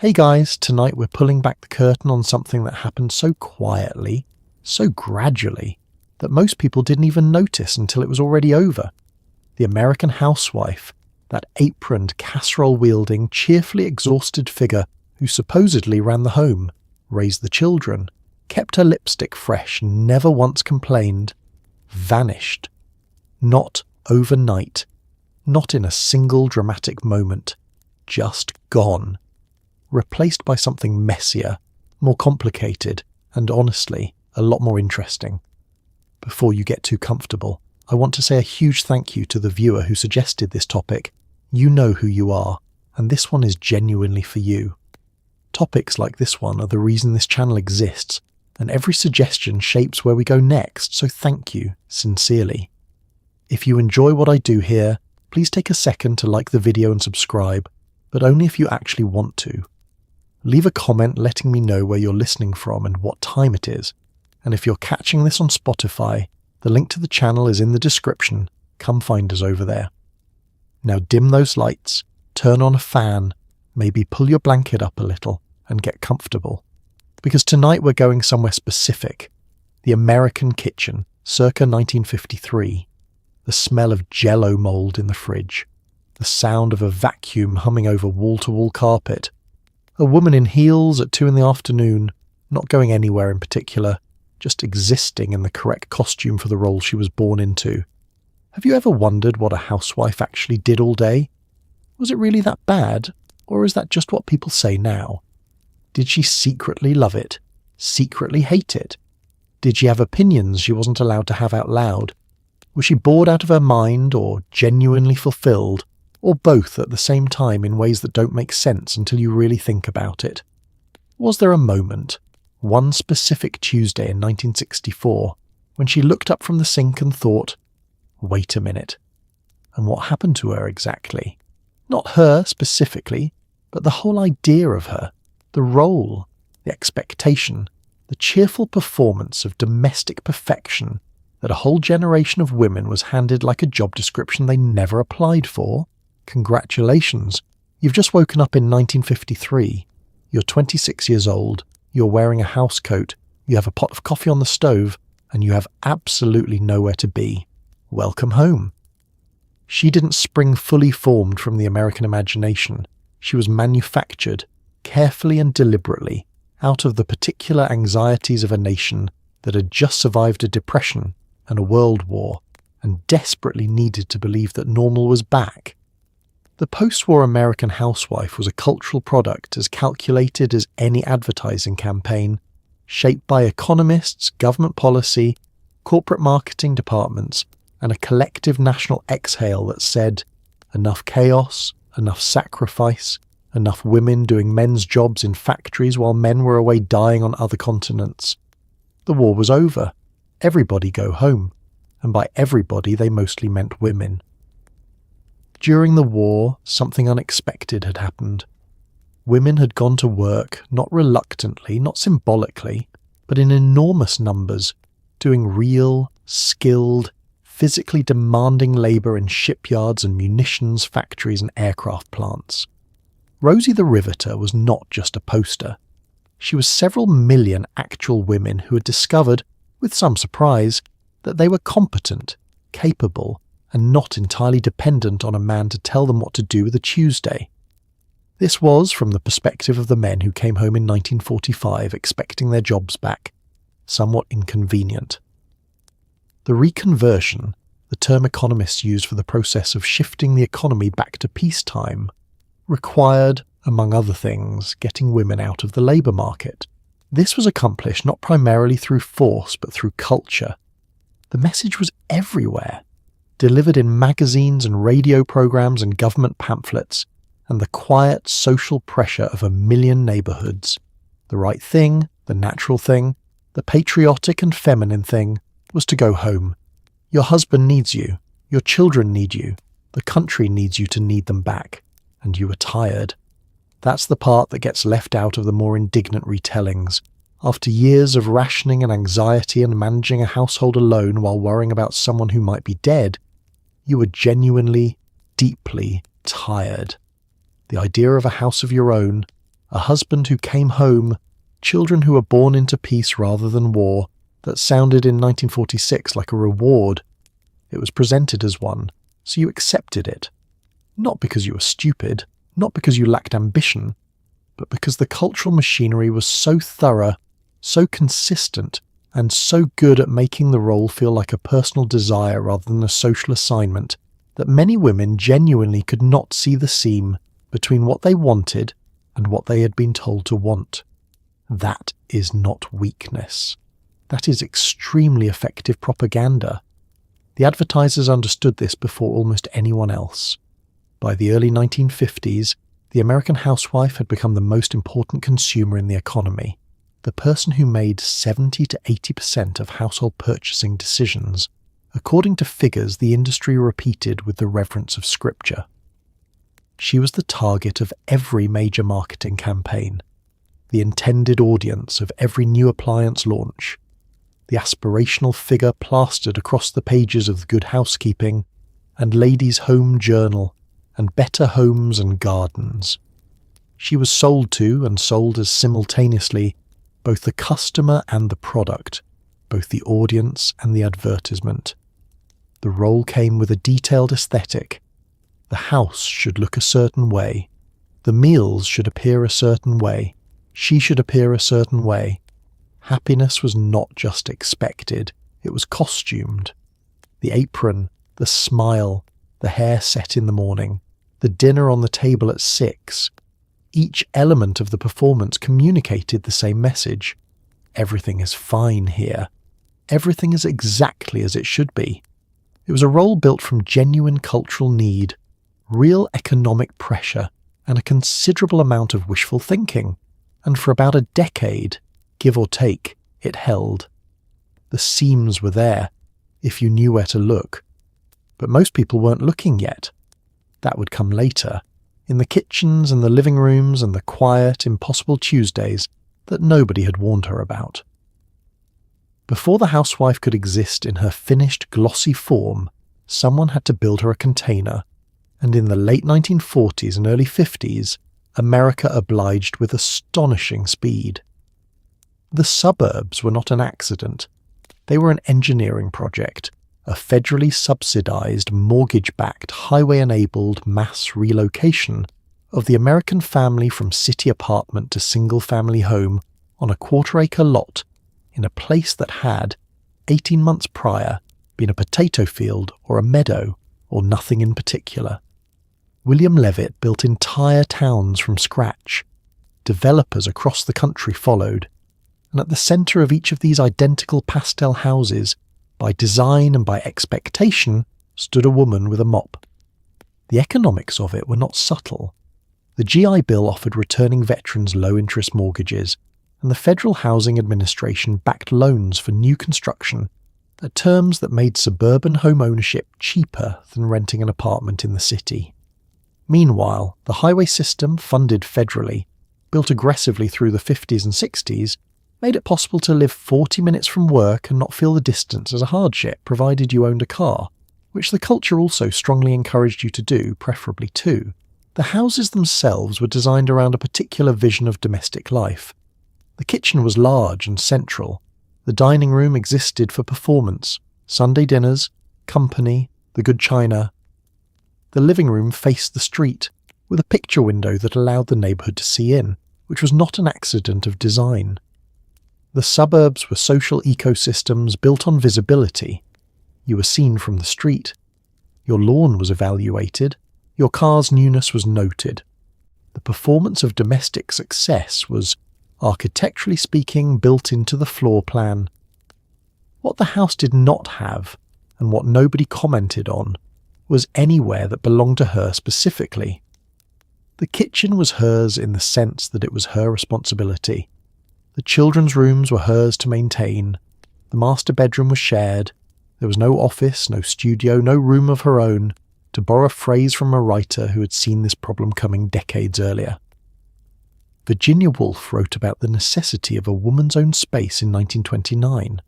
Hey guys, tonight we're pulling back the curtain on something that happened so quietly, so gradually, that most people didn't even notice until it was already over. The American housewife, that aproned, casserole-wielding, cheerfully exhausted figure who supposedly ran the home, raised the children, kept her lipstick fresh, never once complained, vanished. Not overnight, not in a single dramatic moment, just gone. Replaced by something messier, more complicated, and honestly, a lot more interesting. Before you get too comfortable, I want to say a huge thank you to the viewer who suggested this topic. You know who you are, and this one is genuinely for you. Topics like this one are the reason this channel exists, and every suggestion shapes where we go next, so thank you, sincerely. If you enjoy what I do here, please take a second to like the video and subscribe, but only if you actually want to. Leave a comment letting me know where you're listening from and what time it is, and if you're catching this on Spotify, the link to the channel is in the description. Come find us over there. Now dim those lights, turn on a fan, maybe pull your blanket up a little and get comfortable. Because tonight we're going somewhere specific. The American kitchen, circa 1953. The smell of Jell-O mold in the fridge. The sound of a vacuum humming over wall-to-wall carpet. A woman in heels at 2 p.m, not going anywhere in particular, just existing in the correct costume for the role she was born into. Have you ever wondered what a housewife actually did all day? Was it really that bad, or is that just what people say now? Did she secretly love it? Secretly hate it? Did she have opinions she wasn't allowed to have out loud? Was she bored out of her mind, or genuinely fulfilled? Or both at the same time in ways that don't make sense until you really think about it? Was there a moment, one specific Tuesday in 1964, when she looked up from the sink and thought, wait a minute, and what happened to her exactly? Not her specifically, but the whole idea of her, the role, the expectation, the cheerful performance of domestic perfection that a whole generation of women was handed like a job description they never applied for? Congratulations, you've just woken up in 1953, you're 26 years old, you're wearing a house coat, you have a pot of coffee on the stove, and you have absolutely nowhere to be. Welcome home. She didn't spring fully formed from the American imagination. She was manufactured, carefully and deliberately, out of the particular anxieties of a nation that had just survived a depression and a world war, and desperately needed to believe that normal was back. The post-war American housewife was a cultural product as calculated as any advertising campaign, shaped by economists, government policy, corporate marketing departments, and a collective national exhale that said, enough chaos, enough sacrifice, enough women doing men's jobs in factories while men were away dying on other continents. The war was over. Everybody go home. And by everybody they mostly meant women. During the war, something unexpected had happened. Women had gone to work, not reluctantly, not symbolically, but in enormous numbers, doing real, skilled, physically demanding labour in shipyards and munitions factories and aircraft plants. Rosie the Riveter was not just a poster. She was several million actual women who had discovered, with some surprise, that they were competent, capable, and not entirely dependent on a man to tell them what to do with a Tuesday. This was from the perspective of the men who came home in 1945 expecting their jobs back, somewhat inconvenient. The reconversion, the term economists use for the process of shifting the economy back to peacetime, required, among other things, getting women out of the labour market. This was accomplished not primarily through force but through culture. The message was everywhere, delivered in magazines and radio programs and government pamphlets, and the quiet social pressure of a million neighbourhoods. The right thing, the natural thing, the patriotic and feminine thing was to go home. Your husband needs you, your children need you, the country needs you to need them back, and you were tired. That's the part that gets left out of the more indignant retellings. After years of rationing and anxiety and managing a household alone while worrying about someone who might be dead, you were genuinely, deeply tired. The idea of a house of your own, a husband who came home, children who were born into peace rather than war, that sounded in 1946 like a reward. It was presented as one, so you accepted it. Not because you were stupid, not because you lacked ambition, but because the cultural machinery was so thorough, so consistent, and so good at making the role feel like a personal desire rather than a social assignment, that many women genuinely could not see the seam between what they wanted and what they had been told to want. That is not weakness. That is extremely effective propaganda. The advertisers understood this before almost anyone else. By the early 1950s, the American housewife had become the most important consumer in the economy, the person who made 70 to 80% of household purchasing decisions, according to figures the industry repeated with the reverence of scripture. She was the target of every major marketing campaign, the intended audience of every new appliance launch, the aspirational figure plastered across the pages of the Good Housekeeping and Ladies' Home Journal and Better Homes and Gardens. She was sold to and sold as simultaneously both the customer and the product, both the audience and the advertisement. The role came with a detailed aesthetic. The house should look a certain way. The meals should appear a certain way. She should appear a certain way. Happiness was not just expected, it was costumed. The apron, the smile, the hair set in the morning, the dinner on the table at 6. Each element of the performance communicated the same message. Everything is fine here. Everything is exactly as it should be. It was a role built from genuine cultural need, real economic pressure, and a considerable amount of wishful thinking. And for about a decade, give or take, it held. The seams were there, if you knew where to look. But most people weren't looking yet. That would come later, in the kitchens and the living rooms and the quiet, impossible Tuesdays that nobody had warned her about. Before the housewife could exist in her finished, glossy form, someone had to build her a container, and in the late 1940s and early 50s, America obliged with astonishing speed. The suburbs were not an accident. They were an engineering project, a federally subsidized, mortgage-backed, highway-enabled mass relocation of the American family from city apartment to single-family home on a quarter-acre lot in a place that had, 18 months prior, been a potato field or a meadow or nothing in particular. William Levitt built entire towns from scratch. Developers across the country followed, and at the centre of each of these identical pastel houses, by design and by expectation, stood a woman with a mop. The economics of it were not subtle. The GI Bill offered returning veterans low-interest mortgages, and the Federal Housing Administration backed loans for new construction at terms that made suburban home ownership cheaper than renting an apartment in the city. Meanwhile, the highway system, funded federally, built aggressively through the 50s and 60s, made it possible to live 40 minutes from work and not feel the distance as a hardship, provided you owned a car, which the culture also strongly encouraged you to do, preferably two. The houses themselves were designed around a particular vision of domestic life. The kitchen was large and central. The dining room existed for performance, Sunday dinners, company, the good china. The living room faced the street, with a picture window that allowed the neighbourhood to see in, which was not an accident of design. The suburbs were social ecosystems built on visibility. You were seen from the street. Your lawn was evaluated. Your car's newness was noted. The performance of domestic success was, architecturally speaking, built into the floor plan. What the house did not have, and what nobody commented on, was anywhere that belonged to her specifically. The kitchen was hers in the sense that it was her responsibility. The children's rooms were hers to maintain. The master bedroom was shared. There was no office, no studio, no room of her own, to borrow a phrase from a writer who had seen this problem coming decades earlier. Virginia Woolf wrote about the necessity of a woman's own space in 1929.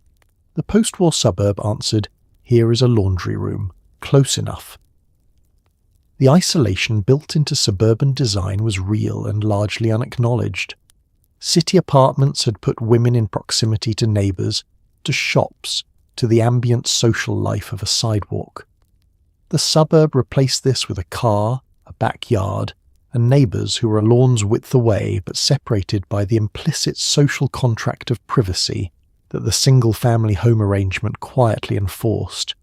The post-war suburb answered, "Here is a laundry room, close enough." The isolation built into suburban design was real and largely unacknowledged. City apartments had put women in proximity to neighbours, to shops, to the ambient social life of a sidewalk. The suburb replaced this with a car, a backyard, and neighbours who were a lawn's width away but separated by the implicit social contract of privacy that the single-family home arrangement quietly enforced.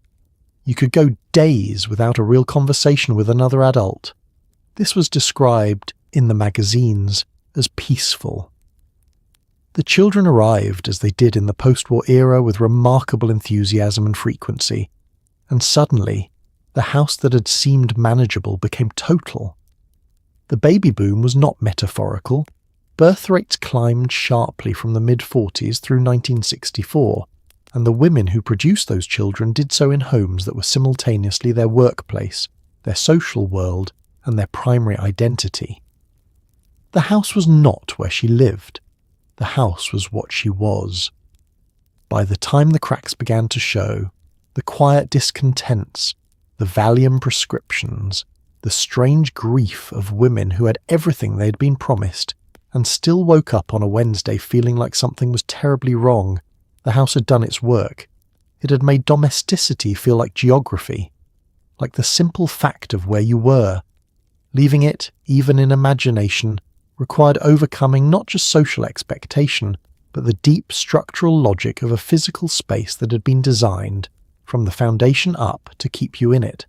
You could go days without a real conversation with another adult. This was described, in the magazines, as peaceful. The children arrived, as they did in the post-war era, with remarkable enthusiasm and frequency, and suddenly, the house that had seemed manageable became total. The baby boom was not metaphorical. Birth rates climbed sharply from the mid-40s through 1964, and the women who produced those children did so in homes that were simultaneously their workplace, their social world, and their primary identity. The house was not where she lived. The house was what she was. By the time the cracks began to show, the quiet discontents, the Valium prescriptions, the strange grief of women who had everything they had been promised and still woke up on a Wednesday feeling like something was terribly wrong, the house had done its work. It had made domesticity feel like geography, like the simple fact of where you were. Leaving it, even in imagination, required overcoming not just social expectation, but the deep structural logic of a physical space that had been designed, from the foundation up, to keep you in it.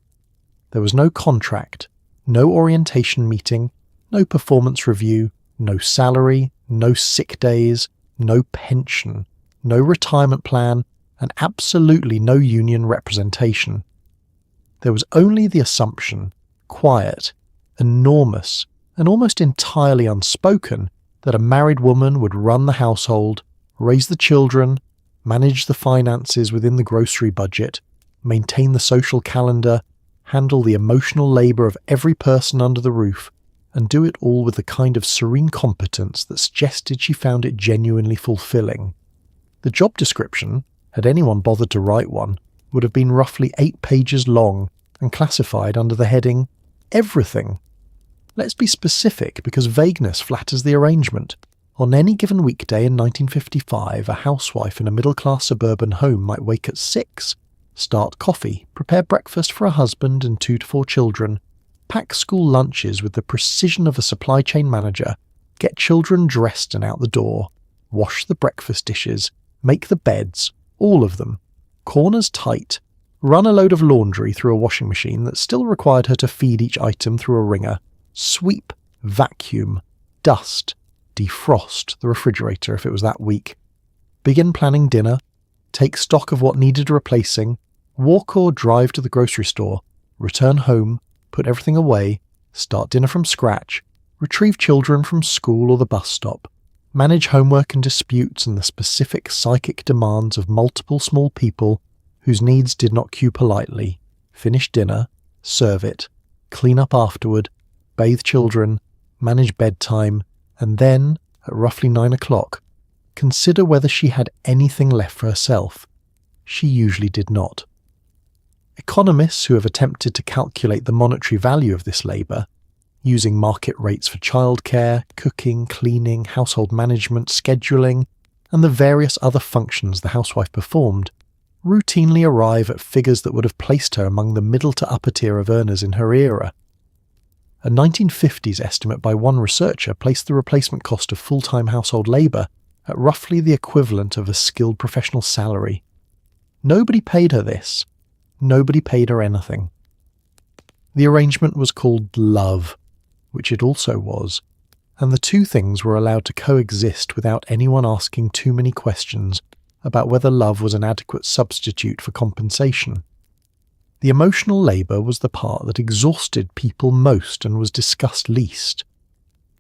There was no contract, no orientation meeting, no performance review, no salary, no sick days, no pension, no retirement plan, and absolutely no union representation. There was only the assumption, quiet, enormous, and almost entirely unspoken, that a married woman would run the household, raise the children, manage the finances within the grocery budget, maintain the social calendar, handle the emotional labour of every person under the roof, and do it all with the kind of serene competence that suggested she found it genuinely fulfilling. The job description, had anyone bothered to write one, would have been roughly 8 pages long and classified under the heading, Everything. Let's be specific, because vagueness flatters the arrangement. On any given weekday in 1955, a housewife in a middle-class suburban home might wake at 6, start coffee, prepare breakfast for a husband and 2 to 4 children, pack school lunches with the precision of a supply chain manager, get children dressed and out the door, wash the breakfast dishes, make the beds, all of them, corners tight, run a load of laundry through a washing machine that still required her to feed each item through a wringer, sweep, vacuum, dust, defrost the refrigerator if it was that week, begin planning dinner, take stock of what needed replacing, walk or drive to the grocery store, return home, put everything away, start dinner from scratch, retrieve children from school or the bus stop, manage homework and disputes and the specific psychic demands of multiple small people whose needs did not cue politely, finish dinner, serve it, clean up afterward, bathe children, manage bedtime, and then, at roughly 9 o'clock, consider whether she had anything left for herself. She usually did not. Economists who have attempted to calculate the monetary value of this labour, using market rates for childcare, cooking, cleaning, household management, scheduling, and the various other functions the housewife performed, routinely arrive at figures that would have placed her among the middle to upper tier of earners in her era. A 1950s estimate by one researcher placed the replacement cost of full-time household labour at roughly the equivalent of a skilled professional salary. Nobody paid her this. Nobody paid her anything. The arrangement was called love, which it also was, and the two things were allowed to coexist without anyone asking too many questions about whether love was an adequate substitute for compensation. The emotional labour was the part that exhausted people most and was discussed least.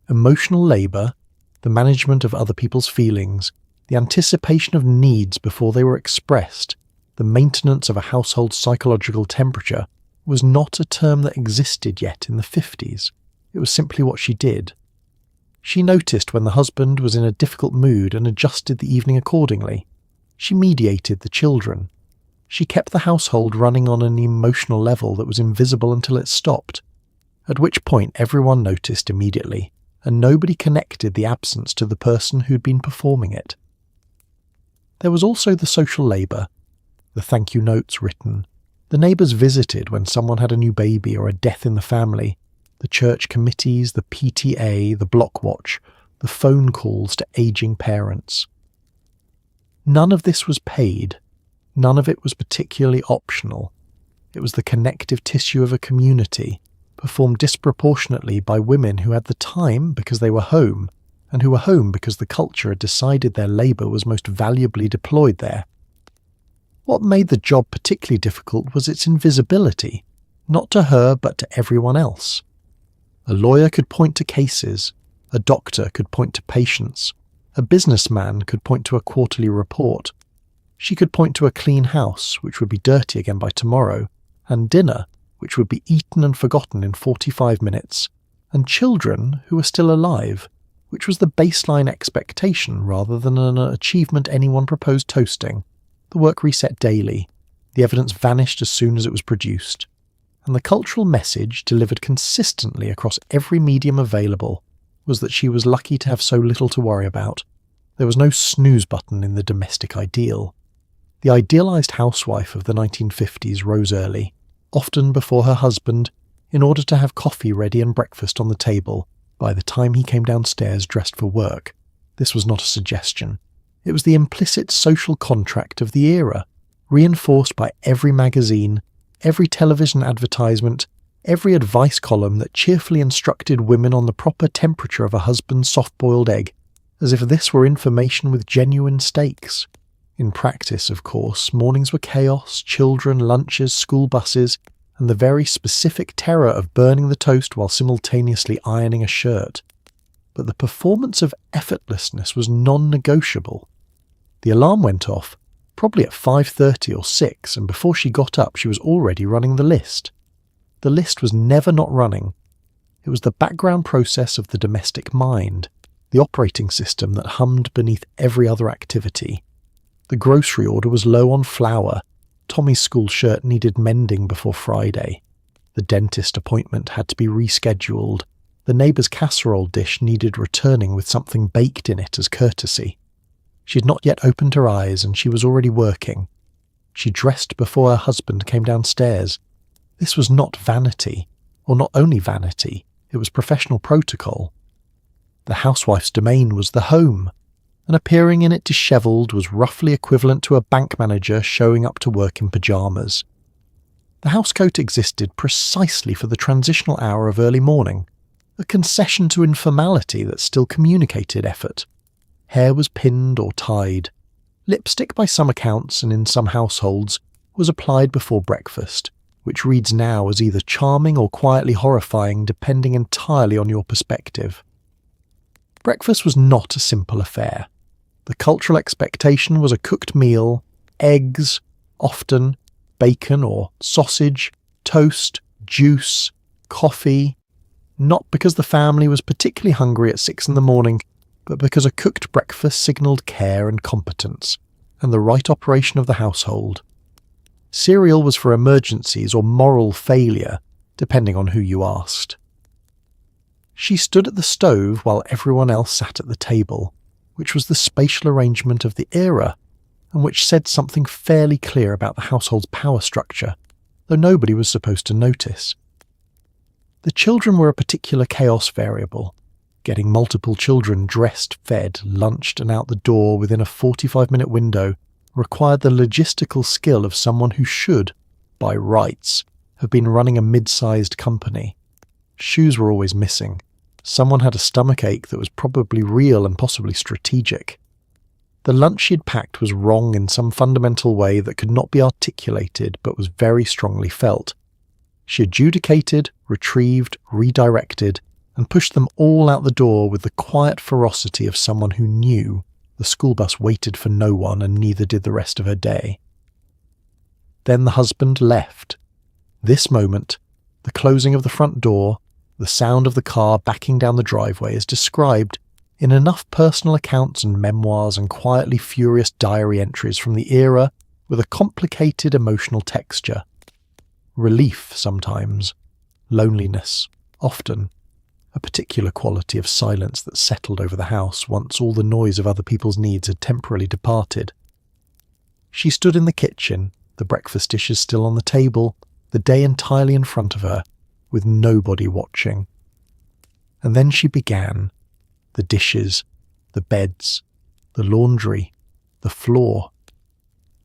Emotional labour, the management of other people's feelings, the anticipation of needs before they were expressed, the maintenance of a household's psychological temperature, was not a term that existed yet in the 50s. It was simply what she did. She noticed when the husband was in a difficult mood and adjusted the evening accordingly. She mediated the children. She kept the household running on an emotional level that was invisible until it stopped. at which point everyone noticed immediately, and nobody connected the absence to the person who'd been performing it. There was also the social labour, the thank you notes written, the neighbours visited when someone had a new baby or a death in the family, the church committees, the PTA, the block watch, the phone calls to ageing parents. None of this was paid. None of it was particularly optional. It was the connective tissue of a community, performed disproportionately by women who had the time because they were home, and who were home because the culture had decided their labour was most valuably deployed there. What made the job particularly difficult was its invisibility, not to her but to everyone else. A lawyer could point to cases, a doctor could point to patients, a businessman could point to a quarterly report. She could point to a clean house, which would be dirty again by tomorrow, and dinner, which would be eaten and forgotten in 45 minutes, and children who were still alive, which was the baseline expectation rather than an achievement anyone proposed toasting. The work reset daily, the evidence vanished as soon as it was produced, and the cultural message delivered consistently across every medium available was that she was lucky to have so little to worry about. There was no snooze button in the domestic ideal. The idealised housewife of the 1950s rose early, often before her husband, in order to have coffee ready and breakfast on the table by the time he came downstairs dressed for work. This was not a suggestion. It was the implicit social contract of the era, reinforced by every magazine, every television advertisement, every advice column that cheerfully instructed women on the proper temperature of a husband's soft-boiled egg, as if this were information with genuine stakes. In practice, of course, mornings were chaos, children, lunches, school buses, and the very specific terror of burning the toast while simultaneously ironing a shirt. But the performance of effortlessness was non-negotiable. The alarm went off, probably at 5:30 or 6, and before she got up she was already running the list. The list was never not running. It was the background process of the domestic mind, the operating system that hummed beneath every other activity. The grocery order was low on flour. Tommy's school shirt needed mending before Friday. The dentist appointment had to be rescheduled. The neighbour's casserole dish needed returning with something baked in it as courtesy. She had not yet opened her eyes and she was already working. She dressed before her husband came downstairs. This was not vanity, or not only vanity, it was professional protocol. The housewife's domain was the home, and appearing in it dishevelled was roughly equivalent to a bank manager showing up to work in pyjamas. The housecoat existed precisely for the transitional hour of early morning, a concession to informality that still communicated effort. Hair was pinned or tied. Lipstick by some accounts and in some households was applied before breakfast, which reads now as either charming or quietly horrifying depending entirely on your perspective. Breakfast was not a simple affair. The cultural expectation was a cooked meal, eggs, often, bacon or sausage, toast, juice, coffee, not because the family was particularly hungry at 6 a.m, but because a cooked breakfast signalled care and competence, and the right operation of the household. Cereal was for emergencies or moral failure, depending on who you asked. She stood at the stove while everyone else sat at the table, which was the spatial arrangement of the era, and which said something fairly clear about the household's power structure, though nobody was supposed to notice. The children were a particular chaos variable. Getting multiple children dressed, fed, lunched and out the door within a 45-minute window required the logistical skill of someone who should, by rights, have been running a mid-sized company. Shoes were always missing. Someone had a stomachache that was probably real and possibly strategic. The lunch she'd packed was wrong in some fundamental way that could not be articulated but was very strongly felt. She adjudicated, retrieved, redirected, and pushed them all out the door with the quiet ferocity of someone who knew the school bus waited for no one and neither did the rest of her day. Then the husband left. This moment, the closing of the front door, the sound of the car backing down the driveway is described in enough personal accounts and memoirs and quietly furious diary entries from the era with a complicated emotional texture. Relief sometimes, loneliness, often, a particular quality of silence that settled over the house once all the noise of other people's needs had temporarily departed. She stood in the kitchen, the breakfast dishes still on the table, the day entirely in front of her, with nobody watching. And then she began. The dishes, the beds, the laundry, the floor.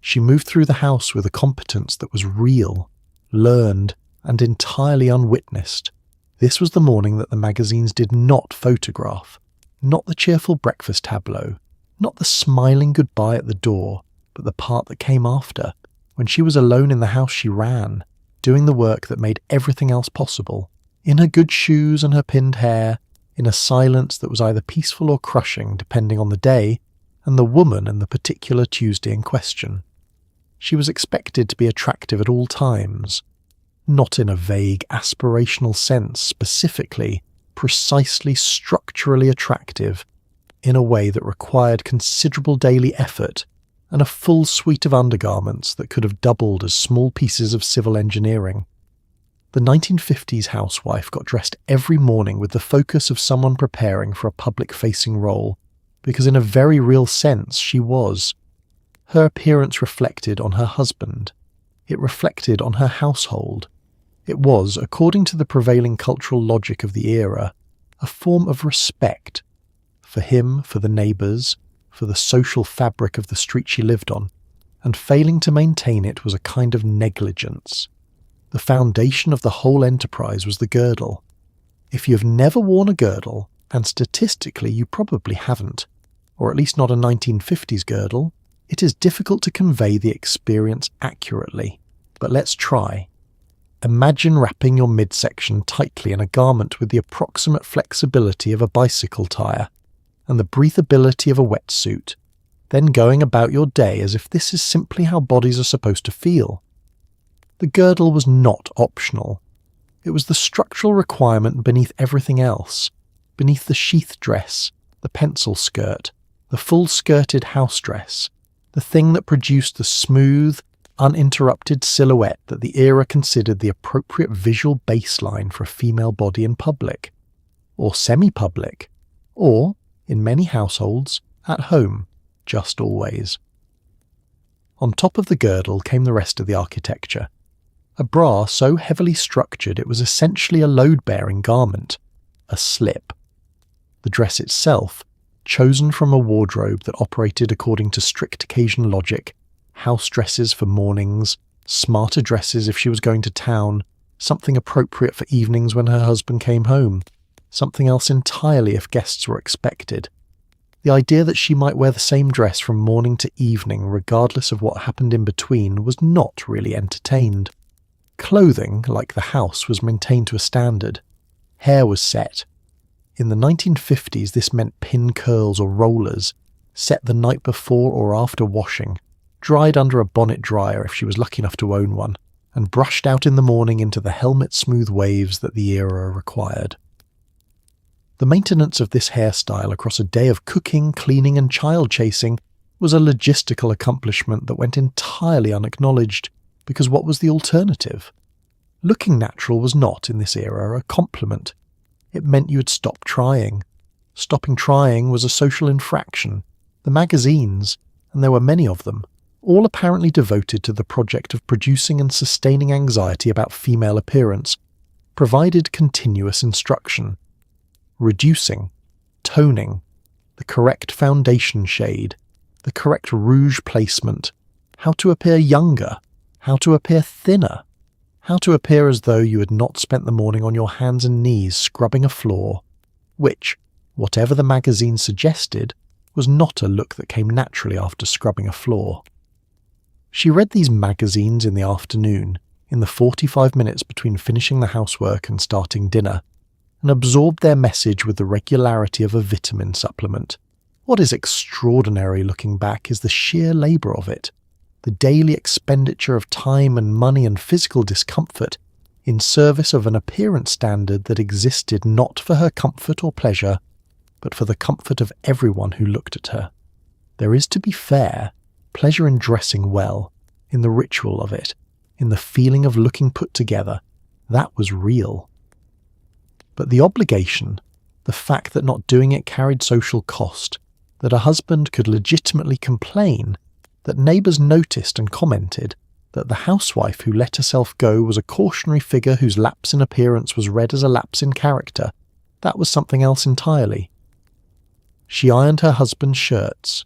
She moved through the house with a competence that was real, learned, and entirely unwitnessed. This was the morning that the magazines did not photograph, not the cheerful breakfast tableau, not the smiling goodbye at the door, but the part that came after, when she was alone in the house she ran, doing the work that made everything else possible, in her good shoes and her pinned hair, in a silence that was either peaceful or crushing depending on the day, and the woman and the particular Tuesday in question. She was expected to be attractive at all times, not in a vague aspirational sense, specifically, precisely structurally attractive, in a way that required considerable daily effort and a full suite of undergarments that could have doubled as small pieces of civil engineering. The 1950s housewife got dressed every morning with the focus of someone preparing for a public-facing role, because in a very real sense she was. Her appearance reflected on her husband. It reflected on her household. It was, according to the prevailing cultural logic of the era, a form of respect for him, for the neighbours, for the social fabric of the street she lived on, and failing to maintain it was a kind of negligence. The foundation of the whole enterprise was the girdle. If you have never worn a girdle, and statistically you probably haven't, or at least not a 1950s girdle, it is difficult to convey the experience accurately. But let's try. Imagine wrapping your midsection tightly in a garment with the approximate flexibility of a bicycle tyre and the breathability of a wetsuit, then going about your day as if this is simply how bodies are supposed to feel. The girdle was not optional. It was the structural requirement beneath everything else, beneath the sheath dress, the pencil skirt, the full-skirted house dress, the thing that produced the smooth, uninterrupted silhouette that the era considered the appropriate visual baseline for a female body in public, or semi-public, or, in many households, at home, just always. On top of the girdle came the rest of the architecture. A bra so heavily structured it was essentially a load-bearing garment, a slip. The dress itself, chosen from a wardrobe that operated according to strict occasion logic, house dresses for mornings, smarter dresses if she was going to town, something appropriate for evenings when her husband came home, something else entirely if guests were expected. The idea that she might wear the same dress from morning to evening regardless of what happened in between was not really entertained. Clothing, like the house, was maintained to a standard. Hair was set. In the 1950s this meant pin curls or rollers, set the night before or after washing, dried under a bonnet dryer if she was lucky enough to own one, and brushed out in the morning into the helmet-smooth waves that the era required. The maintenance of this hairstyle across a day of cooking, cleaning and child chasing was a logistical accomplishment that went entirely unacknowledged, because what was the alternative? Looking natural was not, in this era, a compliment. It meant you had stopped trying. Stopping trying was a social infraction. The magazines, and there were many of them, all apparently devoted to the project of producing and sustaining anxiety about female appearance, provided continuous instruction. Reducing, toning, the correct foundation shade, the correct rouge placement, how to appear younger, how to appear thinner, how to appear as though you had not spent the morning on your hands and knees scrubbing a floor, which, whatever the magazine suggested, was not a look that came naturally after scrubbing a floor. She read these magazines in the afternoon, in the 45 minutes between finishing the housework and starting dinner, and absorbed their message with the regularity of a vitamin supplement. What is extraordinary looking back is the sheer labour of it, the daily expenditure of time and money and physical discomfort in service of an appearance standard that existed not for her comfort or pleasure, but for the comfort of everyone who looked at her. There is, to be fair, pleasure in dressing well, in the ritual of it, in the feeling of looking put together. That was real. But the obligation, the fact that not doing it carried social cost, that a husband could legitimately complain, that neighbours noticed and commented, that the housewife who let herself go was a cautionary figure whose lapse in appearance was read as a lapse in character, that was something else entirely. She ironed her husband's shirts.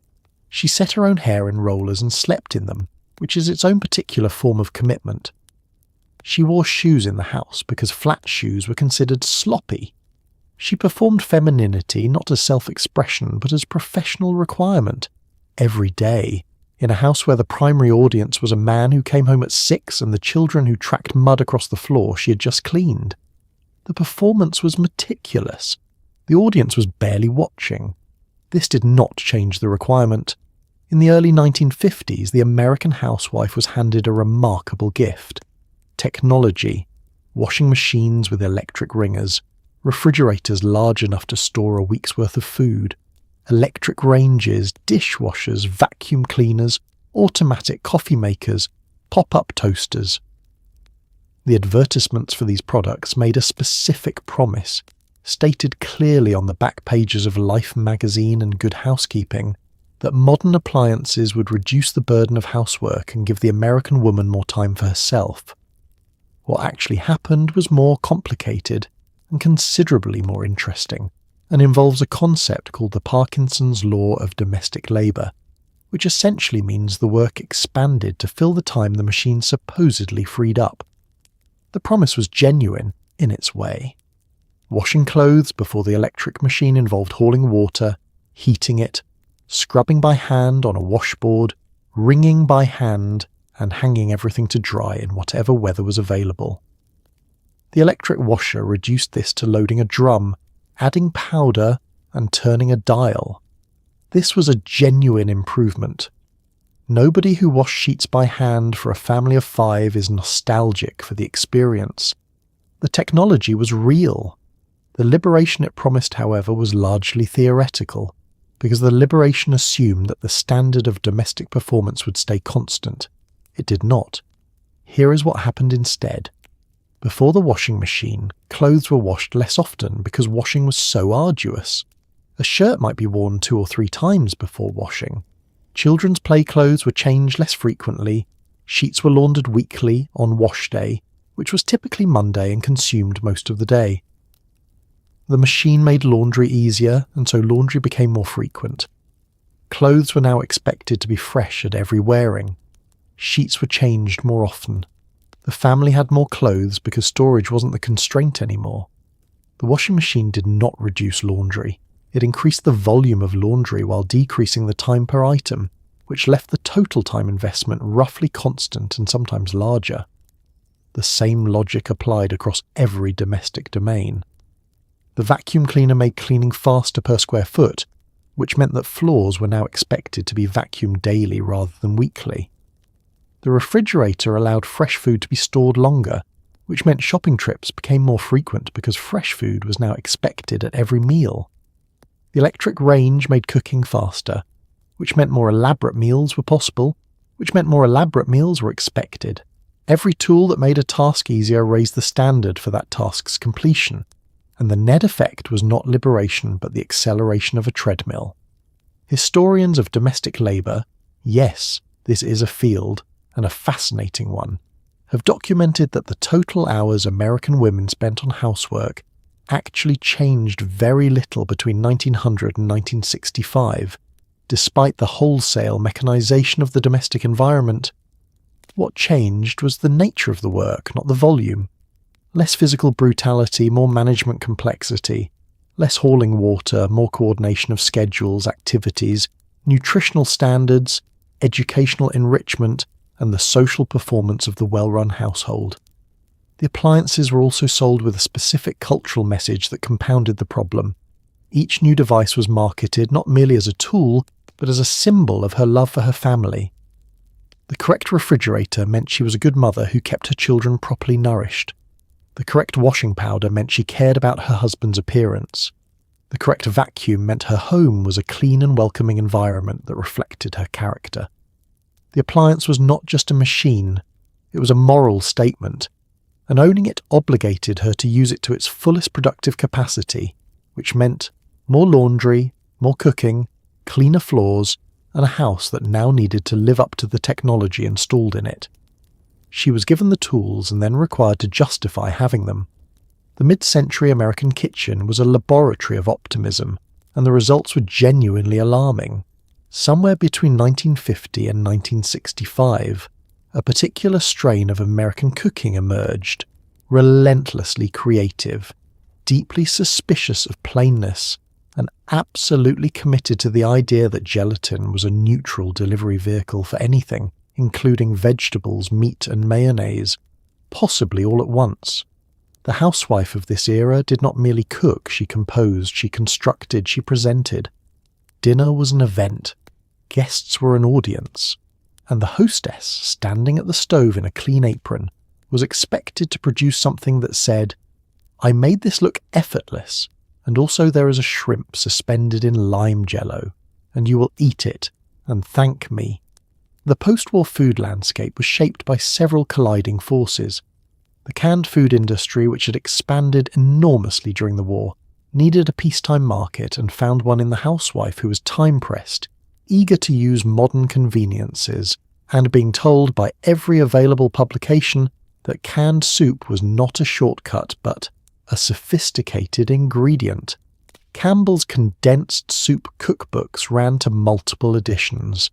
She set her own hair in rollers and slept in them, which is its own particular form of commitment. She wore shoes in the house because flat shoes were considered sloppy. She performed femininity not as self-expression but as professional requirement, every day, in a house where the primary audience was a man who came home at 6 and the children who tracked mud across the floor she had just cleaned. The performance was meticulous. The audience was barely watching. This did not change the requirement. In the early 1950s, the American housewife was handed a remarkable gift. Technology, washing machines with electric wringers, refrigerators large enough to store a week's worth of food, electric ranges, dishwashers, vacuum cleaners, automatic coffee makers, pop-up toasters. The advertisements for these products made a specific promise, stated clearly on the back pages of Life magazine and Good Housekeeping, that modern appliances would reduce the burden of housework and give the American woman more time for herself. What actually happened was more complicated and considerably more interesting, and involves a concept called the Parkinson's Law of Domestic Labour, which essentially means the work expanded to fill the time the machine supposedly freed up. The promise was genuine in its way. Washing clothes before the electric machine involved hauling water, heating it, scrubbing by hand on a washboard, wringing by hand, and hanging everything to dry in whatever weather was available. The electric washer reduced this to loading a drum, adding powder, and turning a dial. This was a genuine improvement. Nobody who washed sheets by hand for a family of 5 is nostalgic for the experience. The technology was real. The liberation it promised, however, was largely theoretical, because the liberation assumed that the standard of domestic performance would stay constant. It did not. Here is what happened instead. Before the washing machine, clothes were washed less often because washing was so arduous. A shirt might be worn 2 or 3 times before washing. Children's play clothes were changed less frequently. Sheets were laundered weekly on wash day, which was typically Monday and consumed most of the day. The machine made laundry easier, and so laundry became more frequent. Clothes were now expected to be fresh at every wearing. Sheets were changed more often. The family had more clothes because storage wasn't the constraint anymore. The washing machine did not reduce laundry. It increased the volume of laundry while decreasing the time per item, which left the total time investment roughly constant and sometimes larger. The same logic applied across every domestic domain. The vacuum cleaner made cleaning faster per square foot, which meant that floors were now expected to be vacuumed daily rather than weekly. The refrigerator allowed fresh food to be stored longer, which meant shopping trips became more frequent because fresh food was now expected at every meal. The electric range made cooking faster, which meant more elaborate meals were possible, which meant more elaborate meals were expected. Every tool that made a task easier raised the standard for that task's completion, and the net effect was not liberation but the acceleration of a treadmill. Historians of domestic labour, yes, this is a field, and a fascinating one, have documented that the total hours American women spent on housework actually changed very little between 1900 and 1965, despite the wholesale mechanization of the domestic environment. What changed was the nature of the work, not the volume. Less physical brutality, more management complexity, less hauling water, more coordination of schedules, activities, nutritional standards, educational enrichment, and the social performance of the well-run household. The appliances were also sold with a specific cultural message that compounded the problem. Each new device was marketed not merely as a tool, but as a symbol of her love for her family. The correct refrigerator meant she was a good mother who kept her children properly nourished. The correct washing powder meant she cared about her husband's appearance. The correct vacuum meant her home was a clean and welcoming environment that reflected her character. The appliance was not just a machine, it was a moral statement, and owning it obligated her to use it to its fullest productive capacity, which meant more laundry, more cooking, cleaner floors, and a house that now needed to live up to the technology installed in it. She was given the tools and then required to justify having them. The mid-century American kitchen was a laboratory of optimism, and the results were genuinely alarming. Somewhere between 1950 and 1965, a particular strain of American cooking emerged, relentlessly creative, deeply suspicious of plainness, and absolutely committed to the idea that gelatin was a neutral delivery vehicle for anything, including vegetables, meat, and mayonnaise, possibly all at once. The housewife of this era did not merely cook, she composed, she constructed, she presented. Dinner was an event. Guests were an audience. And the hostess, standing at the stove in a clean apron, was expected to produce something that said, "I made this look effortless, and also there is a shrimp suspended in lime jello, and you will eat it and thank me." The post-war food landscape was shaped by several colliding forces. The canned food industry, which had expanded enormously during the war, needed a peacetime market and found one in the housewife who was time-pressed, eager to use modern conveniences, and being told by every available publication that canned soup was not a shortcut but a sophisticated ingredient. Campbell's condensed soup cookbooks ran to multiple editions.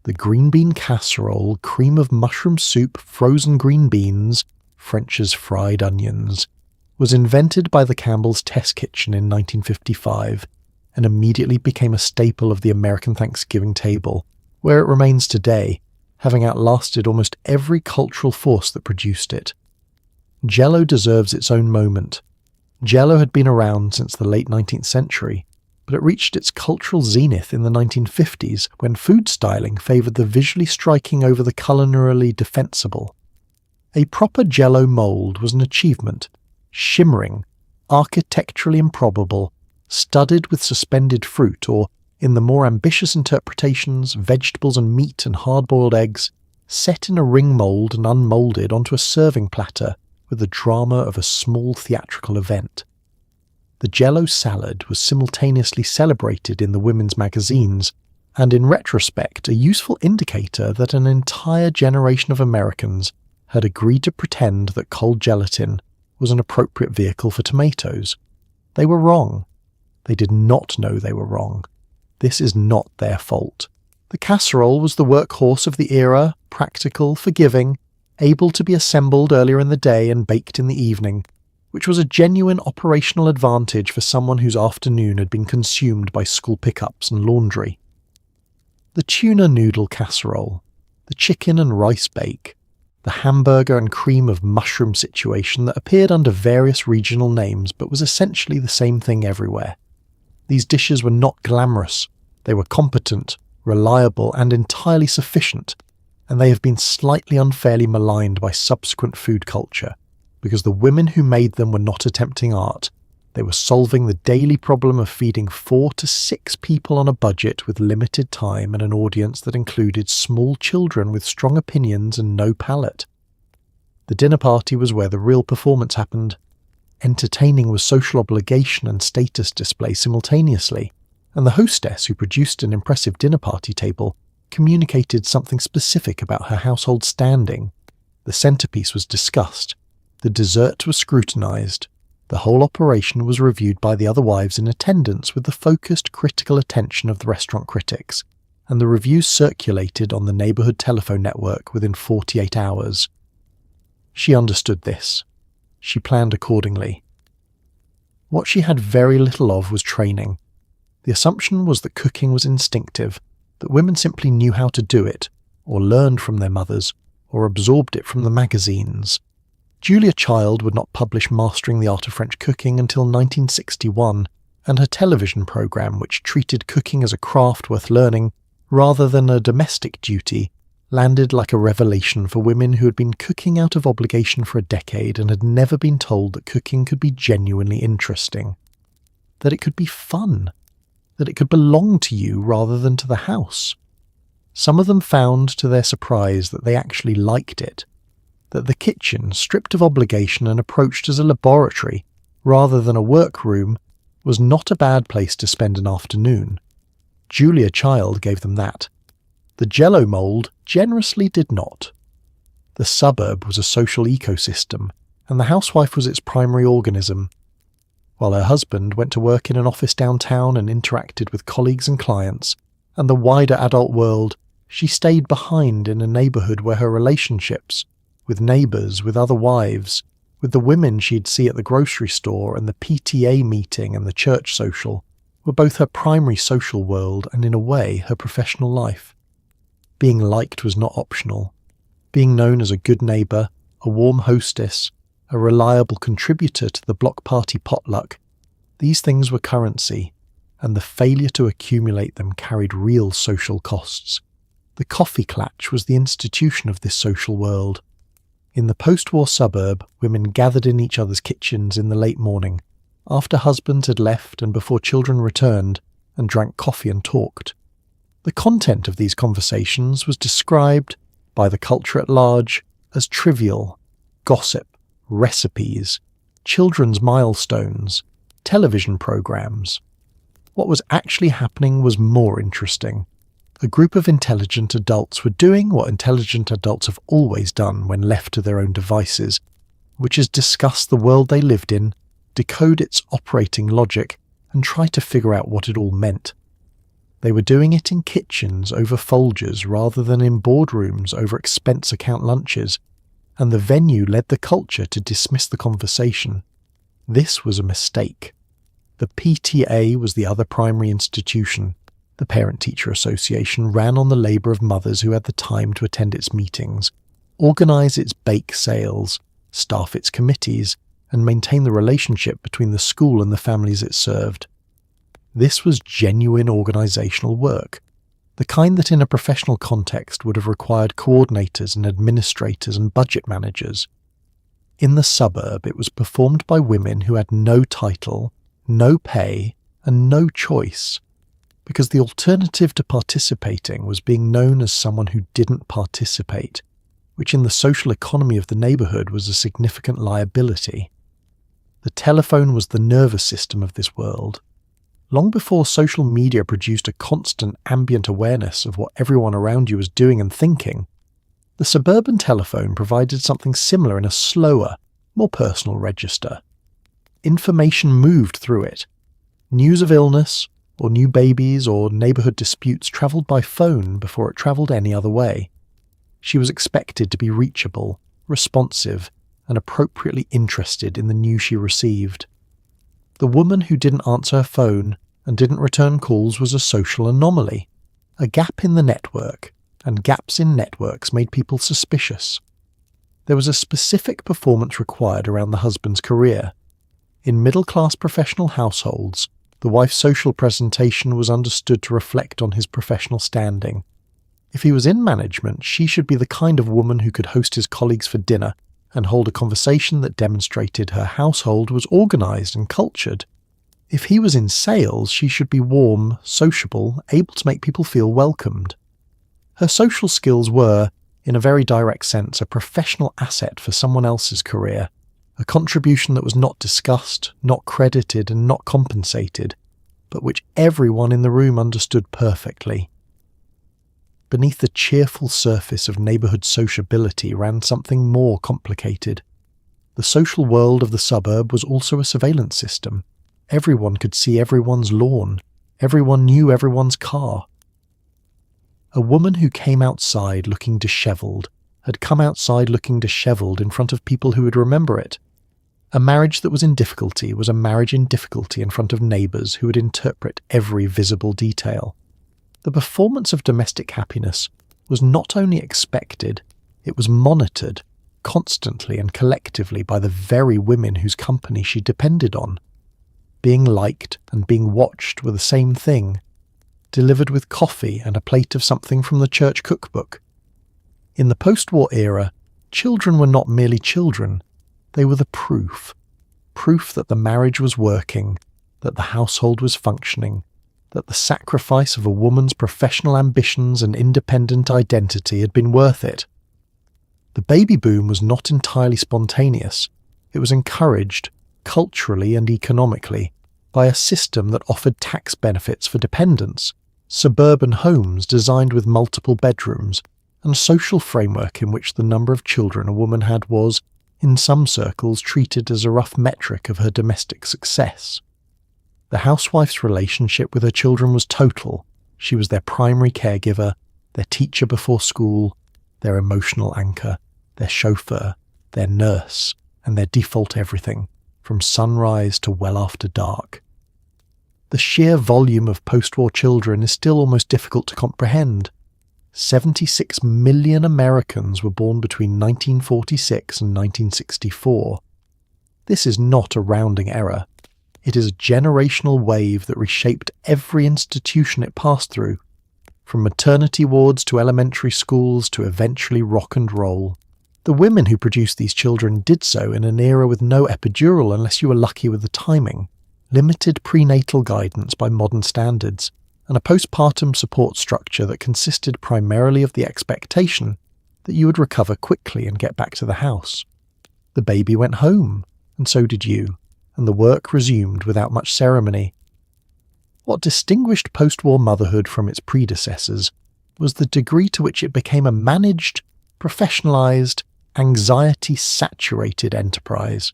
The green bean casserole, cream of mushroom soup, frozen green beans, French's fried onions, was invented by the Campbell's test kitchen in 1955 and immediately became a staple of the American Thanksgiving table, where it remains today, having outlasted almost every cultural force that produced it. Jell-O deserves its own moment. Jell-O had been around since the late 19th century, but it reached its cultural zenith in the 1950s when food styling favoured the visually striking over the culinarily defensible. A proper Jell-O mould was an achievement, shimmering, architecturally improbable, studded with suspended fruit, or, in the more ambitious interpretations, vegetables and meat and hard-boiled eggs, set in a ring mould and unmoulded onto a serving platter with the drama of a small theatrical event. The Jell-O salad was simultaneously celebrated in the women's magazines, and in retrospect a useful indicator that an entire generation of Americans had agreed to pretend that cold gelatin was an appropriate vehicle for tomatoes. They were wrong. They did not know they were wrong. This is not their fault. The casserole was the workhorse of the era, practical, forgiving, able to be assembled earlier in the day and baked in the evening, which was a genuine operational advantage for someone whose afternoon had been consumed by school pickups and laundry. The tuna noodle casserole, the chicken and rice bake, the hamburger and cream of mushroom situation that appeared under various regional names but was essentially the same thing everywhere. These dishes were not glamorous, they were competent, reliable, and entirely sufficient, and they have been slightly unfairly maligned by subsequent food culture, because the women who made them were not attempting art. They were solving the daily problem of feeding 4 to 6 people on a budget with limited time and an audience that included small children with strong opinions and no palate. The dinner party was where the real performance happened. Entertaining was social obligation and status display simultaneously, and the hostess who produced an impressive dinner party table communicated something specific about her household standing. The centerpiece was discussed. The dessert was scrutinized. The whole operation was reviewed by the other wives in attendance with the focused critical attention of the restaurant critics, and the reviews circulated on the neighborhood telephone network within 48 hours. She understood this. She planned accordingly. What she had very little of was training. The assumption was that cooking was instinctive, that women simply knew how to do it, or learned from their mothers, or absorbed it from the magazines. Julia Child would not publish Mastering the Art of French Cooking until 1961, and her television program, which treated cooking as a craft worth learning, rather than a domestic duty, landed like a revelation for women who had been cooking out of obligation for a decade and had never been told that cooking could be genuinely interesting. That it could be fun. That it could belong to you rather than to the house. Some of them found, to their surprise, that they actually liked it. that the kitchen, stripped of obligation and approached as a laboratory rather than a workroom, was not a bad place to spend an afternoon. Julia Child gave them that. The Jello mould generously did not. The suburb was a social ecosystem, and the housewife was its primary organism. While her husband went to work in an office downtown and interacted with colleagues and clients, and the wider adult world, she stayed behind in a neighbourhood where her relationships, with neighbours, with other wives, with the women she'd see at the grocery store and the PTA meeting and the church social, were both her primary social world and, in a way, her professional life. Being liked was not optional. Being known as a good neighbour, a warm hostess, a reliable contributor to the block party potluck, these things were currency, and the failure to accumulate them carried real social costs. The coffee clatch was the institution of this social world. In the post-war suburb, women gathered in each other's kitchens in the late morning, after husbands had left and before children returned, and drank coffee and talked. The content of these conversations was described, by the culture at large, as trivial, gossip, recipes, children's milestones, television programs. What was actually happening was more interesting. A group of intelligent adults were doing what intelligent adults have always done when left to their own devices, which is discuss the world they lived in, decode its operating logic, and try to figure out what it all meant. They were doing it in kitchens over Folgers rather than in boardrooms over expense account lunches, and the venue led the culture to dismiss the conversation. This was a mistake. The PTA was the other primary institution. The Parent-Teacher Association ran on the labour of mothers who had the time to attend its meetings, organise its bake sales, staff its committees, and maintain the relationship between the school and the families it served. This was genuine organisational work, the kind that in a professional context would have required coordinators and administrators and budget managers. In the suburb, it was performed by women who had no title, no pay, and no choice, because the alternative to participating was being known as someone who didn't participate, which in the social economy of the neighbourhood was a significant liability. The telephone was the nervous system of this world. Long before social media produced a constant ambient awareness of what everyone around you was doing and thinking, the suburban telephone provided something similar in a slower, more personal register. Information moved through it. News of illness, or new babies, or neighbourhood disputes travelled by phone before it travelled any other way. She was expected to be reachable, responsive, and appropriately interested in the news she received. The woman who didn't answer her phone and didn't return calls was a social anomaly, a gap in the network, and gaps in networks made people suspicious. There was a specific performance required around the husband's career. In middle-class professional households, the wife's social presentation was understood to reflect on his professional standing. If he was in management, she should be the kind of woman who could host his colleagues for dinner and hold a conversation that demonstrated her household was organised and cultured. If he was in sales, she should be warm, sociable, able to make people feel welcomed. Her social skills were, in a very direct sense, a professional asset for someone else's career, a contribution that was not discussed, not credited, and not compensated, but which everyone in the room understood perfectly. Beneath the cheerful surface of neighbourhood sociability ran something more complicated. The social world of the suburb was also a surveillance system. Everyone could see everyone's lawn. Everyone knew everyone's car. A woman who came outside looking dishevelled had come outside looking dishevelled in front of people who would remember it. A marriage that was in difficulty was a marriage in difficulty in front of neighbours who would interpret every visible detail. The performance of domestic happiness was not only expected, it was monitored, constantly and collectively by the very women whose company she depended on. Being liked and being watched were the same thing, delivered with coffee and a plate of something from the church cookbook. In the post-war era, children were not merely children, they were the proof that the marriage was working, that the household was functioning, that the sacrifice of a woman's professional ambitions and independent identity had been worth it. The baby boom was not entirely spontaneous. It was encouraged, culturally and economically, by a system that offered tax benefits for dependents, suburban homes designed with multiple bedrooms, and a social framework in which the number of children a woman had was, in some circles, treated as a rough metric of her domestic success. The housewife's relationship with her children was total. She was their primary caregiver, their teacher before school, their emotional anchor, their chauffeur, their nurse, and their default everything, from sunrise to well after dark. The sheer volume of post-war children is still almost difficult to comprehend. 76 million Americans were born between 1946 and 1964. This is not a rounding error. It is a generational wave that reshaped every institution it passed through, from maternity wards to elementary schools to eventually rock and roll. The women who produced these children did so in an era with no epidural unless you were lucky with the timing, limited prenatal guidance by modern standards, and a postpartum support structure that consisted primarily of the expectation that you would recover quickly and get back to the house. The baby went home, and so did you, and the work resumed without much ceremony. What distinguished post-war motherhood from its predecessors was the degree to which it became a managed, professionalized, anxiety-saturated enterprise.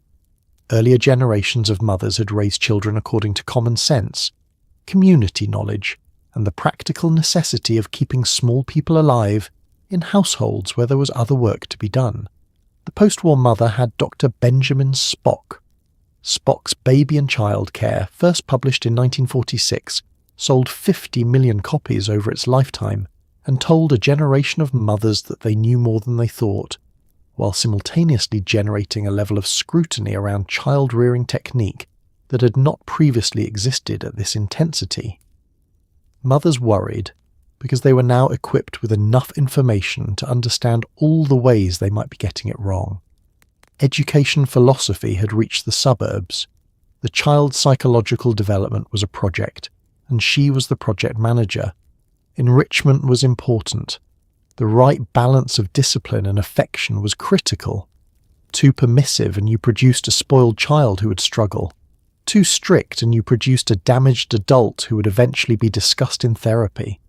Earlier generations of mothers had raised children according to common sense, community knowledge, and the practical necessity of keeping small people alive in households where there was other work to be done. The post-war mother had Dr. Benjamin Spock. Spock's Baby and Child Care, first published in 1946, sold 50 million copies over its lifetime and told a generation of mothers that they knew more than they thought, while simultaneously generating a level of scrutiny around child-rearing technique that had not previously existed at this intensity. Mothers worried because they were now equipped with enough information to understand all the ways they might be getting it wrong. Education philosophy had reached the suburbs. The child's psychological development was a project, and she was the project manager. Enrichment was important. The right balance of discipline and affection was critical. Too permissive and you produced a spoiled child who would struggle. Too strict and you produced a damaged adult who would eventually be discussed in therapy.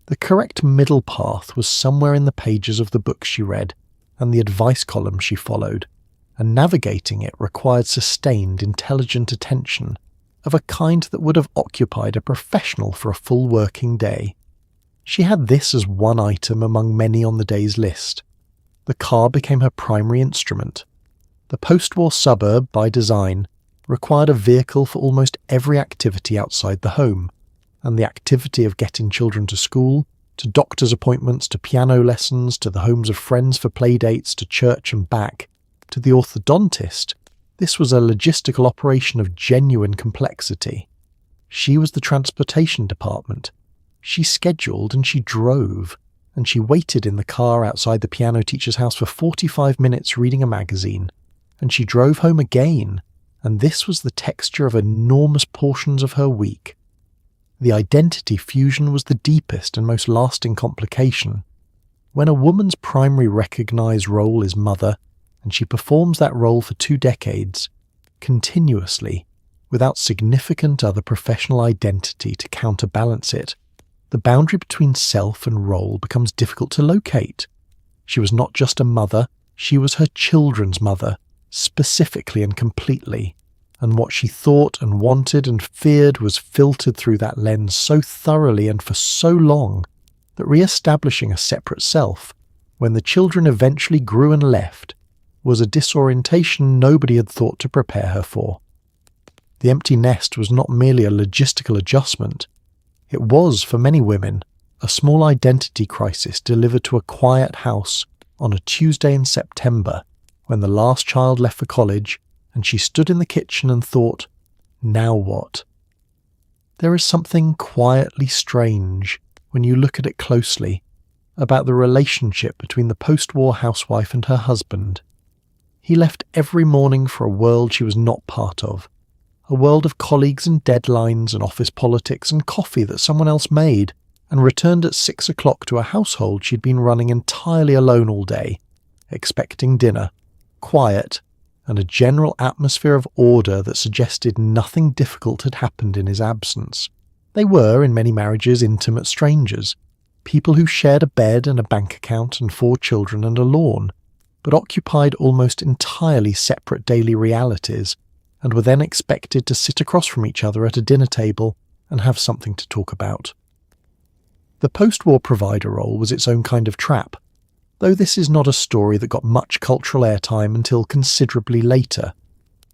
The correct middle path was somewhere in the pages of the books she read and the advice column she followed, and navigating it required sustained, intelligent attention of a kind that would have occupied a professional for a full working day. She had this as one item among many on the day's list. The car became her primary instrument. The post-war suburb, by design, required a vehicle for almost every activity outside the home, and the activity of getting children to school, to doctor's appointments, to piano lessons, to the homes of friends for play dates, to church and back, to the orthodontist, this was a logistical operation of genuine complexity. She was the transportation department. She scheduled and she drove, and she waited in the car outside the piano teacher's house for 45 minutes reading a magazine, and she drove home again, and this was the texture of enormous portions of her week. The identity fusion was the deepest and most lasting complication. When a woman's primary recognized role is mother, and she performs that role for 2 decades, continuously, without significant other professional identity to counterbalance it, the boundary between self and role becomes difficult to locate. She was not just a mother, she was her children's mother, specifically and completely. And what she thought and wanted and feared was filtered through that lens so thoroughly and for so long that re-establishing a separate self, when the children eventually grew and left, was a disorientation nobody had thought to prepare her for. The empty nest was not merely a logistical adjustment. It was, for many women, a small identity crisis delivered to a quiet house on a Tuesday in September when the last child left for college, and she stood in the kitchen and thought, now what? There is something quietly strange, when you look at it closely, about the relationship between the post-war housewife and her husband. He left every morning for a world she was not part of, a world of colleagues and deadlines and office politics and coffee that someone else made, and returned at 6 o'clock to a household she'd been running entirely alone all day, expecting dinner, quiet, and a general atmosphere of order that suggested nothing difficult had happened in his absence. They were, in many marriages, intimate strangers, people who shared a bed and a bank account and 4 children and a lawn, but occupied almost entirely separate daily realities, and were then expected to sit across from each other at a dinner table and have something to talk about. The post-war provider role was its own kind of trap, though this is not a story that got much cultural airtime until considerably later.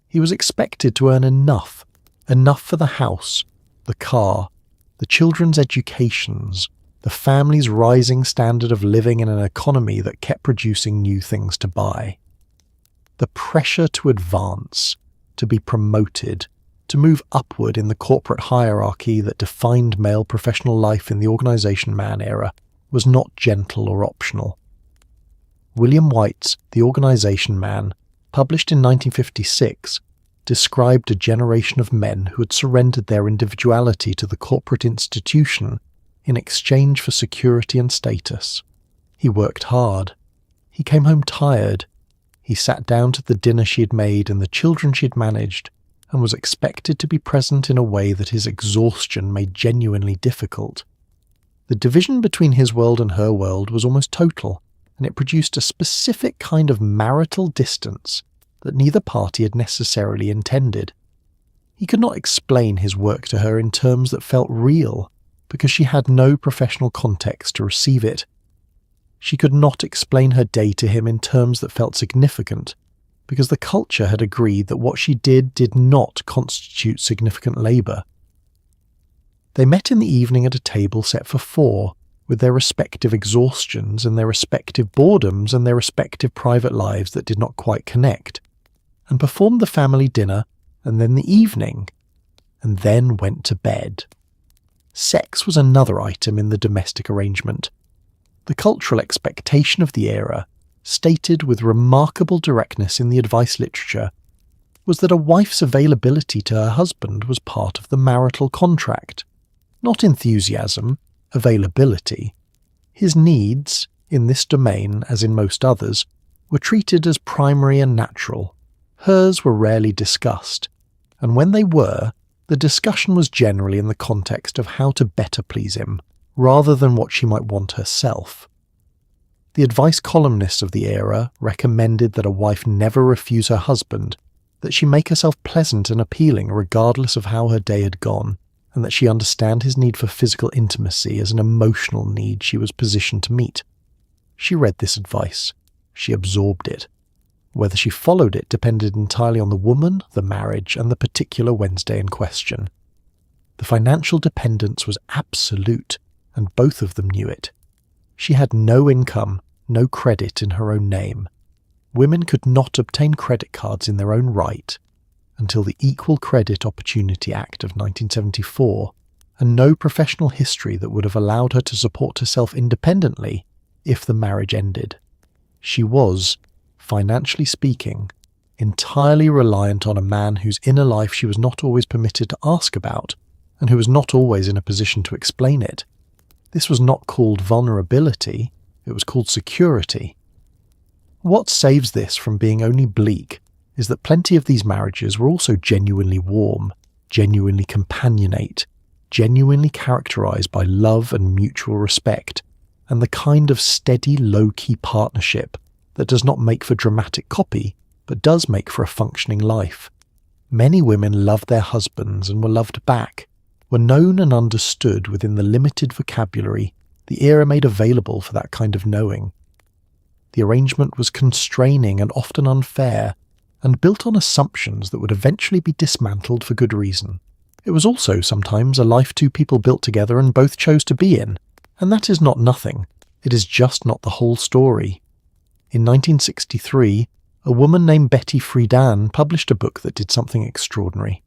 He was expected to earn enough for the house, the car, the children's educations, the family's rising standard of living in an economy that kept producing new things to buy. The pressure to advance, to be promoted, to move upward in the corporate hierarchy that defined male professional life in the Organization Man era was not gentle or optional. William White's The Organization Man, published in 1956, described a generation of men who had surrendered their individuality to the corporate institution in exchange for security and status. He worked hard. He came home tired. He sat down to the dinner she had made and the children she had managed, and was expected to be present in a way that his exhaustion made genuinely difficult. The division between his world and her world was almost total, and it produced a specific kind of marital distance that neither party had necessarily intended. He could not explain his work to her in terms that felt real, because she had no professional context to receive it. She could not explain her day to him in terms that felt significant, because the culture had agreed that what she did not constitute significant labour. They met in the evening at a table set for 4, with their respective exhaustions and their respective boredoms and their respective private lives that did not quite connect, and performed the family dinner, and then the evening, and then went to bed. Sex was another item in the domestic arrangement. The cultural expectation of the era, stated with remarkable directness in the advice literature, was that a wife's availability to her husband was part of the marital contract. Not enthusiasm, availability. His needs, in this domain as in most others, were treated as primary and natural. Hers were rarely discussed, and when they were, the discussion was generally in the context of how to better please him, rather than what she might want herself. The advice columnists of the era recommended that a wife never refuse her husband, that she make herself pleasant and appealing regardless of how her day had gone, and that she understand his need for physical intimacy as an emotional need she was positioned to meet. She read this advice. She absorbed it. Whether she followed it depended entirely on the woman, the marriage, and the particular Wednesday in question. The financial dependence was absolute, and both of them knew it. She had no income, no credit in her own name. Women could not obtain credit cards in their own right until the Equal Credit Opportunity Act of 1974, and no professional history that would have allowed her to support herself independently if the marriage ended. She was, financially speaking, entirely reliant on a man whose inner life she was not always permitted to ask about, and who was not always in a position to explain it. This was not called vulnerability, it was called security. What saves this from being only bleak is that plenty of these marriages were also genuinely warm, genuinely companionate, genuinely characterized by love and mutual respect, and the kind of steady, low-key partnership that does not make for dramatic copy, but does make for a functioning life. Many women loved their husbands and were loved back, were known and understood within the limited vocabulary the era made available for that kind of knowing. The arrangement was constraining and often unfair, and built on assumptions that would eventually be dismantled for good reason. It was also sometimes a life 2 people built together and both chose to be in, and that is not nothing. It is just not the whole story. In 1963, a woman named Betty Friedan published a book that did something extraordinary.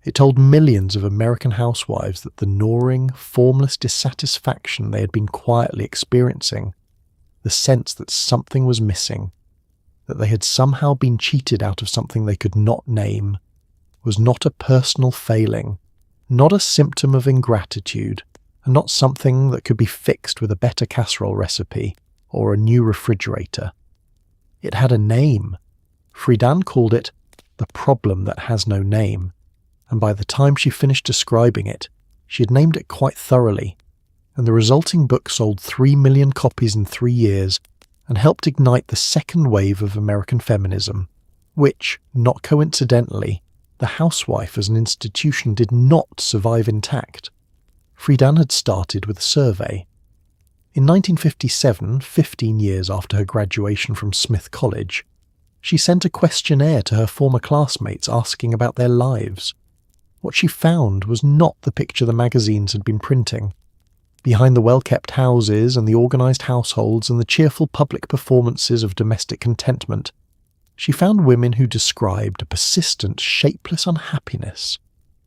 It told millions of American housewives that the gnawing, formless dissatisfaction they had been quietly experiencing, the sense that something was missing, that they had somehow been cheated out of something they could not name, was not a personal failing, not a symptom of ingratitude, and not something that could be fixed with a better casserole recipe or a new refrigerator. It had a name. Friedan called it the problem that has no name, and by the time she finished describing it, she had named it quite thoroughly, and the resulting book sold 3 million copies in 3 years and helped ignite the second wave of American feminism, which, not coincidentally, the housewife as an institution did not survive intact. Friedan had started with a survey. In 1957, 15 years after her graduation from Smith College, she sent a questionnaire to her former classmates asking about their lives. What she found was not the picture the magazines had been printing. Behind the well-kept houses and the organised households and the cheerful public performances of domestic contentment, she found women who described a persistent, shapeless unhappiness,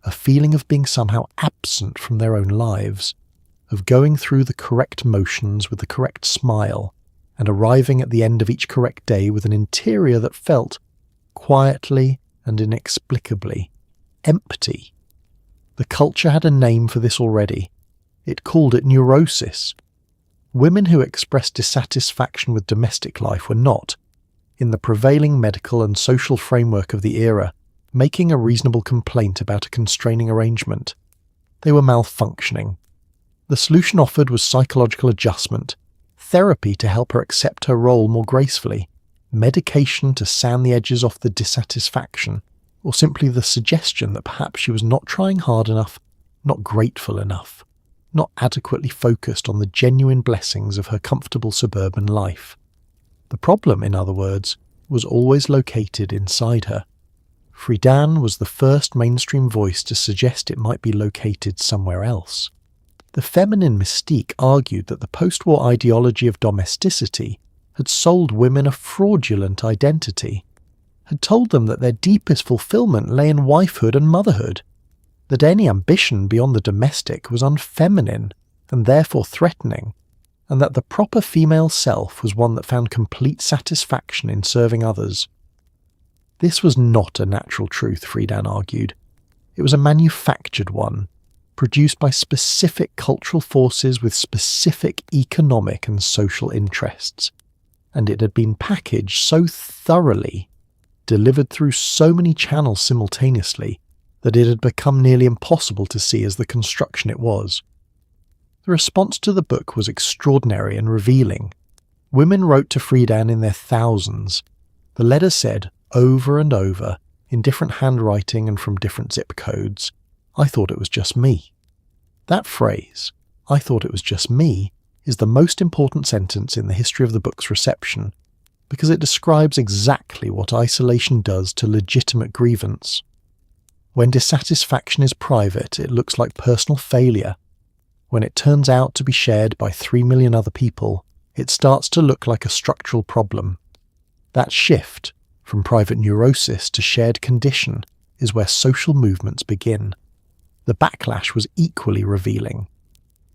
a feeling of being somehow absent from their own lives, of going through the correct motions with the correct smile, and arriving at the end of each correct day with an interior that felt, quietly and inexplicably, empty. The culture had a name for this already. It called it neurosis. Women who expressed dissatisfaction with domestic life were not, in the prevailing medical and social framework of the era, making a reasonable complaint about a constraining arrangement. They were malfunctioning. The solution offered was psychological adjustment, therapy to help her accept her role more gracefully, medication to sand the edges off the dissatisfaction, or simply the suggestion that perhaps she was not trying hard enough, not grateful enough, not adequately focused on the genuine blessings of her comfortable suburban life. The problem, in other words, was always located inside her. Friedan was the first mainstream voice to suggest it might be located somewhere else. The feminine mystique argued that the post-war ideology of domesticity had sold women a fraudulent identity, had told them that their deepest fulfillment lay in wifehood and motherhood, that any ambition beyond the domestic was unfeminine and therefore threatening, and that the proper female self was one that found complete satisfaction in serving others. This was not a natural truth, Friedan argued. It was a manufactured one, produced by specific cultural forces with specific economic and social interests, and it had been packaged so thoroughly, delivered through so many channels simultaneously, that it had become nearly impossible to see as the construction it was. The response to the book was extraordinary and revealing. Women wrote to Friedan in their thousands. The letters said, over and over, in different handwriting and from different zip codes, "I thought it was just me." That phrase, "I thought it was just me," is the most important sentence in the history of the book's reception, because it describes exactly what isolation does to legitimate grievance. When dissatisfaction is private, it looks like personal failure. When it turns out to be shared by 3 million other people, it starts to look like a structural problem. That shift, from private neurosis to shared condition, is where social movements begin. The backlash was equally revealing.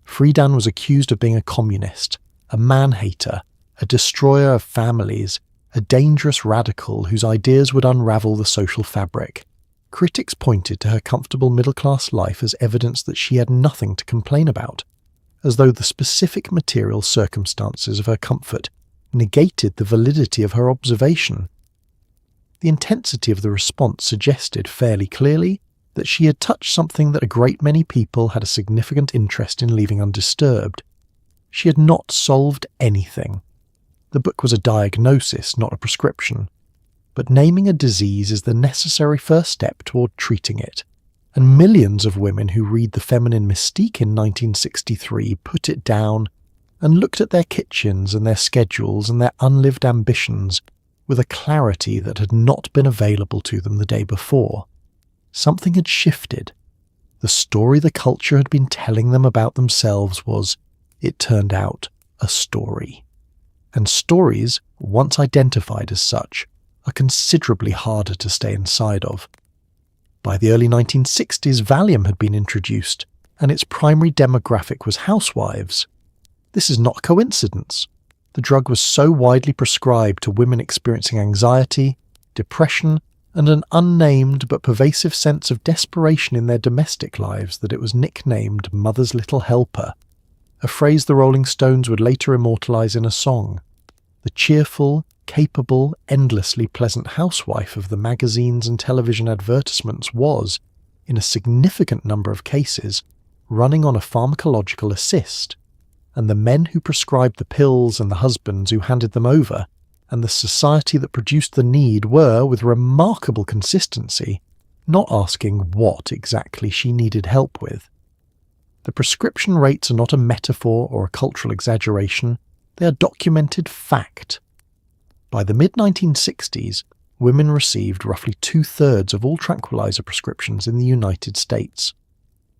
Friedan was accused of being a communist, a man-hater, a destroyer of families, a dangerous radical whose ideas would unravel the social fabric. Critics pointed to her comfortable middle-class life as evidence that she had nothing to complain about, as though the specific material circumstances of her comfort negated the validity of her observation. The intensity of the response suggested fairly clearly that she had touched something that a great many people had a significant interest in leaving undisturbed. She had not solved anything. The book was a diagnosis, not a prescription. But naming a disease is the necessary first step toward treating it, and millions of women who read The Feminine Mystique in 1963 put it down and looked at their kitchens and their schedules and their unlived ambitions with a clarity that had not been available to them the day before. Something had shifted. The story the culture had been telling them about themselves was, it turned out, a story. And stories, once identified as such, are considerably harder to stay inside of. By the early 1960s, Valium had been introduced, and its primary demographic was housewives. This is not a coincidence. The drug was so widely prescribed to women experiencing anxiety, depression, and an unnamed but pervasive sense of desperation in their domestic lives that it was nicknamed Mother's Little Helper, a phrase the Rolling Stones would later immortalize in a song. The cheerful, capable, endlessly pleasant housewife of the magazines and television advertisements was, in a significant number of cases, running on a pharmacological assist, and the men who prescribed the pills and the husbands who handed them over, and the society that produced the need were, with remarkable consistency, not asking what exactly she needed help with. The prescription rates are not a metaphor or a cultural exaggeration, they are documented fact. By the mid-1960s, women received roughly 2/3 of all tranquilizer prescriptions in the United States.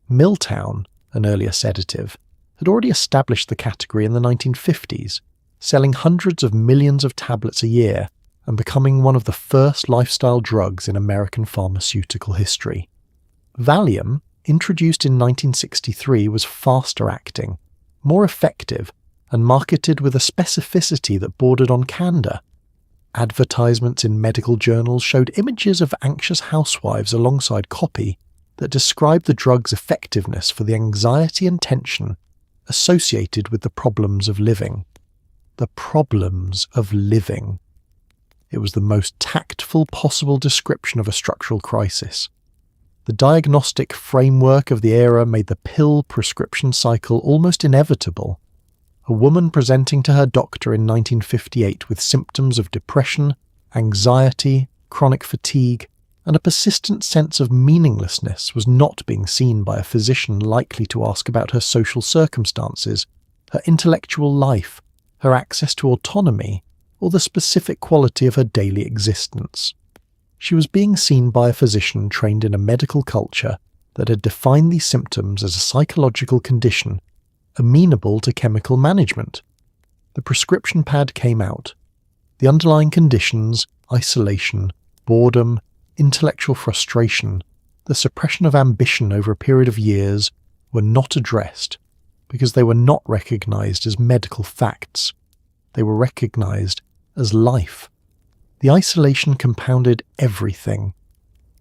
Miltown, an earlier sedative, had already established the category in the 1950s, selling hundreds of millions of tablets a year and becoming one of the first lifestyle drugs in American pharmaceutical history. Valium, introduced in 1963, was faster acting, more effective, and marketed with a specificity that bordered on candor. Advertisements in medical journals showed images of anxious housewives alongside copy that described the drug's effectiveness for the anxiety and tension associated with the problems of living. The problems of living. It was the most tactful possible description of a structural crisis. The diagnostic framework of the era made the pill prescription cycle almost inevitable. A woman presenting to her doctor in 1958 with symptoms of depression, anxiety, chronic fatigue, and a persistent sense of meaninglessness was not being seen by a physician likely to ask about her social circumstances, her intellectual life, her access to autonomy, or the specific quality of her daily existence. She was being seen by a physician trained in a medical culture that had defined these symptoms as a psychological condition amenable to chemical management. The prescription pad came out. The underlying conditions, isolation, boredom, intellectual frustration, the suppression of ambition over a period of years, were not addressed because they were not recognized as medical facts. They were recognized as life. The isolation compounded everything.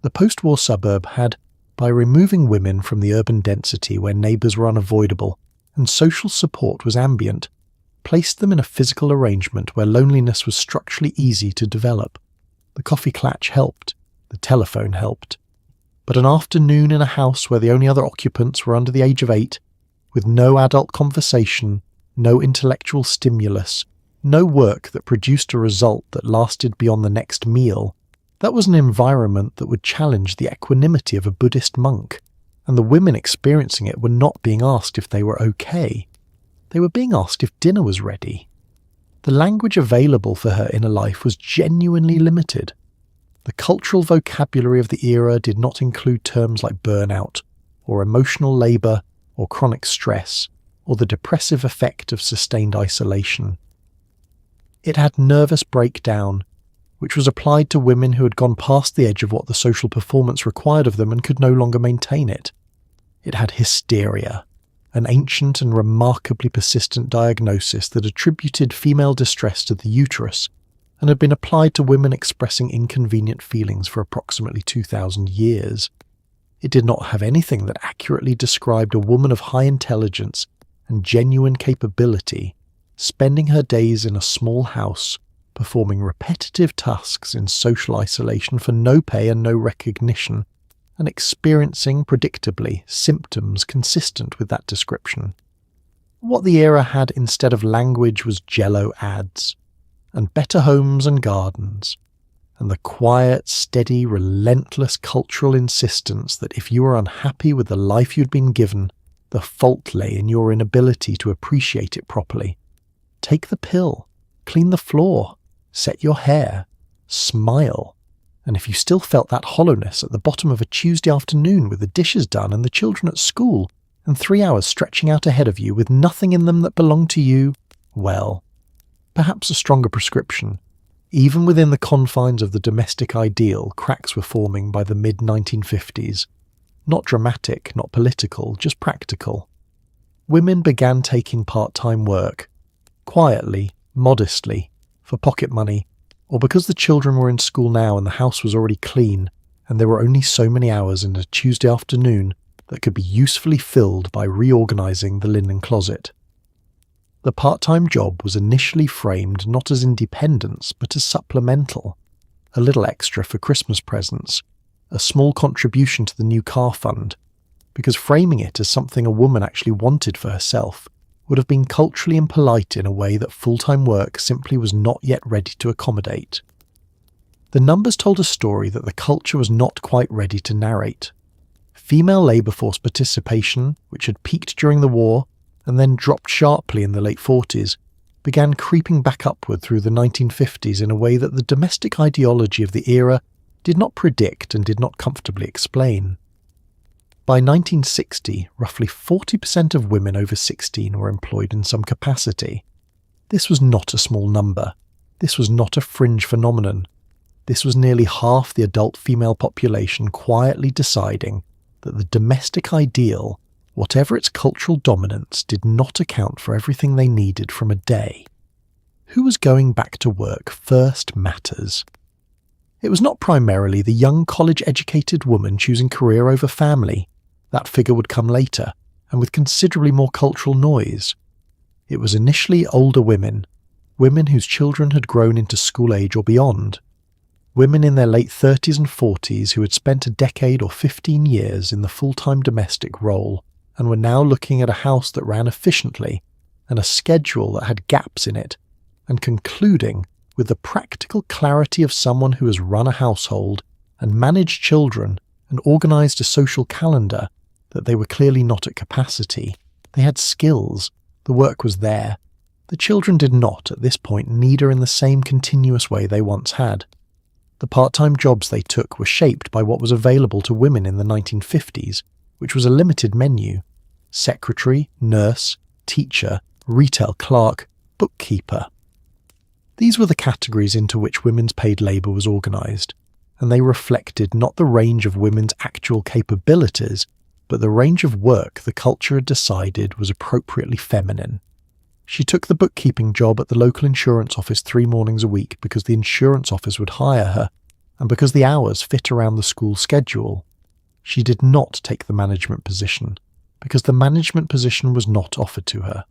The post-war suburb had, by removing women from the urban density where neighbours were unavoidable and social support was ambient, placed them in a physical arrangement where loneliness was structurally easy to develop. The coffee clatch helped, the telephone helped. But an afternoon in a house where the only other occupants were under the age of 8, with no adult conversation, no intellectual stimulus, no work that produced a result that lasted beyond the next meal, that was an environment that would challenge the equanimity of a Buddhist monk, and the women experiencing it were not being asked if they were okay. They were being asked if dinner was ready. The language available for her inner life was genuinely limited. The cultural vocabulary of the era did not include terms like burnout, or emotional labour, or chronic stress, or the depressive effect of sustained isolation. It had nervous breakdown, which was applied to women who had gone past the edge of what the social performance required of them and could no longer maintain it. It had hysteria, an ancient and remarkably persistent diagnosis that attributed female distress to the uterus and had been applied to women expressing inconvenient feelings for approximately 2,000 years. It did not have anything that accurately described a woman of high intelligence and genuine capability, spending her days in a small house, performing repetitive tasks in social isolation for no pay and no recognition, and experiencing, predictably, symptoms consistent with that description. What the era had instead of language was Jell-O ads, and better homes and gardens, and the quiet, steady, relentless cultural insistence that if you were unhappy with the life you'd been given, the fault lay in your inability to appreciate it properly. Take the pill, clean the floor, set your hair, smile, and if you still felt that hollowness at the bottom of a Tuesday afternoon with the dishes done and the children at school, and 3 hours stretching out ahead of you with nothing in them that belonged to you, well, perhaps a stronger prescription. Even within the confines of the domestic ideal, cracks were forming by the mid-1950s. Not dramatic, not political, just practical. Women began taking part-time work, quietly, modestly, for pocket money, or because the children were in school now and the house was already clean, and there were only so many hours in a Tuesday afternoon that could be usefully filled by reorganizing the linen closet. The part-time job was initially framed not as independence but as supplemental, a little extra for Christmas presents, a small contribution to the new car fund, because framing it as something a woman actually wanted for herself would have been culturally impolite in a way that full-time work simply was not yet ready to accommodate. The numbers told a story that the culture was not quite ready to narrate. Female labour force participation, which had peaked during the war and then dropped sharply in the late 40s, began creeping back upward through the 1950s in a way that the domestic ideology of the era did not predict and did not comfortably explain. By 1960, roughly 40% of women over 16 were employed in some capacity. This was not a small number. This was not a fringe phenomenon. This was nearly half the adult female population quietly deciding that the domestic ideal, whatever its cultural dominance, did not account for everything they needed from a day. Who was going back to work first matters. It was not primarily the young college-educated woman choosing career over family. That figure would come later, and with considerably more cultural noise. It was initially older women, women whose children had grown into school age or beyond, women in their late 30s and 40s who had spent a decade or 15 years in the full-time domestic role and were now looking at a house that ran efficiently and a schedule that had gaps in it, and concluding with the practical clarity of someone who has run a household and managed children and organised a social calendar that they were clearly not at capacity. They had skills. The work was there. The children did not, at this point, need her in the same continuous way they once had. The part-time jobs they took were shaped by what was available to women in the 1950s, which was a limited menu: secretary, nurse, teacher, retail clerk, bookkeeper. These were the categories into which women's paid labour was organised, and they reflected not the range of women's actual capabilities, but the range of work the culture had decided was appropriately feminine. She took the bookkeeping job at the local insurance office 3 mornings a week because the insurance office would hire her, and because the hours fit around the school schedule. She did not take the management position, because the management position was not offered to her.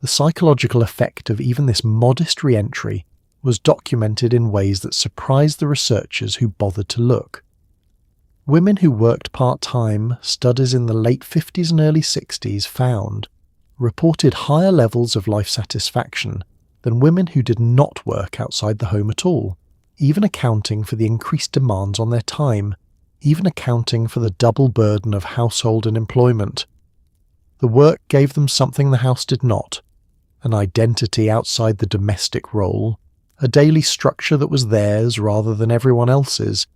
The psychological effect of even this modest re-entry was documented in ways that surprised the researchers who bothered to look. Women who worked part-time, studies in the late 50s and early 60s found, reported higher levels of life satisfaction than women who did not work outside the home at all, even accounting for the increased demands on their time, even accounting for the double burden of household and employment. The work gave them something the house did not: an identity outside the domestic role, a daily structure that was theirs rather than everyone else's,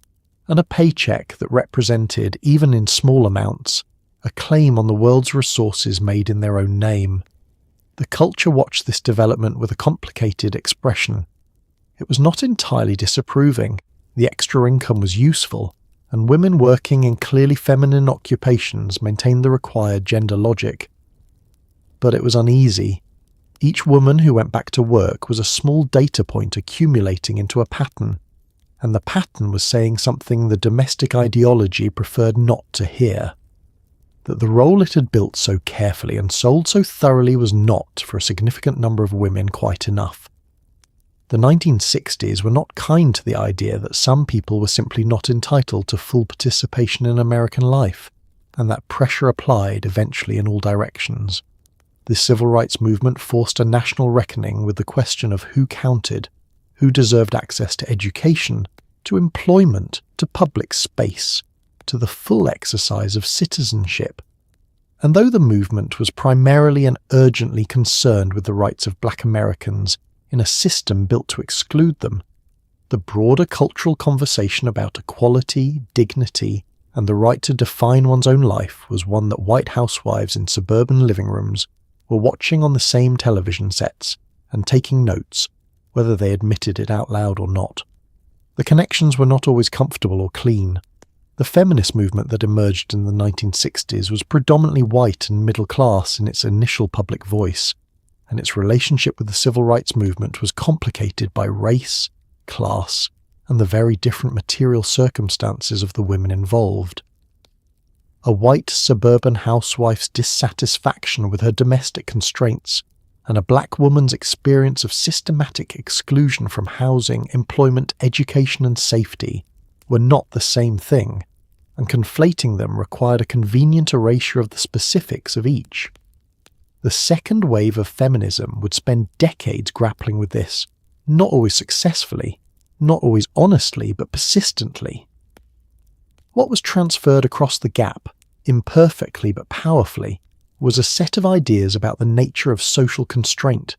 and a paycheck that represented, even in small amounts, a claim on the world's resources made in their own name. The culture watched this development with a complicated expression. It was not entirely disapproving. The extra income was useful, and women working in clearly feminine occupations maintained the required gender logic. But it was uneasy. Each woman who went back to work was a small data point accumulating into a pattern, and the pattern was saying something the domestic ideology preferred not to hear: that the role it had built so carefully and sold so thoroughly was not, for a significant number of women, quite enough. The 1960s were not kind to the idea that some people were simply not entitled to full participation in American life, and that pressure applied eventually in all directions. The civil rights movement forced a national reckoning with the question of who counted, who deserved access to education, to employment, to public space, to the full exercise of citizenship. And though the movement was primarily and urgently concerned with the rights of Black Americans in a system built to exclude them, the broader cultural conversation about equality, dignity, and the right to define one's own life was one that white housewives in suburban living rooms were watching on the same television sets and taking notes, whether they admitted it out loud or not. The connections were not always comfortable or clean. The feminist movement that emerged in the 1960s was predominantly white and middle class in its initial public voice, and its relationship with the civil rights movement was complicated by race, class, and the very different material circumstances of the women involved. A white suburban housewife's dissatisfaction with her domestic constraints and a black woman's experience of systematic exclusion from housing, employment, education and safety were not the same thing, and conflating them required a convenient erasure of the specifics of each. The second wave of feminism would spend decades grappling with this, not always successfully, not always honestly, but persistently. What was transferred across the gap, imperfectly but powerfully, was a set of ideas about the nature of social constraint.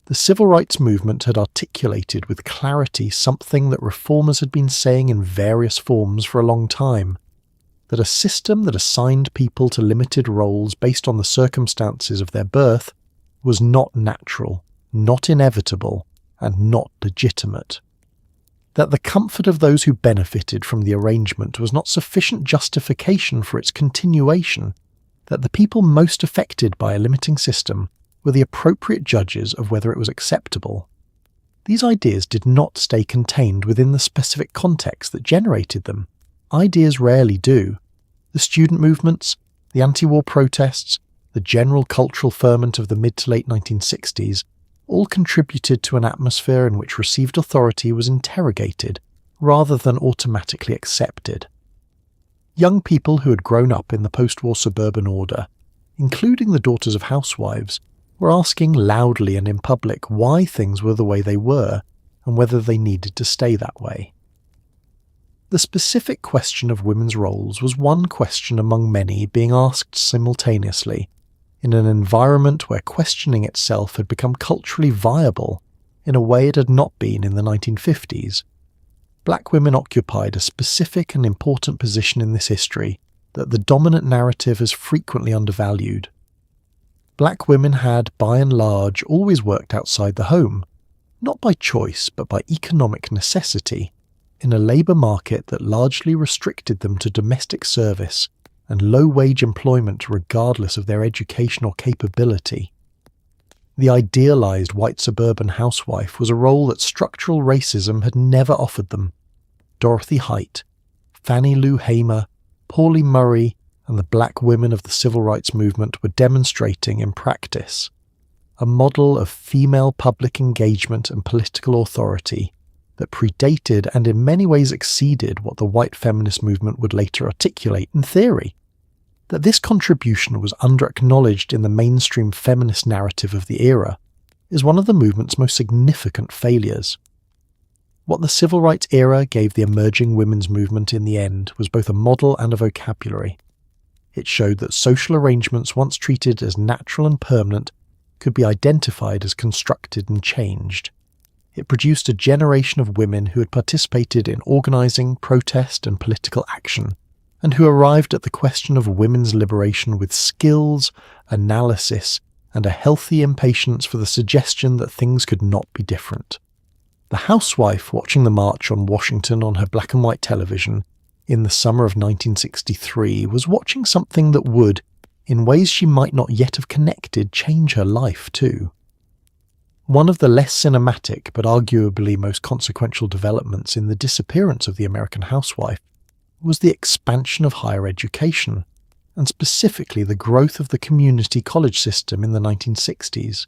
The civil rights movement had articulated with clarity something that reformers had been saying in various forms for a long time, that a system that assigned people to limited roles based on the circumstances of their birth was not natural, not inevitable, and not legitimate. That the comfort of those who benefited from the arrangement was not sufficient justification for its continuation, that the people most affected by a limiting system were the appropriate judges of whether it was acceptable. These ideas did not stay contained within the specific context that generated them. Ideas rarely do. The student movements, the anti-war protests, the general cultural ferment of the mid to late 1960s all contributed to an atmosphere in which received authority was interrogated rather than automatically accepted. Young people who had grown up in the post-war suburban order, including the daughters of housewives, were asking loudly and in public why things were the way they were and whether they needed to stay that way. The specific question of women's roles was one question among many being asked simultaneously, in an environment where questioning itself had become culturally viable in a way it had not been in the 1950s. Black women occupied a specific and important position in this history that the dominant narrative has frequently undervalued. Black women had, by and large, always worked outside the home, not by choice but by economic necessity, in a labour market that largely restricted them to domestic service and low-wage employment regardless of their education or capability. The idealised white suburban housewife was a role that structural racism had never offered them. Dorothy Height, Fannie Lou Hamer, Pauli Murray, and the black women of the civil rights movement were demonstrating in practice a model of female public engagement and political authority that predated and in many ways exceeded what the white feminist movement would later articulate in theory. That this contribution was under-acknowledged in the mainstream feminist narrative of the era is one of the movement's most significant failures. What the civil rights era gave the emerging women's movement in the end was both a model and a vocabulary. It showed that social arrangements once treated as natural and permanent could be identified as constructed and changed. It produced a generation of women who had participated in organising, protest and political action, and who arrived at the question of women's liberation with skills, analysis, and a healthy impatience for the suggestion that things could not be different. The housewife watching the march on Washington on her black and white television in the summer of 1963 was watching something that would, in ways she might not yet have connected, change her life too. One of the less cinematic but arguably most consequential developments in the disappearance of the American housewife was the expansion of higher education, and specifically the growth of the community college system in the 1960s.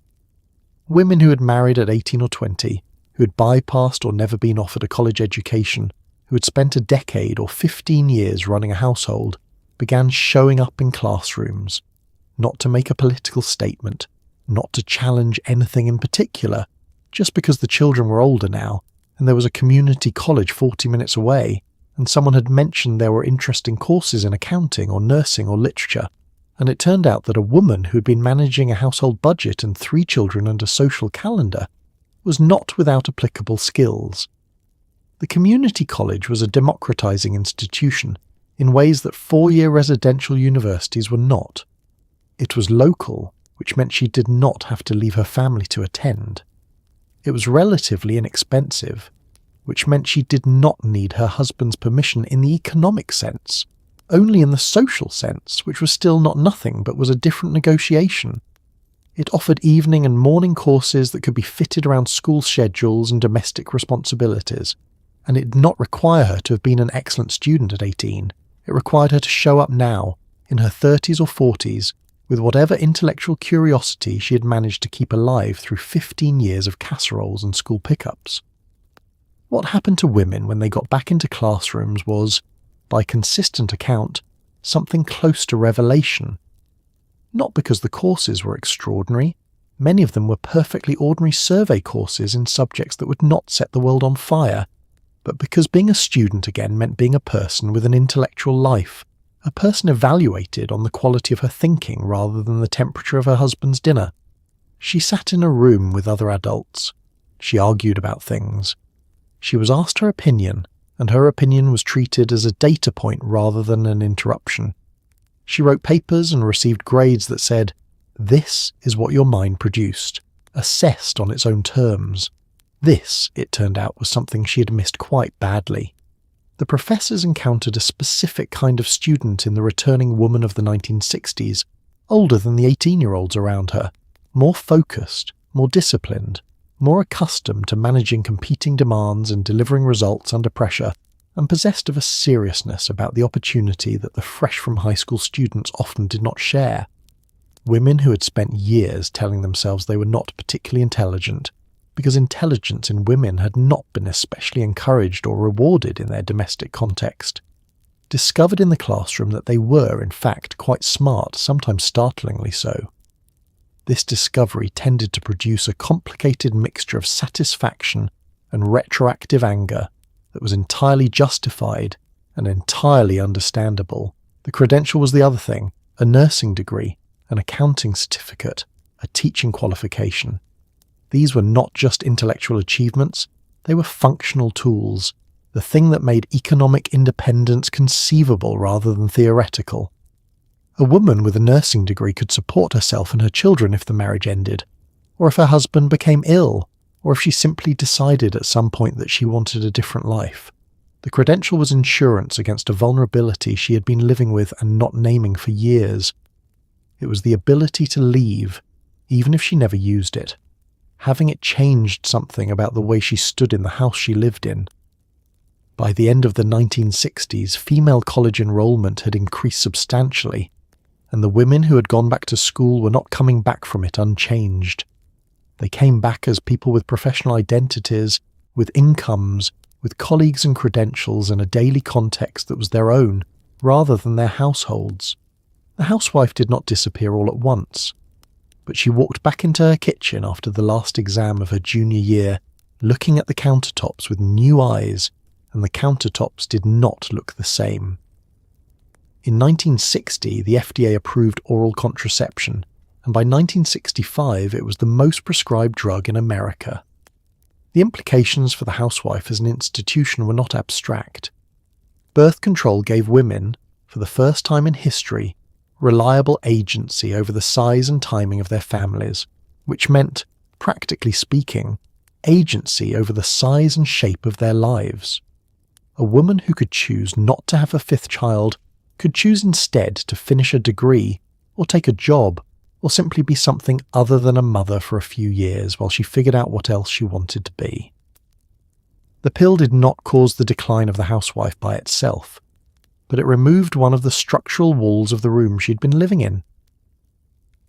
Women who had married at 18 or 20, who had bypassed or never been offered a college education, who had spent a decade or 15 years running a household, began showing up in classrooms, not to make a political statement, not to challenge anything in particular, just because the children were older now, and there was a community college 40 minutes away, and someone had mentioned there were interesting courses in accounting or nursing or literature, and it turned out that a woman who had been managing a household budget and 3 children and a social calendar was not without applicable skills. The community college was a democratizing institution in ways that 4-year residential universities were not. It was local, which meant she did not have to leave her family to attend. It was relatively inexpensive, which meant she did not need her husband's permission in the economic sense, only in the social sense, which was still not nothing but was a different negotiation. It offered evening and morning courses that could be fitted around school schedules and domestic responsibilities, and it did not require her to have been an excellent student at 18. It required her to show up now, in her 30s or 40s, with whatever intellectual curiosity she had managed to keep alive through 15 years of casseroles and school pickups. What happened to women when they got back into classrooms was, by consistent account, something close to revelation. Not because the courses were extraordinary, many of them were perfectly ordinary survey courses in subjects that would not set the world on fire, but because being a student again meant being a person with an intellectual life, a person evaluated on the quality of her thinking rather than the temperature of her husband's dinner. She sat in a room with other adults. She argued about things. She was asked her opinion, and her opinion was treated as a data point rather than an interruption. She wrote papers and received grades that said, "This is what your mind produced," assessed on its own terms. This, it turned out, was something she had missed quite badly. The professors encountered a specific kind of student in the returning woman of the 1960s, older than the 18-year-olds around her, more focused, more disciplined, more accustomed to managing competing demands and delivering results under pressure, and possessed of a seriousness about the opportunity that the fresh-from-high-school students often did not share. Women who had spent years telling themselves they were not particularly intelligent, because intelligence in women had not been especially encouraged or rewarded in their domestic context, discovered in the classroom that they were, in fact, quite smart, sometimes startlingly so. This discovery tended to produce a complicated mixture of satisfaction and retroactive anger that was entirely justified and entirely understandable. The credential was the other thing, a nursing degree, an accounting certificate, a teaching qualification. These were not just intellectual achievements, they were functional tools, the thing that made economic independence conceivable rather than theoretical. A woman with a nursing degree could support herself and her children if the marriage ended, or if her husband became ill, or if she simply decided at some point that she wanted a different life. The credential was insurance against a vulnerability she had been living with and not naming for years. It was the ability to leave, even if she never used it. Having it changed something about the way she stood in the house she lived in. By the end of the 1960s, female college enrollment had increased substantially, and the women who had gone back to school were not coming back from it unchanged. They came back as people with professional identities, with incomes, with colleagues and credentials and a daily context that was their own, rather than their households. The housewife did not disappear all at once, but she walked back into her kitchen after the last exam of her junior year, looking at the countertops with new eyes, and the countertops did not look the same. In 1960, the FDA approved oral contraception, and by 1965 it was the most prescribed drug in America. The implications for the housewife as an institution were not abstract. Birth control gave women, for the first time in history, reliable agency over the size and timing of their families, which meant, practically speaking, agency over the size and shape of their lives. A woman who could choose not to have a fifth child could choose instead to finish a degree, or take a job, or simply be something other than a mother for a few years while she figured out what else she wanted to be. The pill did not cause the decline of the housewife by itself, but it removed one of the structural walls of the room she'd been living in.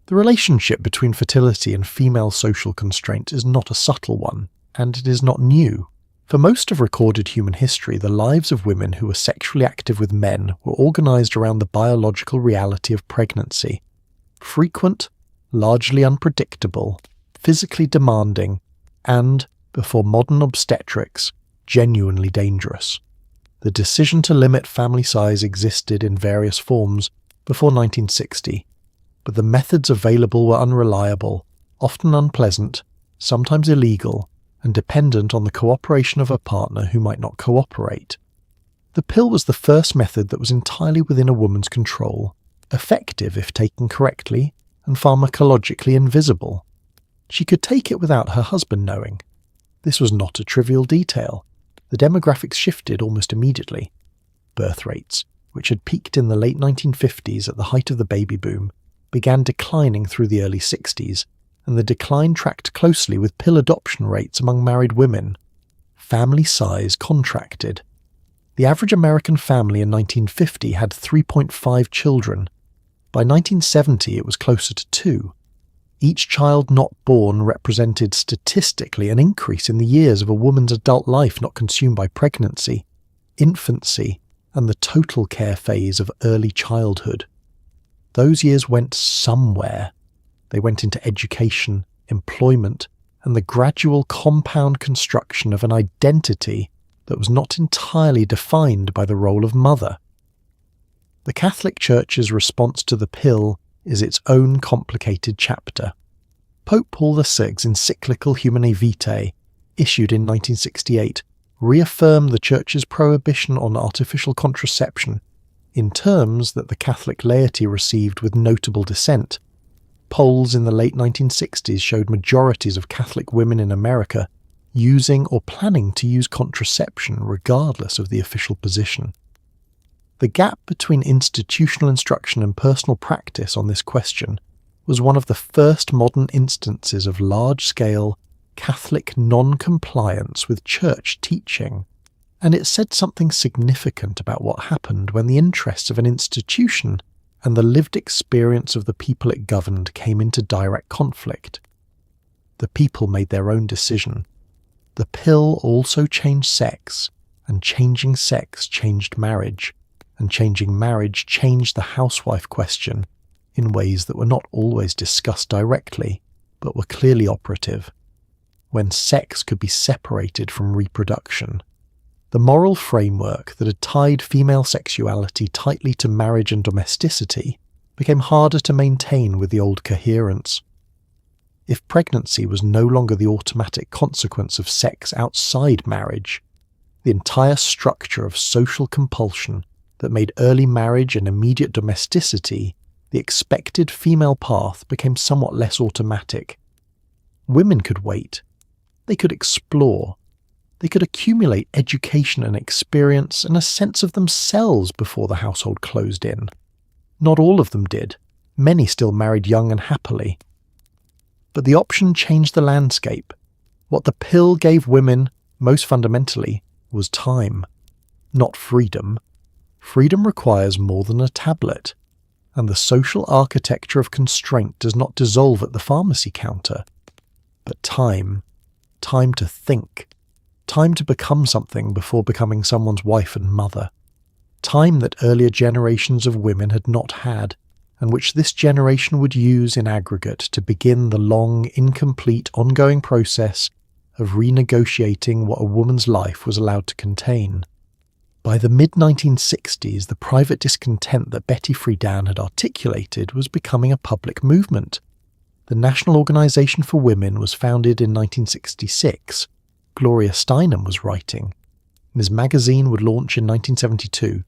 The relationship between fertility and female social constraint is not a subtle one, and it is not new. For most of recorded human history, the lives of women who were sexually active with men were organized around the biological reality of pregnancy. Frequent, largely unpredictable, physically demanding, and, before modern obstetrics, genuinely dangerous. The decision to limit family size existed in various forms before 1960, but the methods available were unreliable, often unpleasant, sometimes illegal, and dependent on the cooperation of a partner who might not cooperate. The pill was the first method that was entirely within a woman's control, effective if taken correctly, and pharmacologically invisible. She could take it without her husband knowing. This was not a trivial detail. The demographics shifted almost immediately. Birth rates, which had peaked in the late 1950s at the height of the baby boom, began declining through the early 60s, and the decline tracked closely with pill adoption rates among married women. Family size contracted. The average American family in 1950 had 3.5 children. By 1970 it was closer to 2. Each child not born represented statistically an increase in the years of a woman's adult life not consumed by pregnancy, infancy, and the total care phase of early childhood. Those years went somewhere. They went into education, employment, and the gradual compound construction of an identity that was not entirely defined by the role of mother. The Catholic Church's response to the pill is its own complicated chapter. Pope Paul VI's encyclical Humanae Vitae, issued in 1968, reaffirmed the Church's prohibition on artificial contraception in terms that the Catholic laity received with notable dissent. Polls in the late 1960s showed majorities of Catholic women in America using or planning to use contraception regardless of the official position. The gap between institutional instruction and personal practice on this question was one of the first modern instances of large-scale Catholic non-compliance with church teaching, and it said something significant about what happened when the interests of an institution and the lived experience of the people it governed came into direct conflict. The people made their own decision. The pill also changed sex, and changing sex changed marriage, and changing marriage changed the housewife question in ways that were not always discussed directly, but were clearly operative. When sex could be separated from reproduction, the moral framework that had tied female sexuality tightly to marriage and domesticity became harder to maintain with the old coherence. If pregnancy was no longer the automatic consequence of sex outside marriage, the entire structure of social compulsion that made early marriage and immediate domesticity the expected female path became somewhat less automatic. Women could wait. They could explore. They could accumulate education and experience and a sense of themselves before the household closed in. Not all of them did. Many still married young and happily. But the option changed the landscape. What the pill gave women, most fundamentally, was time, not freedom. Freedom requires more than a tablet, and the social architecture of constraint does not dissolve at the pharmacy counter. But time to think, time to become something before becoming someone's wife and mother, time that earlier generations of women had not had, and which this generation would use in aggregate to begin the long, incomplete, ongoing process of renegotiating what a woman's life was allowed to contain. By the mid-1960s, the private discontent that Betty Friedan had articulated was becoming a public movement. The National Organization for Women was founded in 1966. Gloria Steinem was writing. Ms. Magazine would launch in 1972.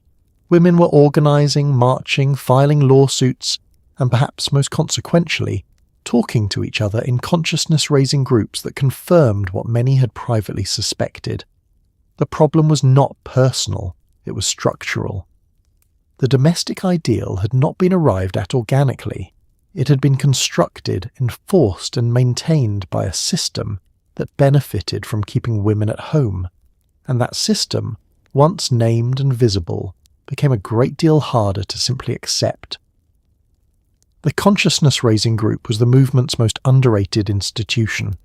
Women were organizing, marching, filing lawsuits, and perhaps most consequentially, talking to each other in consciousness-raising groups that confirmed what many had privately suspected. The problem was not personal, it was structural. The domestic ideal had not been arrived at organically. It had been constructed, enforced, and maintained by a system that benefited from keeping women at home, and that system, once named and visible, became a great deal harder to simply accept. The consciousness-raising group was the movement's most underrated institution.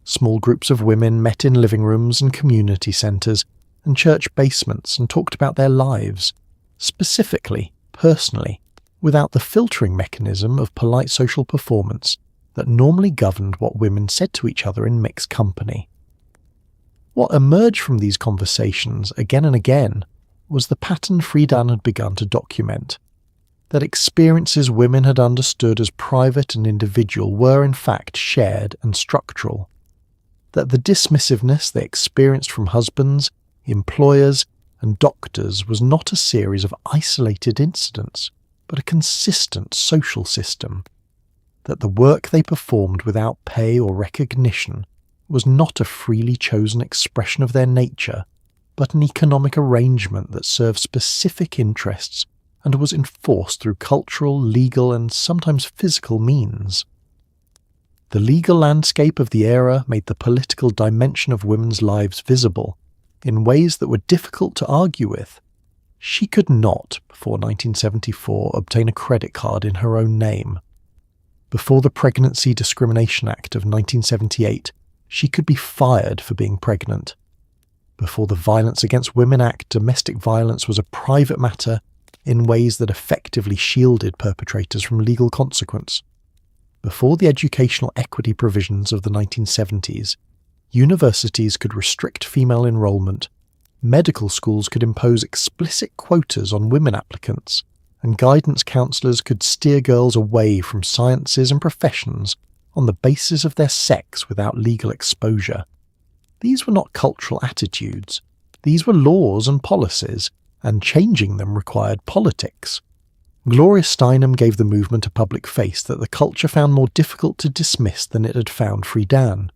Small groups of women met in living rooms and community centres and church basements and talked about their lives, specifically, personally, without the filtering mechanism of polite social performance that normally governed what women said to each other in mixed company. What emerged from these conversations again and again was the pattern Friedan had begun to document, that experiences women had understood as private and individual were in fact shared and structural, that the dismissiveness they experienced from husbands, employers, and doctors was not a series of isolated incidents, but a consistent social system, that the work they performed without pay or recognition was not a freely chosen expression of their nature, but an economic arrangement that served specific interests and was enforced through cultural, legal, and sometimes physical means. The legal landscape of the era made the political dimension of women's lives visible in ways that were difficult to argue with. She could not, before 1974, obtain a credit card in her own name. Before the Pregnancy Discrimination Act of 1978, she could be fired for being pregnant. Before the Violence Against Women Act, domestic violence was a private matter in ways that effectively shielded perpetrators from legal consequence. Before the educational equity provisions of the 1970s, universities could restrict female enrollment, medical schools could impose explicit quotas on women applicants, and guidance counsellors could steer girls away from sciences and professions on the basis of their sex without legal exposure. These were not cultural attitudes. These were laws and policies, and changing them required politics. Gloria Steinem gave the movement a public face that the culture found more difficult to dismiss than it had found Friedan.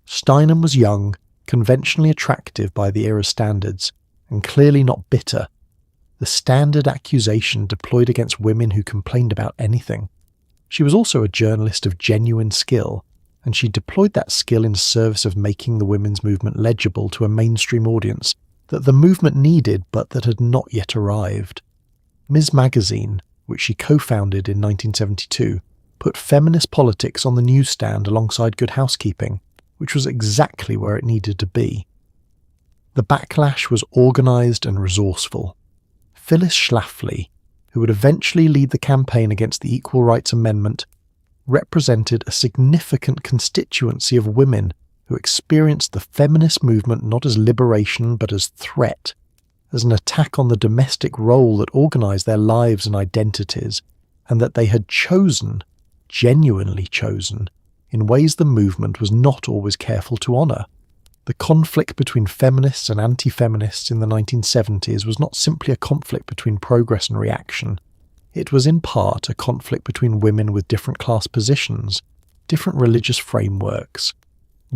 Steinem was young, conventionally attractive by the era's standards, and clearly not bitter. The standard accusation deployed against women who complained about anything. She was also a journalist of genuine skill, and she deployed that skill in service of making the women's movement legible to a mainstream audience that the movement needed but that had not yet arrived. Ms. Magazine, which she co-founded in 1972, put feminist politics on the newsstand alongside Good Housekeeping, which was exactly where it needed to be. The backlash was organised and resourceful. Phyllis Schlafly, who would eventually lead the campaign against the Equal Rights Amendment, represented a significant constituency of women who experienced the feminist movement not as liberation but as threat, as an attack on the domestic role that organised their lives and identities, and that they had chosen, genuinely chosen, in ways the movement was not always careful to honour. The conflict between feminists and anti-feminists in the 1970s was not simply a conflict between progress and reaction. It was in part a conflict between women with different class positions, different religious frameworks,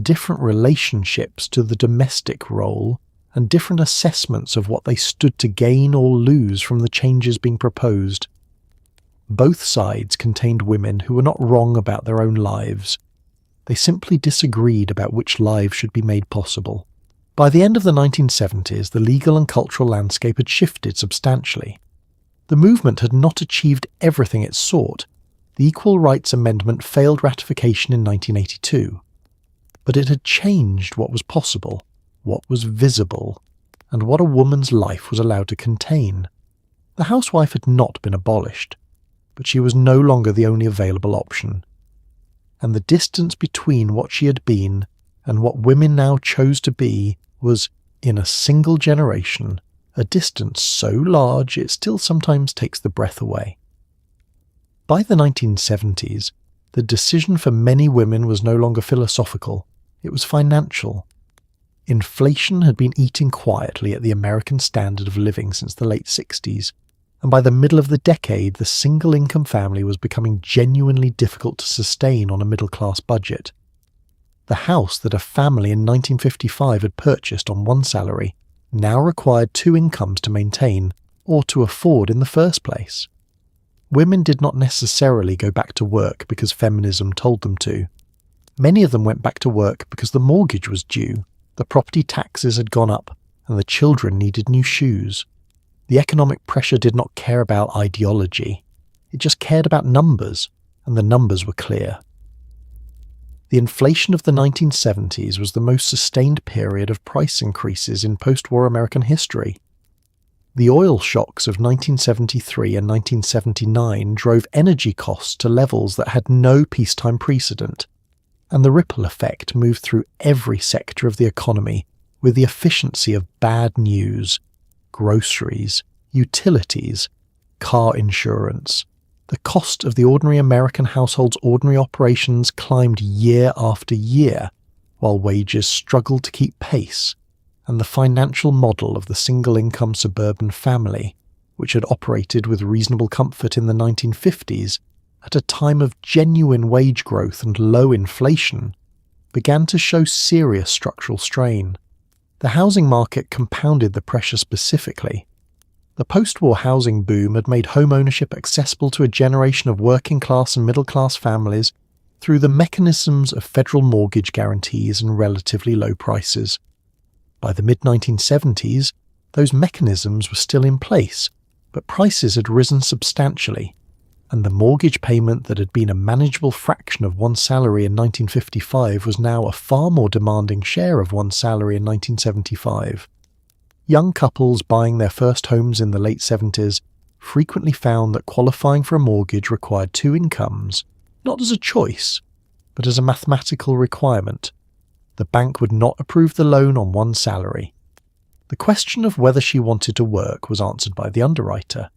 different relationships to the domestic role, and different assessments of what they stood to gain or lose from the changes being proposed. Both sides contained women who were not wrong about their own lives. They simply disagreed about which lives should be made possible. By the end of the 1970s, the legal and cultural landscape had shifted substantially. The movement had not achieved everything it sought. The Equal Rights Amendment failed ratification in 1982. But it had changed what was possible, what was visible, and what a woman's life was allowed to contain. The housewife had not been abolished, but she was no longer the only available option. And the distance between what she had been and what women now chose to be was, in a single generation, a distance so large it still sometimes takes the breath away. By the 1970s, the decision for many women was no longer philosophical, it was financial. Inflation had been eating quietly at the American standard of living since the late 60s, and by the middle of the decade the single-income family was becoming genuinely difficult to sustain on a middle-class budget. The house that a family in 1955 had purchased on one salary now required two incomes to maintain or to afford in the first place. Women did not necessarily go back to work because feminism told them to. Many of them went back to work because the mortgage was due, the property taxes had gone up, and the children needed new shoes. The economic pressure did not care about ideology. It just cared about numbers, and the numbers were clear. The inflation of the 1970s was the most sustained period of price increases in post-war American history. The oil shocks of 1973 and 1979 drove energy costs to levels that had no peacetime precedent, and the ripple effect moved through every sector of the economy with the efficiency of bad news, groceries, utilities, car insurance. The cost of the ordinary American household's ordinary operations climbed year after year, while wages struggled to keep pace, and the financial model of the single-income suburban family, which had operated with reasonable comfort in the 1950s, at a time of genuine wage growth and low inflation, began to show serious structural strain. The housing market compounded the pressure specifically. The post-war housing boom had made home ownership accessible to a generation of working-class and middle-class families through the mechanisms of federal mortgage guarantees and relatively low prices. By the mid-1970s, Those mechanisms were still in place, but prices had risen substantially, and the mortgage payment that had been a manageable fraction of one's salary in 1955 was now a far more demanding share of one's salary in 1975. Young couples buying their first homes in the late 70s frequently found that qualifying for a mortgage required two incomes, not as a choice, but as a mathematical requirement. The bank would not approve the loan on one salary. The question of whether she wanted to work was answered by the underwriter.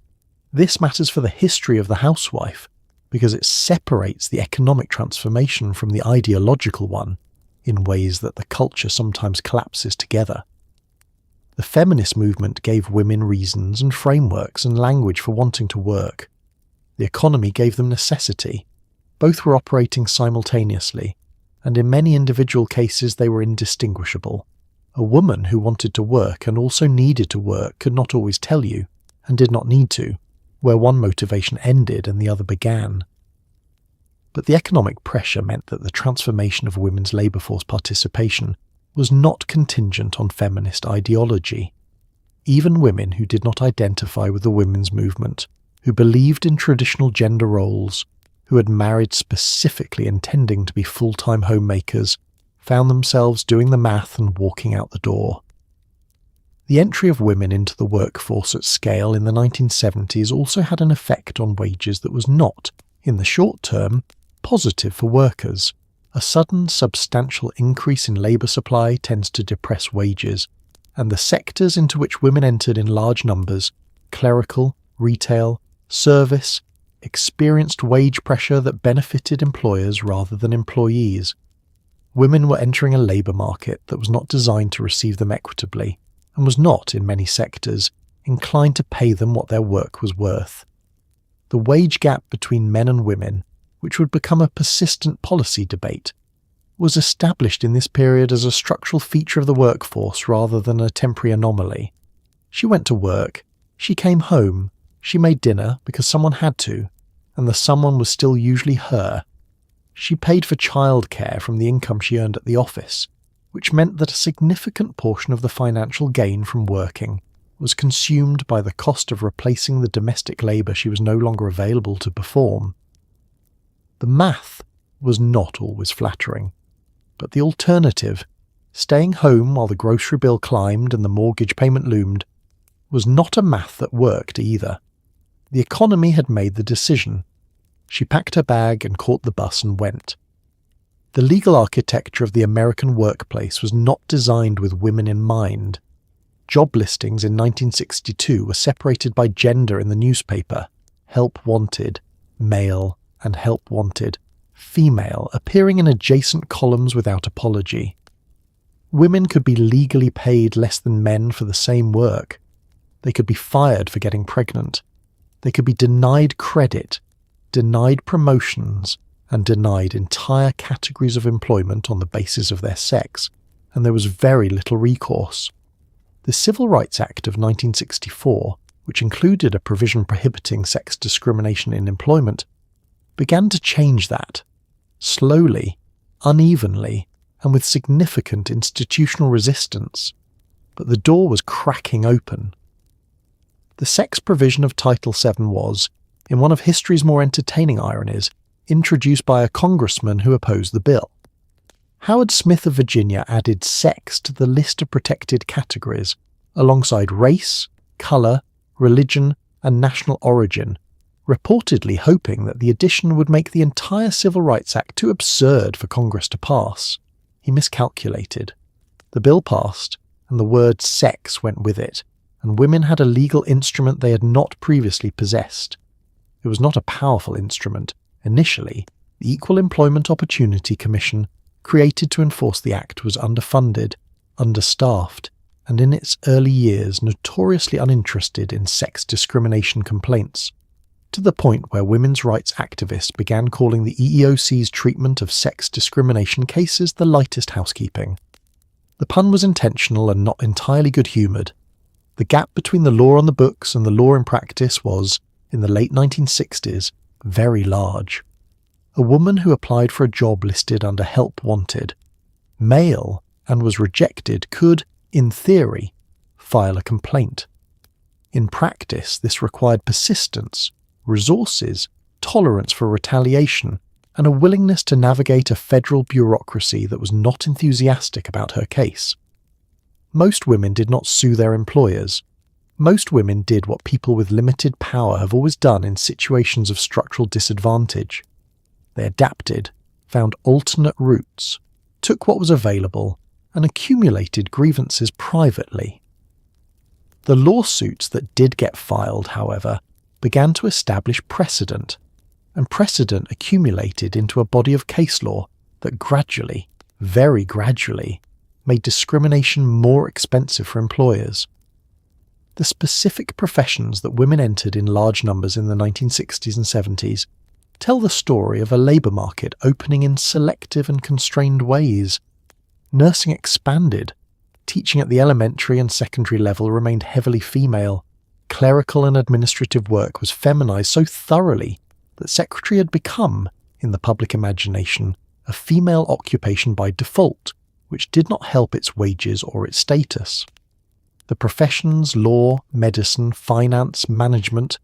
This matters for the history of the housewife, because it separates the economic transformation from the ideological one in ways that the culture sometimes collapses together. The feminist movement gave women reasons and frameworks and language for wanting to work. The economy gave them necessity. Both were operating simultaneously, and in many individual cases they were indistinguishable. A woman who wanted to work and also needed to work could not always tell you, and did not need to, where one motivation ended and the other began. But the economic pressure meant that the transformation of women's labour force participation was not contingent on feminist ideology. Even women who did not identify with the women's movement, who believed in traditional gender roles, who had married specifically intending to be full-time homemakers, found themselves doing the math and walking out the door. The entry of women into the workforce at scale in the 1970s also had an effect on wages that was not, in the short term, positive for workers. A sudden, substantial increase in labour supply tends to depress wages, and the sectors into which women entered in large numbers, clerical, retail, service, experienced wage pressure that benefited employers rather than employees. Women were entering a labour market that was not designed to receive them equitably, and was not, in many sectors, inclined to pay them what their work was worth. The wage gap between men and women, which would become a persistent policy debate, was established in this period as a structural feature of the workforce rather than a temporary anomaly. She went to work, she came home, she made dinner because someone had to, and the someone was still usually her. She paid for childcare from the income she earned at the office, which meant that a significant portion of the financial gain from working was consumed by the cost of replacing the domestic labour she was no longer available to perform. The math was not always flattering, but the alternative, staying home while the grocery bill climbed and the mortgage payment loomed, was not a math that worked either. The economy had made the decision. She packed her bag and caught the bus and went. The legal architecture of the American workplace was not designed with women in mind. Job listings in 1962 were separated by gender in the newspaper: help wanted, male, and help wanted, female, appearing in adjacent columns without apology. Women could be legally paid less than men for the same work. They could be fired for getting pregnant. They could be denied credit, denied promotions, and denied entire categories of employment on the basis of their sex, and there was very little recourse. The Civil Rights Act of 1964, which included a provision prohibiting sex discrimination in employment, began to change that, slowly, unevenly, and with significant institutional resistance, but the door was cracking open. The sex provision of Title VII was, in one of history's more entertaining ironies, introduced by a congressman who opposed the bill. Howard Smith of Virginia added sex to the list of protected categories, alongside race, colour, religion, and national origin, reportedly hoping that the addition would make the entire Civil Rights Act too absurd for Congress to pass. He miscalculated. The bill passed, and the word sex went with it, and women had a legal instrument they had not previously possessed. It was not a powerful instrument. Initially, the Equal Employment Opportunity Commission, created to enforce the Act, was underfunded, understaffed, and in its early years notoriously uninterested in sex discrimination complaints, to the point where women's rights activists began calling the EEOC's treatment of sex discrimination cases the lightest housekeeping. The pun was intentional and not entirely good-humoured. The gap between the law on the books and the law in practice was, in the late 1960s, very large. A woman who applied for a job listed under help wanted, male, and was rejected could, in theory, file a complaint. In practice, this required persistence, resources, tolerance for retaliation, and a willingness to navigate a federal bureaucracy that was not enthusiastic about her case. Most women did not sue their employers. Most women did what people with limited power have always done in situations of structural disadvantage. They adapted, found alternate routes, took what was available, and accumulated grievances privately. The lawsuits that did get filed, however, began to establish precedent, and precedent accumulated into a body of case law that gradually, very gradually, made discrimination more expensive for employers. The specific professions that women entered in large numbers in the 1960s and 70s tell the story of a labour market opening in selective and constrained ways. Nursing expanded. Teaching at the elementary and secondary level remained heavily female. Clerical and administrative work was feminised so thoroughly that secretary had become, in the public imagination, a female occupation by default, which did not help its wages or its status. The professions, law, medicine, finance, management,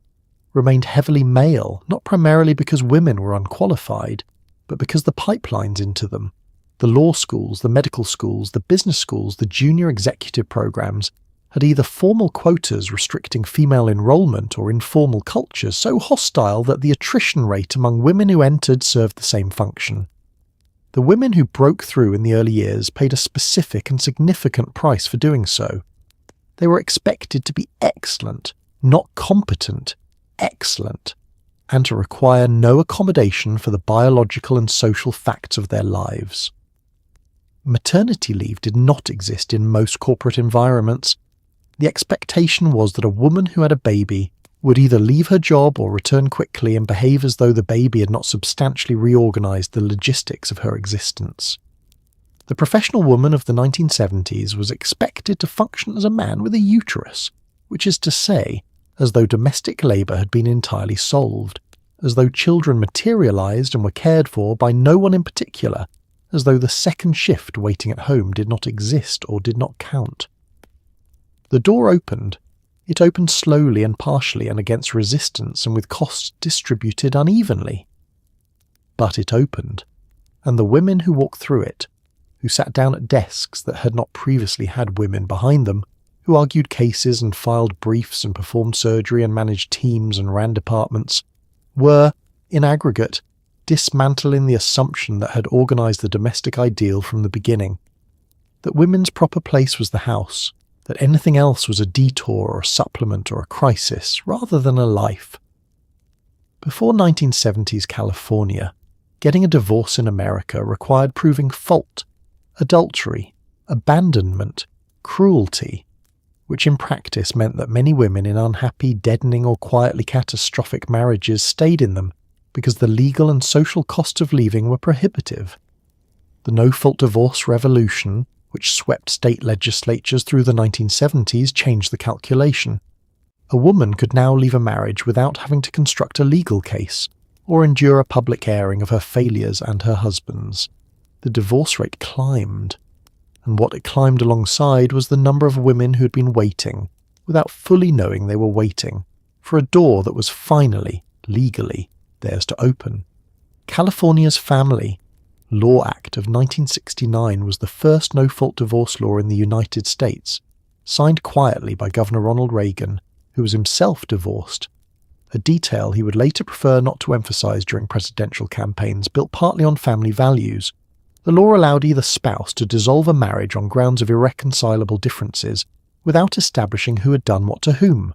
remained heavily male, not primarily because women were unqualified, but because the pipelines into them, the law schools, the medical schools, the business schools, the junior executive programs, had either formal quotas restricting female enrollment or informal cultures so hostile that the attrition rate among women who entered served the same function. The women who broke through in the early years paid a specific and significant price for doing so. They were expected to be excellent, not competent, excellent, and to require no accommodation for the biological and social facts of their lives. Maternity leave did not exist in most corporate environments. The expectation was that a woman who had a baby would either leave her job or return quickly and behave as though the baby had not substantially reorganized the logistics of her existence. The professional woman of the 1970s was expected to function as a man with a uterus, which is to say, as though domestic labour had been entirely solved, as though children materialised and were cared for by no one in particular, as though the second shift waiting at home did not exist or did not count. The door opened. It opened slowly and partially and against resistance and with costs distributed unevenly. But it opened, and the women who walked through it, who sat down at desks that had not previously had women behind them, who argued cases and filed briefs and performed surgery and managed teams and ran departments, were, in aggregate, dismantling the assumption that had organised the domestic ideal from the beginning, that women's proper place was the house, that anything else was a detour or a supplement or a crisis, rather than a life. Before 1970s California, getting a divorce in America required proving fault, adultery, abandonment, cruelty, which in practice meant that many women in unhappy, deadening or quietly catastrophic marriages stayed in them because the legal and social costs of leaving were prohibitive. The no-fault divorce revolution, which swept state legislatures through the 1970s, changed the calculation. A woman could now leave a marriage without having to construct a legal case or endure a public airing of her failures and her husband's. The divorce rate climbed, and what it climbed alongside was the number of women who had been waiting, without fully knowing they were waiting, for a door that was finally, legally, theirs to open. California's Family Law Act of 1969 was the first no-fault divorce law in the United States, signed quietly by Governor Ronald Reagan, who was himself divorced, a detail he would later prefer not to emphasize during presidential campaigns, built partly on family values. The law allowed either spouse to dissolve a marriage on grounds of irreconcilable differences without establishing who had done what to whom.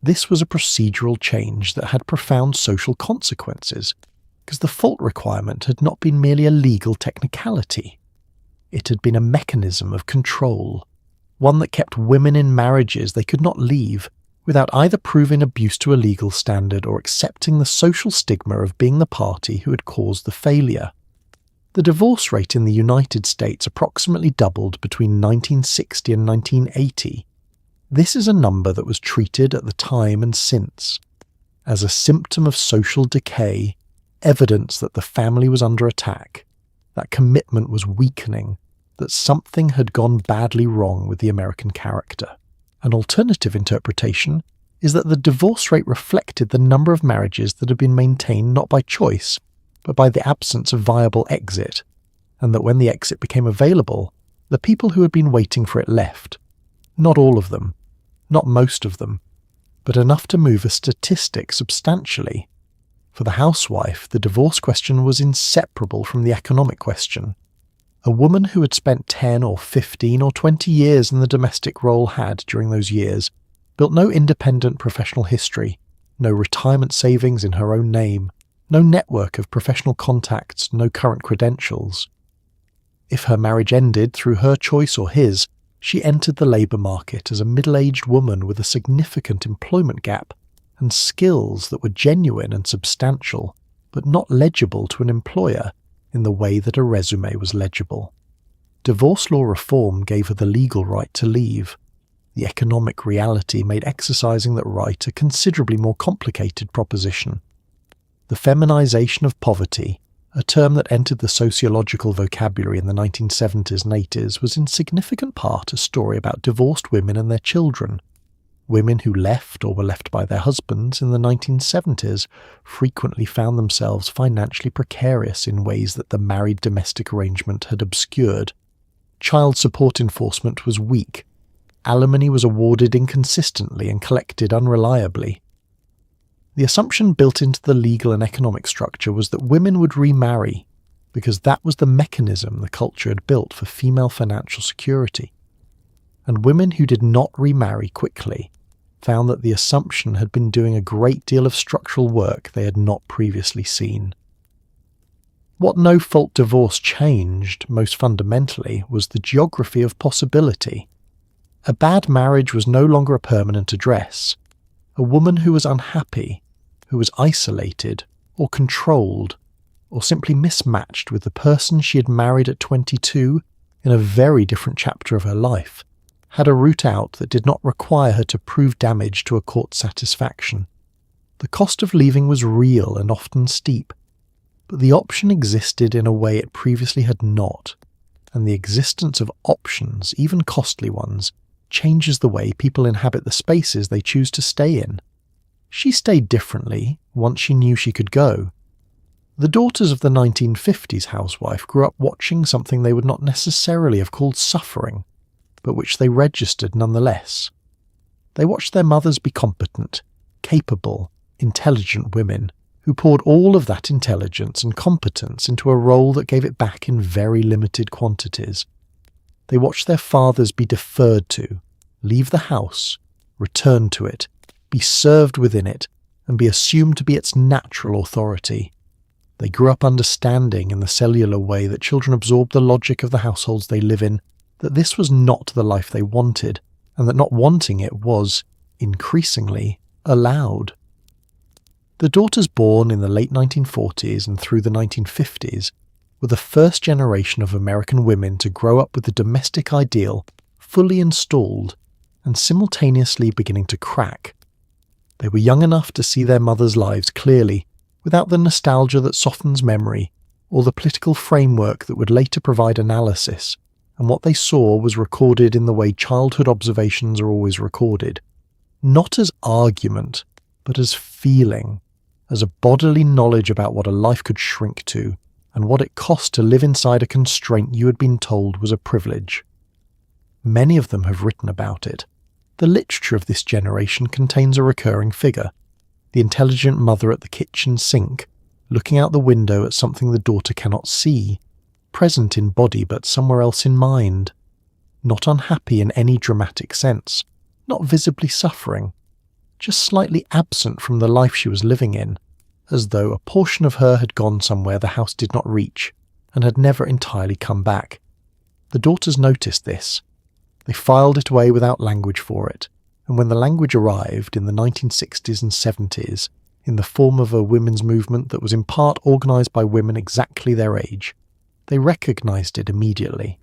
This was a procedural change that had profound social consequences, because the fault requirement had not been merely a legal technicality. It had been a mechanism of control, one that kept women in marriages they could not leave without either proving abuse to a legal standard or accepting the social stigma of being the party who had caused the failure. The divorce rate in the United States approximately doubled between 1960 and 1980. This is a number that was treated at the time and since as a symptom of social decay, evidence that the family was under attack, that commitment was weakening, that something had gone badly wrong with the American character. An alternative interpretation is that the divorce rate reflected the number of marriages that had been maintained not by choice, but by the absence of viable exit, and that when the exit became available, the people who had been waiting for it left. Not all of them, not most of them, but enough to move a statistic substantially. For the housewife, the divorce question was inseparable from the economic question. A woman who had spent 10 or 15 or 20 years in the domestic role had, during those years, built no independent professional history, no retirement savings in her own name, no network of professional contacts, no current credentials. If her marriage ended through her choice or his, she entered the labour market as a middle-aged woman with a significant employment gap and skills that were genuine and substantial, but not legible to an employer in the way that a resume was legible. Divorce law reform gave her the legal right to leave. The economic reality made exercising that right a considerably more complicated proposition. The feminization of poverty, a term that entered the sociological vocabulary in the 1970s and 80s, was in significant part a story about divorced women and their children. Women who left or were left by their husbands in the 1970s frequently found themselves financially precarious in ways that the married domestic arrangement had obscured. Child support enforcement was weak. Alimony was awarded inconsistently and collected unreliably. The assumption built into the legal and economic structure was that women would remarry, because that was the mechanism the culture had built for female financial security. And women who did not remarry quickly found that the assumption had been doing a great deal of structural work they had not previously seen. What no-fault divorce changed, most fundamentally, was the geography of possibility. A bad marriage was no longer a permanent address. A woman who was unhappy, who was isolated, or controlled, or simply mismatched with the person she had married at 22 in a very different chapter of her life, had a route out that did not require her to prove damage to a court's satisfaction. The cost of leaving was real and often steep, but the option existed in a way it previously had not, and the existence of options, even costly ones, changes the way people inhabit the spaces they choose to stay in. She stayed differently once she knew she could go. The daughters of the 1950s housewife grew up watching something they would not necessarily have called suffering, but which they registered nonetheless. They watched their mothers be competent, capable, intelligent women who poured all of that intelligence and competence into a role that gave it back in very limited quantities. They watched their fathers be deferred to, leave the house, return to it, be served within it, and be assumed to be its natural authority. They grew up understanding in the cellular way that children absorb the logic of the households they live in, that this was not the life they wanted, and that not wanting it was, increasingly, allowed. The daughters born in the late 1940s and through the 1950s were the first generation of American women to grow up with the domestic ideal fully installed and simultaneously beginning to crack. They were young enough to see their mothers' lives clearly, without the nostalgia that softens memory, or the political framework that would later provide analysis, and what they saw was recorded in the way childhood observations are always recorded. Not as argument, but as feeling, as a bodily knowledge about what a life could shrink to, and what it cost to live inside a constraint you had been told was a privilege. Many of them have written about it. The literature of this generation contains a recurring figure, the intelligent mother at the kitchen sink, looking out the window at something the daughter cannot see, present in body but somewhere else in mind, not unhappy in any dramatic sense, not visibly suffering, just slightly absent from the life she was living in, as though a portion of her had gone somewhere the house did not reach and had never entirely come back. The daughters noticed this. They filed it away without language for it, and when the language arrived in the 1960s and 70s, in the form of a women's movement that was in part organised by women exactly their age, they recognised it immediately.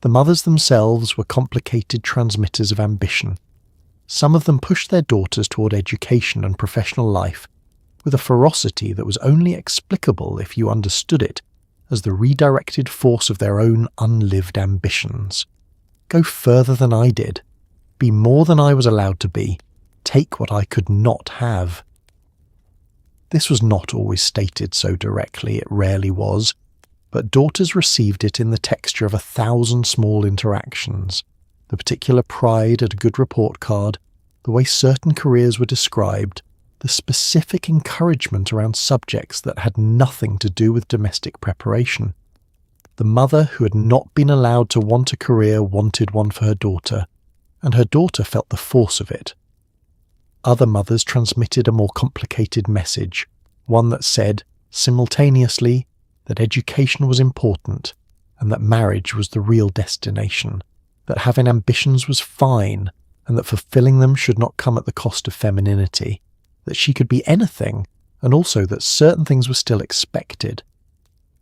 The mothers themselves were complicated transmitters of ambition. Some of them pushed their daughters toward education and professional life with a ferocity that was only explicable if you understood it, as the redirected force of their own unlived ambitions. Go further than I did. Be more than I was allowed to be. Take what I could not have. This was not always stated so directly, it rarely was, but daughters received it in the texture of 1,000 small interactions, the particular pride at a good report card, the way certain careers were described, the specific encouragement around subjects that had nothing to do with domestic preparation. The mother who had not been allowed to want a career wanted one for her daughter, and her daughter felt the force of it. Other mothers transmitted a more complicated message, one that said, simultaneously, that education was important and that marriage was the real destination, that having ambitions was fine and that fulfilling them should not come at the cost of femininity, that she could be anything and also that certain things were still expected.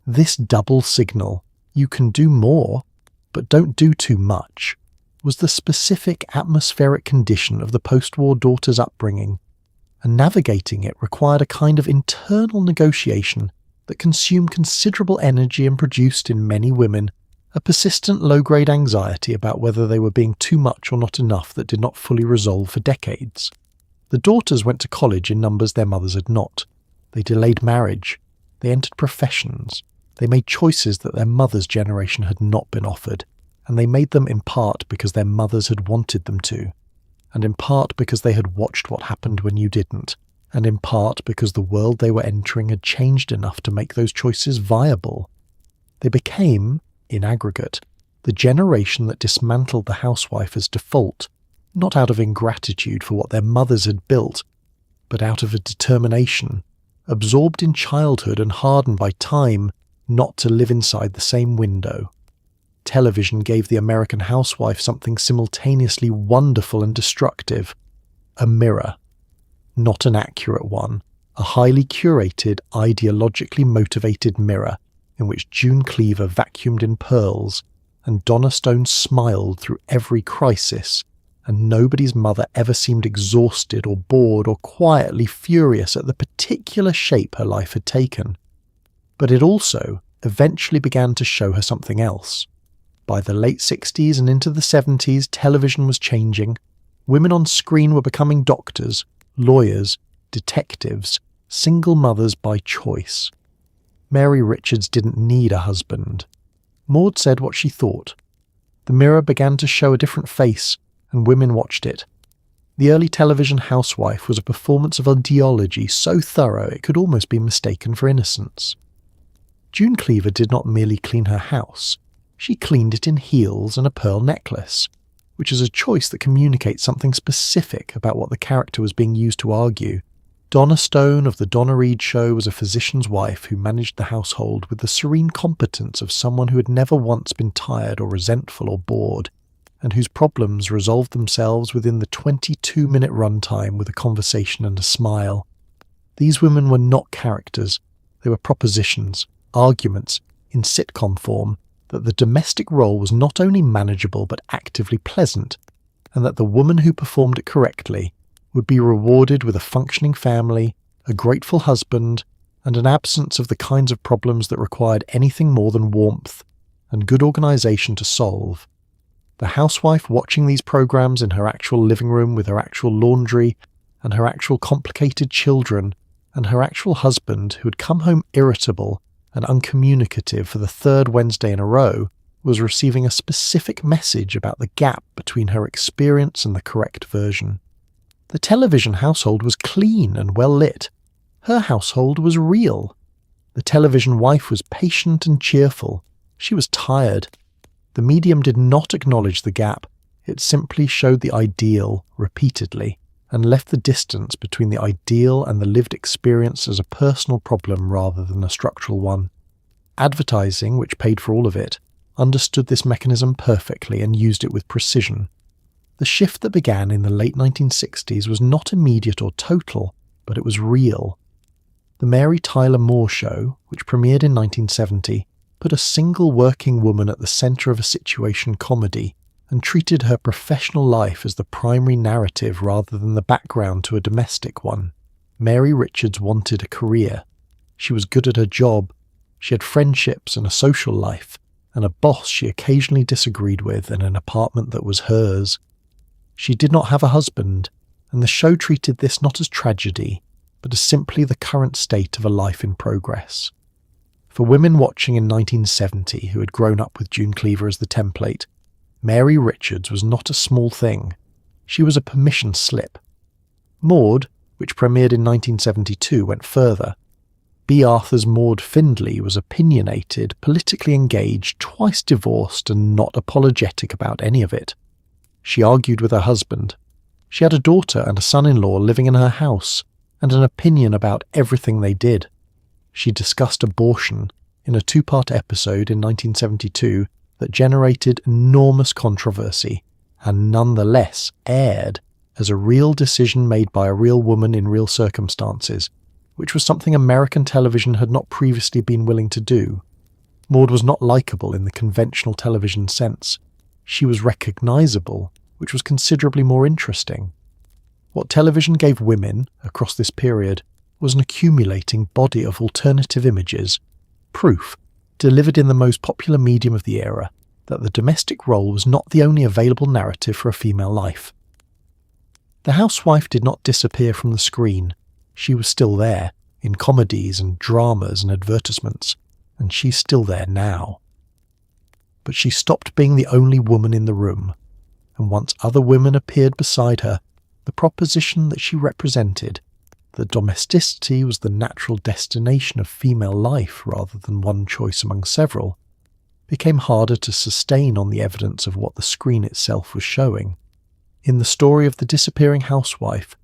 This double signal, you can do more, but don't do too much, was the specific atmospheric condition of the post-war daughter's upbringing, and navigating it required a kind of internal negotiation that consumed considerable energy and produced in many women a persistent low-grade anxiety about whether they were being too much or not enough that did not fully resolve for decades. The daughters went to college in numbers their mothers had not. They delayed marriage. They entered professions. They made choices that their mother's generation had not been offered, and they made them in part because their mothers had wanted them to, and in part because they had watched what happened when you didn't, and in part because the world they were entering had changed enough to make those choices viable. They became, in aggregate, the generation that dismantled the housewife as default, not out of ingratitude for what their mothers had built, but out of a determination, absorbed in childhood and hardened by time, not to live inside the same window. Television gave the American housewife something simultaneously wonderful and destructive: a mirror. Not an accurate one, a highly curated, ideologically motivated mirror in which June Cleaver vacuumed in pearls and Donna Stone smiled through every crisis, and nobody's mother ever seemed exhausted or bored or quietly furious at the particular shape her life had taken. But it also eventually began to show her something else. By the late 60s and into the 70s, television was changing. Women on screen were becoming doctors, lawyers, detectives, single mothers by choice. Mary Richards didn't need a husband. Maud said what she thought. The mirror began to show a different face, and women watched it. The early television housewife was a performance of ideology so thorough it could almost be mistaken for innocence. June Cleaver did not merely clean her house. She cleaned it in heels and a pearl necklace, which is a choice that communicates something specific about what the character was being used to argue. Donna Stone of The Donna Reed Show was a physician's wife who managed the household with the serene competence of someone who had never once been tired or resentful or bored, and whose problems resolved themselves within the 22-minute runtime with a conversation and a smile. These women were not characters, they were propositions, arguments, in sitcom form, that the domestic role was not only manageable but actively pleasant, and that the woman who performed it correctly would be rewarded with a functioning family, a grateful husband, and an absence of the kinds of problems that required anything more than warmth and good organisation to solve. The housewife watching these programs in her actual living room with her actual laundry and her actual complicated children and her actual husband who had come home irritable and uncommunicative for the third Wednesday in a row, was receiving a specific message about the gap between her experience and the correct version. The television household was clean and well lit. Her household was real. The television wife was patient and cheerful. She was tired. The medium did not acknowledge the gap. It simply showed the ideal repeatedly and left the distance between the ideal and the lived experience as a personal problem rather than a structural one. Advertising, which paid for all of it, understood this mechanism perfectly and used it with precision. The shift that began in the late 1960s was not immediate or total, but it was real. The Mary Tyler Moore Show, which premiered in 1970, put a single working woman at the centre of a situation comedy and treated her professional life as the primary narrative rather than the background to a domestic one. Mary Richards wanted a career. She was good at her job. She had friendships and a social life, and a boss she occasionally disagreed with and an apartment that was hers. She did not have a husband, and the show treated this not as tragedy, but as simply the current state of a life in progress. For women watching in 1970 who had grown up with June Cleaver as the template, Mary Richards was not a small thing. She was a permission slip. Maude, which premiered in 1972, went further. B. Arthur's Maude Findlay was opinionated, politically engaged, twice divorced, and not apologetic about any of it. She argued with her husband. She had a daughter and a son-in-law living in her house, and an opinion about everything they did. She discussed abortion in a 2-part episode in 1972 that generated enormous controversy, and nonetheless aired as a real decision made by a real woman in real circumstances, which was something American television had not previously been willing to do. Maude was not likeable in the conventional television sense. She was recognizable, which was considerably more interesting. What television gave women, across this period, was an accumulating body of alternative images, proof, delivered in the most popular medium of the era, that the domestic role was not the only available narrative for a female life. The housewife did not disappear from the screen. She was still there, in comedies and dramas and advertisements, and she's still there now. But she stopped being the only woman in the room, and once other women appeared beside her, the proposition that she represented, that domesticity was the natural destination of female life rather than one choice among several, became harder to sustain on the evidence of what the screen itself was showing. In the story of the disappearing housewife,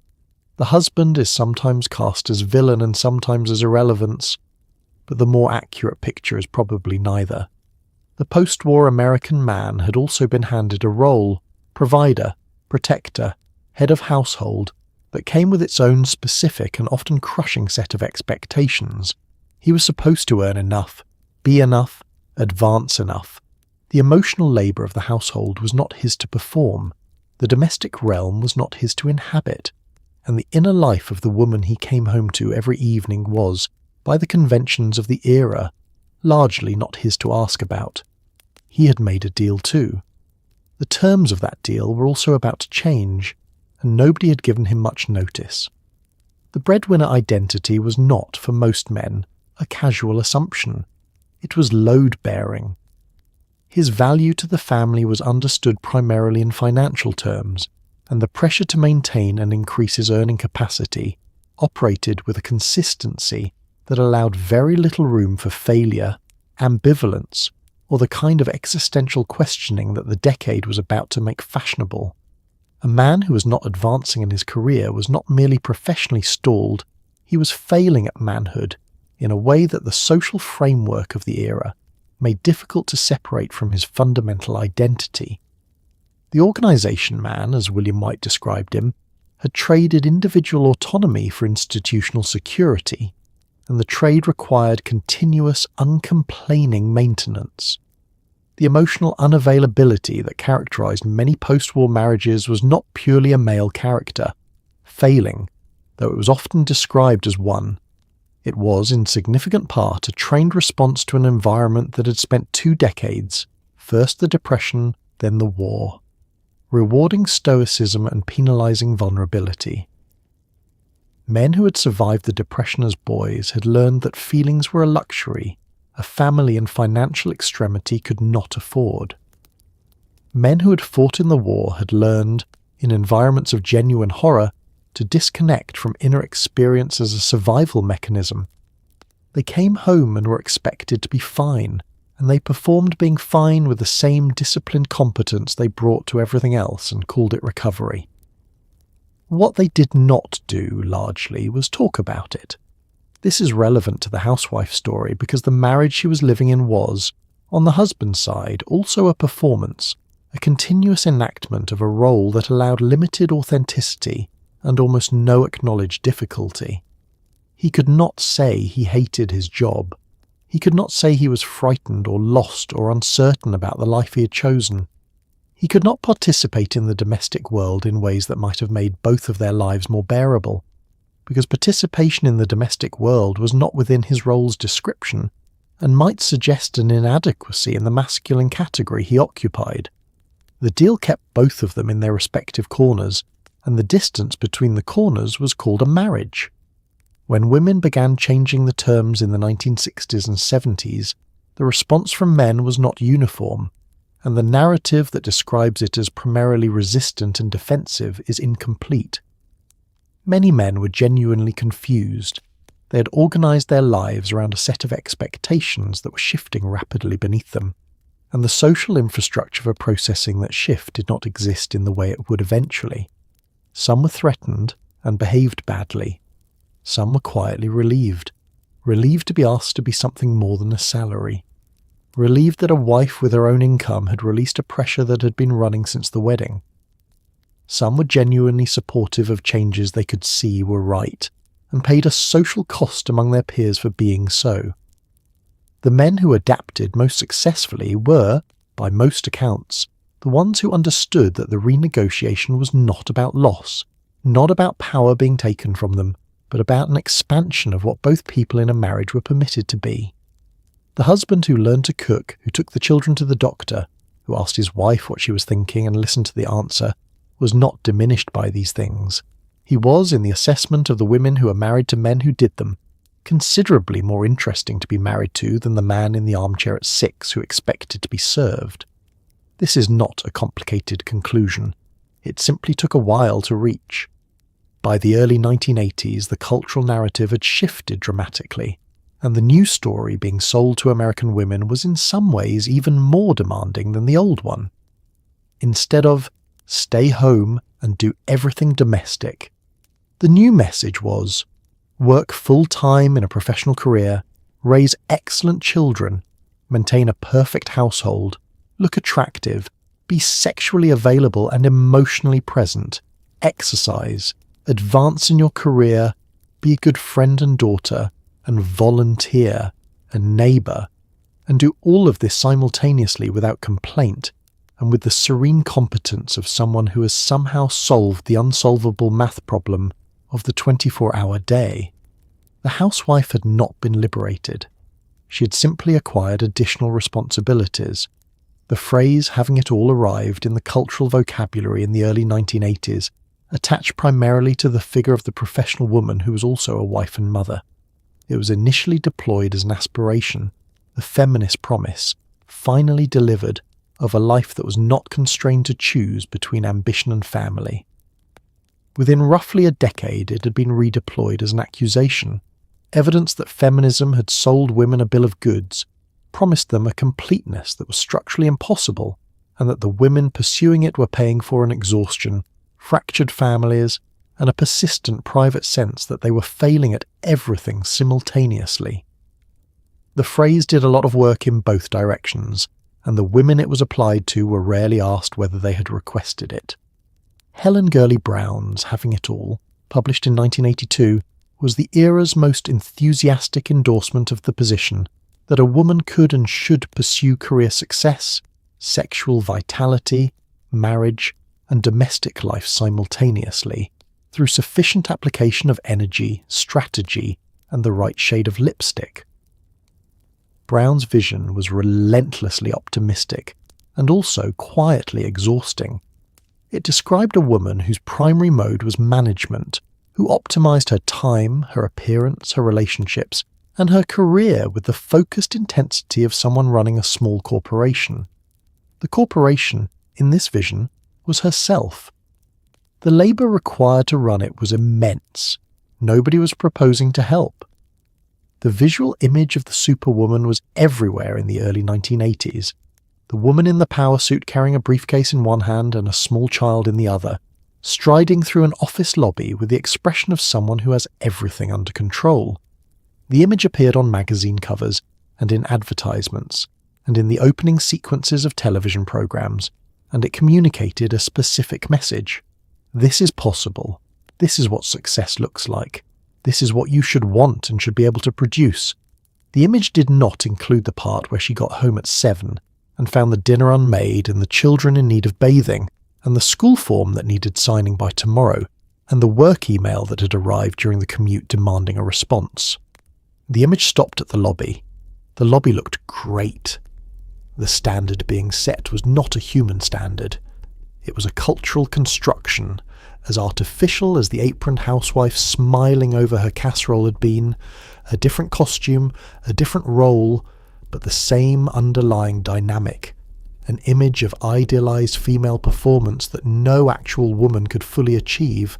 the husband is sometimes cast as villain and sometimes as irrelevance, but the more accurate picture is probably neither. The post-war American man had also been handed a role, provider, protector, head of household, that came with its own specific and often crushing set of expectations. He was supposed to earn enough, be enough, advance enough. The emotional labour of the household was not his to perform, the domestic realm was not his to inhabit, and the inner life of the woman he came home to every evening was, by the conventions of the era, largely not his to ask about. He had made a deal too. The terms of that deal were also about to change, and nobody had given him much notice. The breadwinner identity was not, for most men, a casual assumption. It was load-bearing. His value to the family was understood primarily in financial terms, and the pressure to maintain and increase his earning capacity operated with a consistency that allowed very little room for failure, ambivalence, or the kind of existential questioning that the decade was about to make fashionable. A man who was not advancing in his career was not merely professionally stalled, he was failing at manhood in a way that the social framework of the era made difficult to separate from his fundamental identity. The organisation man, as William White described him, had traded individual autonomy for institutional security, and the trade required continuous, uncomplaining maintenance. The emotional unavailability that characterised many post-war marriages was not purely a male character, failing, though it was often described as one. It was, in significant part, a trained response to an environment that had spent 2 decades, first the Depression, then the war, rewarding stoicism and penalising vulnerability. Men who had survived the Depression as boys had learned that feelings were a luxury a family in financial extremity could not afford. Men who had fought in the war had learned, in environments of genuine horror, to disconnect from inner experience as a survival mechanism. They came home and were expected to be fine, and they performed being fine with the same disciplined competence they brought to everything else and called it recovery. What they did not do, largely, was talk about it. This is relevant to the housewife story because the marriage she was living in was, on the husband's side, also a performance, a continuous enactment of a role that allowed limited authenticity and almost no acknowledged difficulty. He could not say he hated his job. He could not say he was frightened or lost or uncertain about the life he had chosen. He could not participate in the domestic world in ways that might have made both of their lives more bearable, because participation in the domestic world was not within his role's description, and might suggest an inadequacy in the masculine category he occupied. The deal kept both of them in their respective corners, and the distance between the corners was called a marriage. When women began changing the terms in the 1960s and 70s, the response from men was not uniform, and the narrative that describes it as primarily resistant and defensive is incomplete. Many men were genuinely confused. They had organised their lives around a set of expectations that were shifting rapidly beneath them, and the social infrastructure for processing that shift did not exist in the way it would eventually. Some were threatened and behaved badly. Some were quietly relieved to be asked to be something more than a salary. Relieved that a wife with her own income had released a pressure that had been running since the wedding. Some were genuinely supportive of changes they could see were right, and paid a social cost among their peers for being so. The men who adapted most successfully were, by most accounts, the ones who understood that the renegotiation was not about loss, not about power being taken from them, but about an expansion of what both people in a marriage were permitted to be. The husband who learned to cook, who took the children to the doctor, who asked his wife what she was thinking and listened to the answer, was not diminished by these things. He was, in the assessment of the women who were married to men who did them, considerably more interesting to be married to than the man in the armchair at 6 who expected to be served. This is not a complicated conclusion. It simply took a while to reach. By the early 1980s, the cultural narrative had shifted dramatically, and the new story being sold to American women was in some ways even more demanding than the old one. Instead of, stay home and do everything domestic, the new message was, work full-time in a professional career, raise excellent children, maintain a perfect household, look attractive, be sexually available and emotionally present, exercise, advance in your career, be a good friend and daughter, and volunteer, and neighbour, and do all of this simultaneously without complaint, and with the serene competence of someone who has somehow solved the unsolvable math problem of the 24-hour day. The housewife had not been liberated. She had simply acquired additional responsibilities. The phrase having it all arrived in the cultural vocabulary in the early 1980s attached primarily to the figure of the professional woman who was also a wife and mother. It was initially deployed as an aspiration, the feminist promise, finally delivered, of a life that was not constrained to choose between ambition and family. Within roughly a decade, it had been redeployed as an accusation, evidence that feminism had sold women a bill of goods, promised them a completeness that was structurally impossible, and that the women pursuing it were paying for an exhaustion, fractured families, and a persistent private sense that they were failing at everything simultaneously. The phrase did a lot of work in both directions, and the women it was applied to were rarely asked whether they had requested it. Helen Gurley Brown's Having It All, published in 1982, was the era's most enthusiastic endorsement of the position that a woman could and should pursue career success, sexual vitality, marriage, and domestic life simultaneously, through sufficient application of energy, strategy, and the right shade of lipstick. Brown's vision was relentlessly optimistic and also quietly exhausting. It described a woman whose primary mode was management, who optimized her time, her appearance, her relationships, and her career with the focused intensity of someone running a small corporation. The corporation, in this vision, was herself. The labour required to run it was immense. Nobody was proposing to help. The visual image of the superwoman was everywhere in the early 1980s. The woman in the power suit carrying a briefcase in one hand and a small child in the other, striding through an office lobby with the expression of someone who has everything under control. The image appeared on magazine covers and in advertisements, and in the opening sequences of television programs, and it communicated a specific message. This is possible. This is what success looks like. This is what you should want and should be able to produce. The image did not include the part where she got home at 7 and found the dinner unmade and the children in need of bathing, and the school form that needed signing by tomorrow, and the work email that had arrived during the commute demanding a response. The image stopped at the lobby. The lobby looked great. The standard being set was not a human standard. It was a cultural construction, as artificial as the aproned housewife smiling over her casserole had been, a different costume, a different role, but the same underlying dynamic, an image of idealized female performance that no actual woman could fully achieve,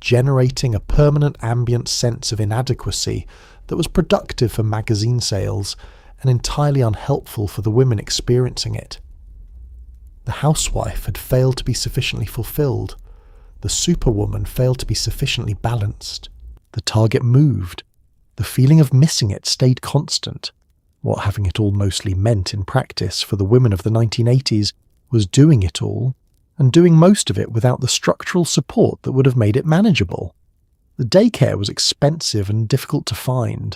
generating a permanent ambient sense of inadequacy that was productive for magazine sales and entirely unhelpful for the women experiencing it. The housewife had failed to be sufficiently fulfilled. The superwoman failed to be sufficiently balanced. The target moved. The feeling of missing it stayed constant. What having it all mostly meant in practice for the women of the 1980s was doing it all, and doing most of it without the structural support that would have made it manageable. The daycare was expensive and difficult to find.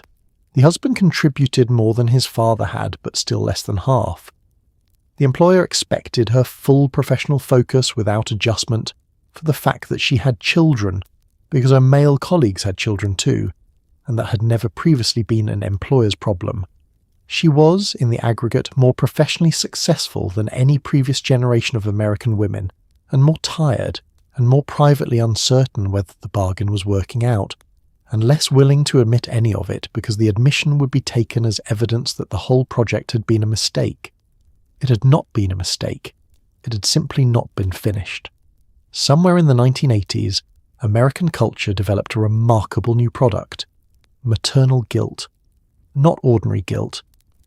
The husband contributed more than his father had, but still less than half. The employer expected her full professional focus without adjustment for the fact that she had children, because her male colleagues had children too, and that had never previously been an employer's problem. She was, in the aggregate, more professionally successful than any previous generation of American women, and more tired, and more privately uncertain whether the bargain was working out, and less willing to admit any of it because the admission would be taken as evidence that the whole project had been a mistake. It had not been a mistake. It had simply not been finished. Somewhere in the 1980s, American culture developed a remarkable new product: maternal guilt. Not ordinary guilt,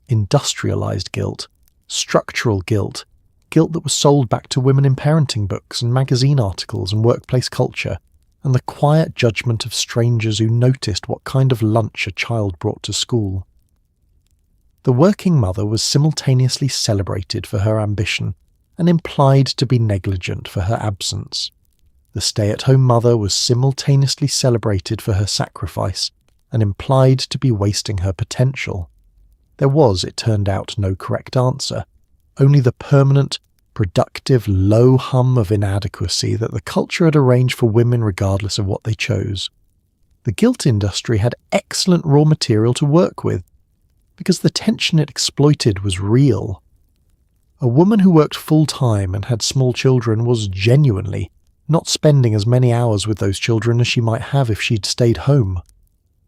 industrialized guilt, structural guilt, guilt that was sold back to women in parenting books and magazine articles and workplace culture, and the quiet judgment of strangers who noticed what kind of lunch a child brought to school. The working mother was simultaneously celebrated for her ambition and implied to be negligent for her absence. The stay-at-home mother was simultaneously celebrated for her sacrifice and implied to be wasting her potential. There was, it turned out, no correct answer, only the permanent, productive low hum of inadequacy that the culture had arranged for women regardless of what they chose. The guilt industry had excellent raw material to work with, because the tension it exploited was real. A woman who worked full-time and had small children was genuinely not spending as many hours with those children as she might have if she'd stayed home.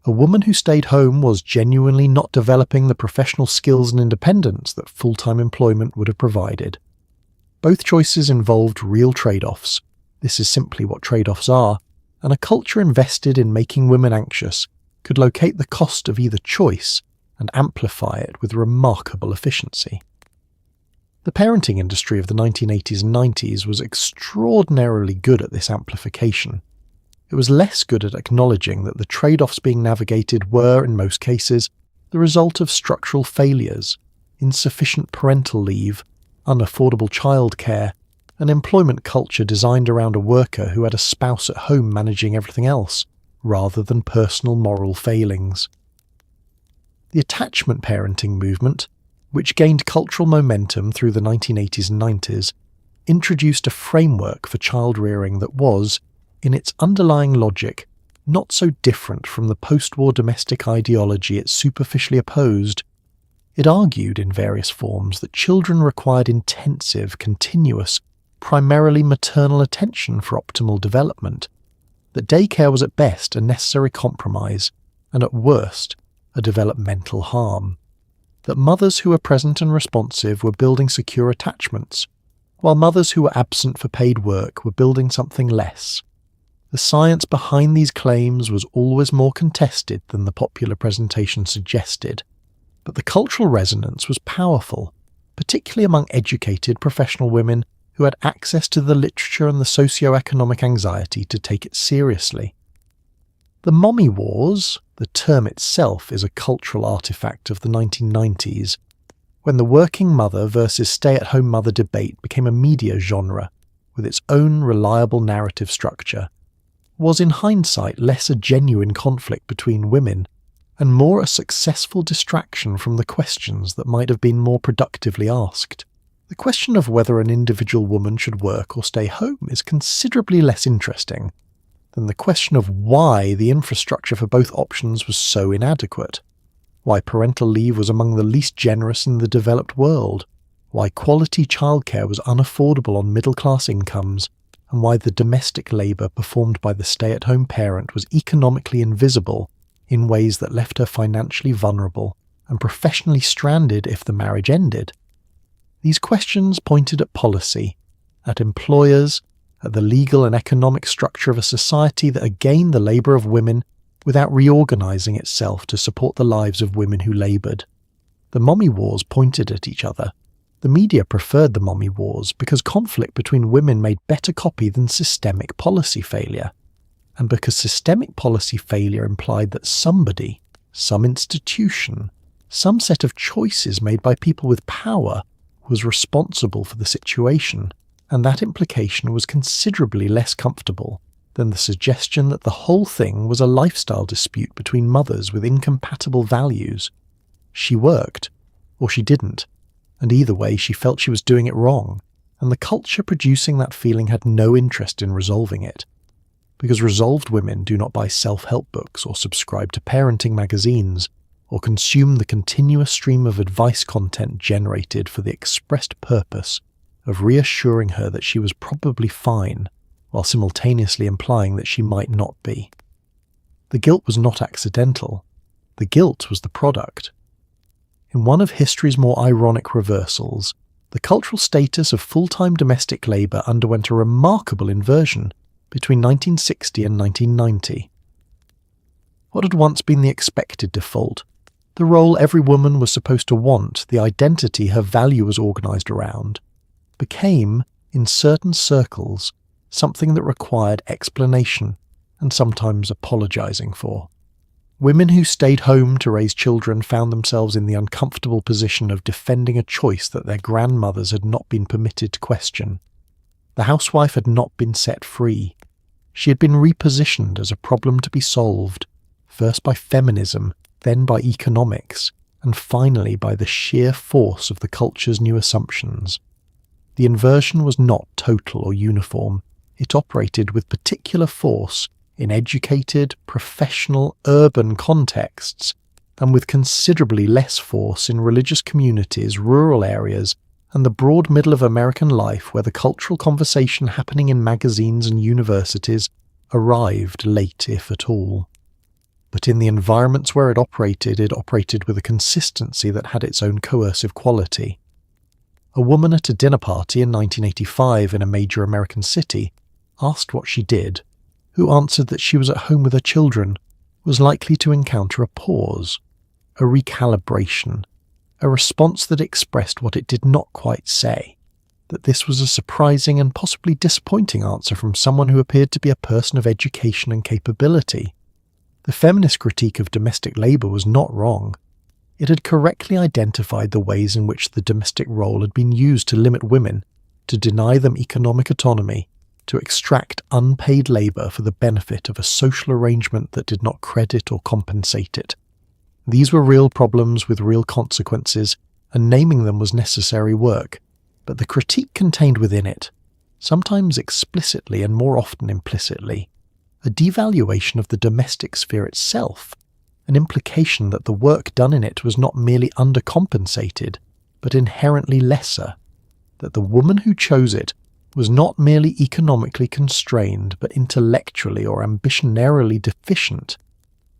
A woman who stayed home was genuinely not developing the professional skills and independence that full-time employment would have provided. Both choices involved real trade-offs. This is simply what trade-offs are, and a culture invested in making women anxious could locate the cost of either choice and amplify it with remarkable efficiency. The parenting industry of the 1980s and 90s was extraordinarily good at this amplification. It was less good at acknowledging that the trade-offs being navigated were, in most cases, the result of structural failures, insufficient parental leave, unaffordable childcare, an employment culture designed around a worker who had a spouse at home managing everything else, rather than personal moral failings. The attachment parenting movement, which gained cultural momentum through the 1980s and 90s, introduced a framework for child-rearing that was, in its underlying logic, not so different from the post-war domestic ideology it superficially opposed. It argued in various forms that children required intensive, continuous, primarily maternal attention for optimal development, that daycare was at best a necessary compromise, and at worst, a developmental harm, that mothers who were present and responsive were building secure attachments, while mothers who were absent for paid work were building something less. The science behind these claims was always more contested than the popular presentation suggested, but the cultural resonance was powerful, particularly among educated professional women who had access to the literature and the socio-economic anxiety to take it seriously. The mommy wars, the term itself is a cultural artifact of the 1990s, when the working mother versus stay-at-home mother debate became a media genre with its own reliable narrative structure, was in hindsight less a genuine conflict between women and more a successful distraction from the questions that might have been more productively asked. The question of whether an individual woman should work or stay home is considerably less interesting than the question of why the infrastructure for both options was so inadequate. why parental leave was among the least generous in the developed world, why quality childcare was unaffordable on middle-class incomes, and why the domestic labour performed by the stay-at-home parent was economically invisible in ways that left her financially vulnerable and professionally stranded if the marriage ended. These questions pointed at policy, at employers, at the legal and economic structure of a society that had gained the labour of women without reorganising itself to support the lives of women who laboured. The mommy wars pointed at each other. The media preferred the mommy wars because conflict between women made better copy than systemic policy failure, and because systemic policy failure implied that somebody, some institution, some set of choices made by people with power was responsible for the situation, and that implication was considerably less comfortable than the suggestion that the whole thing was a lifestyle dispute between mothers with incompatible values. She worked, or she didn't, and either way she felt she was doing it wrong, and the culture producing that feeling had no interest in resolving it. Because resolved women do not buy self-help books or subscribe to parenting magazines, or consume the continuous stream of advice content generated for the expressed purpose of reassuring her that she was probably fine, while simultaneously implying that she might not be. The guilt was not accidental. The guilt was the product. In one of history's more ironic reversals, the cultural status of full-time domestic labour underwent a remarkable inversion between 1960 and 1990. What had once been the expected default, the role every woman was supposed to want, the identity her value was organised around, became, in certain circles, something that required explanation and sometimes apologising for. Women who stayed home to raise children found themselves in the uncomfortable position of defending a choice that their grandmothers had not been permitted to question. The housewife had not been set free. She had been repositioned as a problem to be solved, first by feminism, then by economics, and finally by the sheer force of the culture's new assumptions. The inversion was not total or uniform. It operated with particular force in educated, professional, urban contexts, and with considerably less force in religious communities, rural areas, and the broad middle of American life where the cultural conversation happening in magazines and universities arrived late, if at all. But in the environments where it operated with a consistency that had its own coercive quality. A woman at a dinner party in 1985 in a major American city, asked what she did, who answered that she was at home with her children, was likely to encounter a pause, a recalibration, a response that expressed what it did not quite say, that this was a surprising and possibly disappointing answer from someone who appeared to be a person of education and capability. The feminist critique of domestic labour was not wrong. It had correctly identified the ways in which the domestic role had been used to limit women, to deny them economic autonomy, to extract unpaid labour for the benefit of a social arrangement that did not credit or compensate it. These were real problems with real consequences, and naming them was necessary work, but the critique contained within it, sometimes explicitly and more often implicitly, a devaluation of the domestic sphere itself, an implication that the work done in it was not merely undercompensated, but inherently lesser, that the woman who chose it was not merely economically constrained but intellectually or ambitionarily deficient,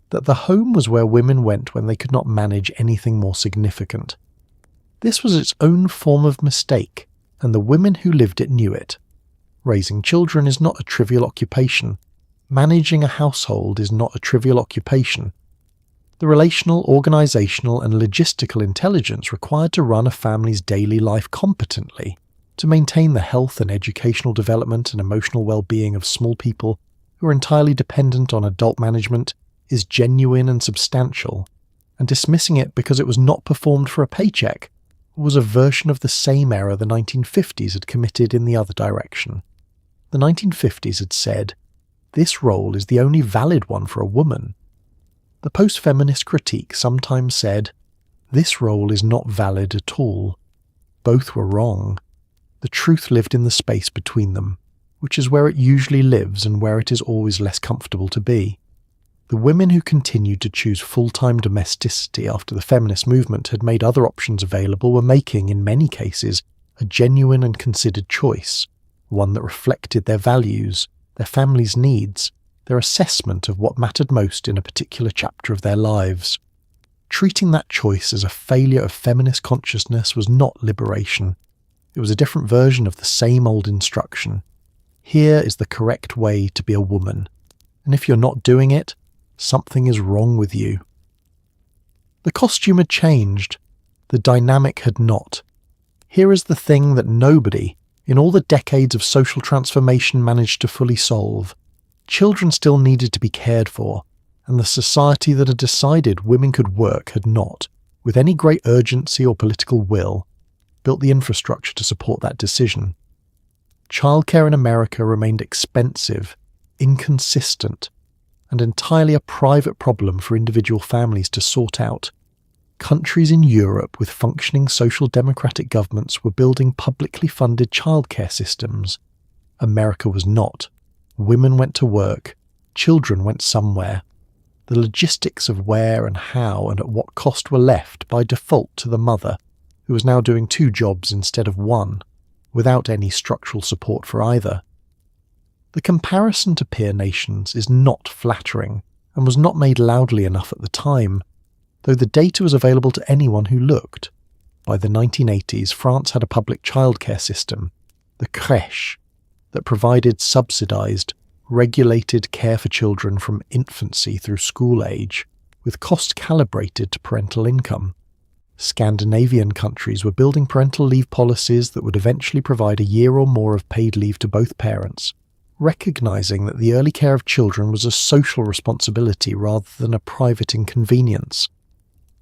that the home was where women went when they could not manage anything more significant. This was its own form of mistake, and the women who lived it knew it. Raising children is not a trivial occupation. Managing a household is not a trivial occupation. The relational, organisational and logistical intelligence required to run a family's daily life competently, to maintain the health and educational development and emotional well-being of small people who are entirely dependent on adult management, is genuine and substantial, and dismissing it because it was not performed for a paycheck was a version of the same error the 1950s had committed in the other direction. The 1950s had said, "This role is the only valid one for a woman." The post-feminist critique sometimes said, "This role is not valid at all." Both were wrong. The truth lived in the space between them, which is where it usually lives and where it is always less comfortable to be. The women who continued to choose full-time domesticity after the feminist movement had made other options available were making, in many cases, a genuine and considered choice, one that reflected their values, their family's needs, their assessment of what mattered most in a particular chapter of their lives. Treating that choice as a failure of feminist consciousness was not liberation. It was a different version of the same old instruction. Here is the correct way to be a woman, and if you're not doing it, something is wrong with you. The costume had changed. The dynamic had not. Here is the thing that nobody, in all the decades of social transformation, managed to fully solve. Children still needed to be cared for, and the society that had decided women could work had not, with any great urgency or political will, built the infrastructure to support that decision. Childcare in America remained expensive, inconsistent, and entirely a private problem for individual families to sort out. Countries in Europe with functioning social democratic governments were building publicly funded childcare systems. America was not. Women went to work, children went somewhere. The logistics of where and how and at what cost were left by default to the mother, who was now doing 2 jobs instead of 1, without any structural support for either. The comparison to peer nations is not flattering and was not made loudly enough at the time, though the data was available to anyone who looked. By the 1980s, France had a public childcare system, the crèche, that provided subsidised, regulated care for children from infancy through school age, with costs calibrated to parental income. Scandinavian countries were building parental leave policies that would eventually provide a year or more of paid leave to both parents, recognising that the early care of children was a social responsibility rather than a private inconvenience.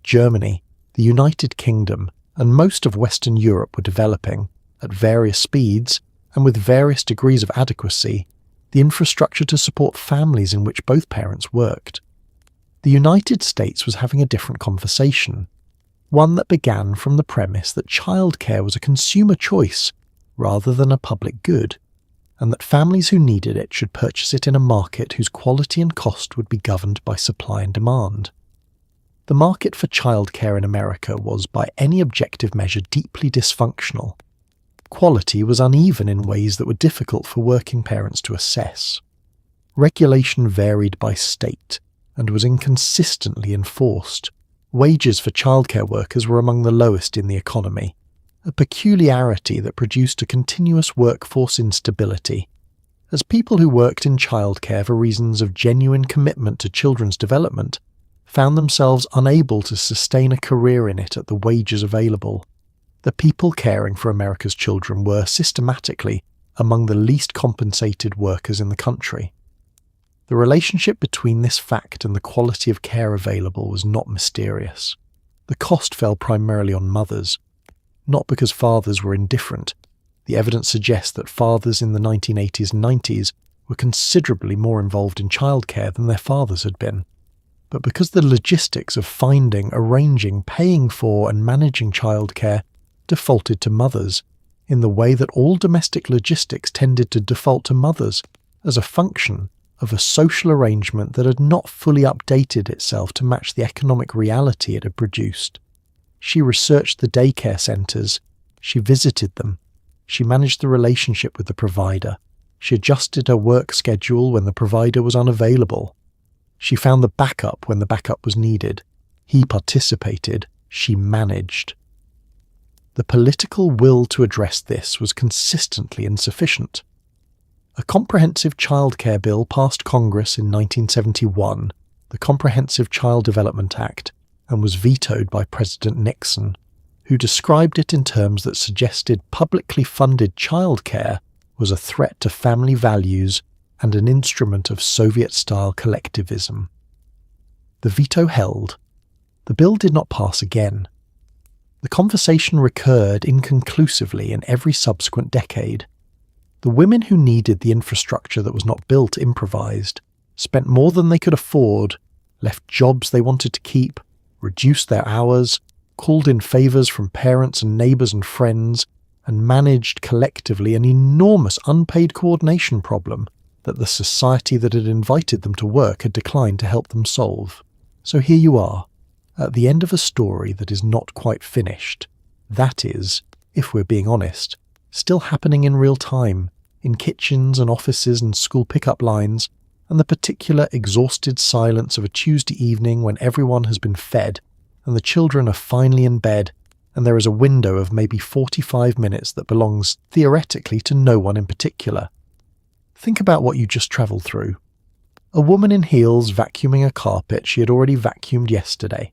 Germany, the United Kingdom, and most of Western Europe were developing, at various speeds and with various degrees of adequacy, the infrastructure to support families in which both parents worked. The United States was having a different conversation, one that began from the premise that childcare was a consumer choice rather than a public good, and that families who needed it should purchase it in a market whose quality and cost would be governed by supply and demand. The market for childcare in America was, by any objective measure, deeply dysfunctional. Quality was uneven in ways that were difficult for working parents to assess. Regulation varied by state and was inconsistently enforced. Wages for childcare workers were among the lowest in the economy, a peculiarity that produced a continuous workforce instability, as people who worked in childcare for reasons of genuine commitment to children's development found themselves unable to sustain a career in it at the wages available. The people caring for America's children were systematically among the least compensated workers in the country. The relationship between this fact and the quality of care available was not mysterious. The cost fell primarily on mothers, not because fathers were indifferent. The evidence suggests that fathers in the 1980s and 90s were considerably more involved in childcare than their fathers had been, but because the logistics of finding, arranging, paying for and managing childcare defaulted to mothers, in the way that all domestic logistics tended to default to mothers as a function of a social arrangement that had not fully updated itself to match the economic reality it had produced. She researched the daycare centres, she visited them, she managed the relationship with the provider, she adjusted her work schedule when the provider was unavailable. She found the backup when the backup was needed. He participated, she managed. The political will to address this was consistently insufficient. A comprehensive childcare bill passed Congress in 1971, the Comprehensive Child Development Act, and was vetoed by President Nixon, who described it in terms that suggested publicly funded childcare was a threat to family values and an instrument of Soviet-style collectivism. The veto held. The bill did not pass again. The conversation recurred inconclusively in every subsequent decade. The women who needed the infrastructure that was not built improvised, spent more than they could afford, left jobs they wanted to keep, reduced their hours, called in favours from parents and neighbours and friends, and managed collectively an enormous unpaid coordination problem that the society that had invited them to work had declined to help them solve. So here you are, at the end of a story that is not quite finished. That is, if we're being honest, still happening in real time, in kitchens and offices and school pickup lines, and the particular exhausted silence of a Tuesday evening when everyone has been fed and the children are finally in bed, and there is a window of maybe 45 minutes that belongs, theoretically, to no one in particular. Think about what you just travelled through. A woman in heels vacuuming a carpet she had already vacuumed yesterday.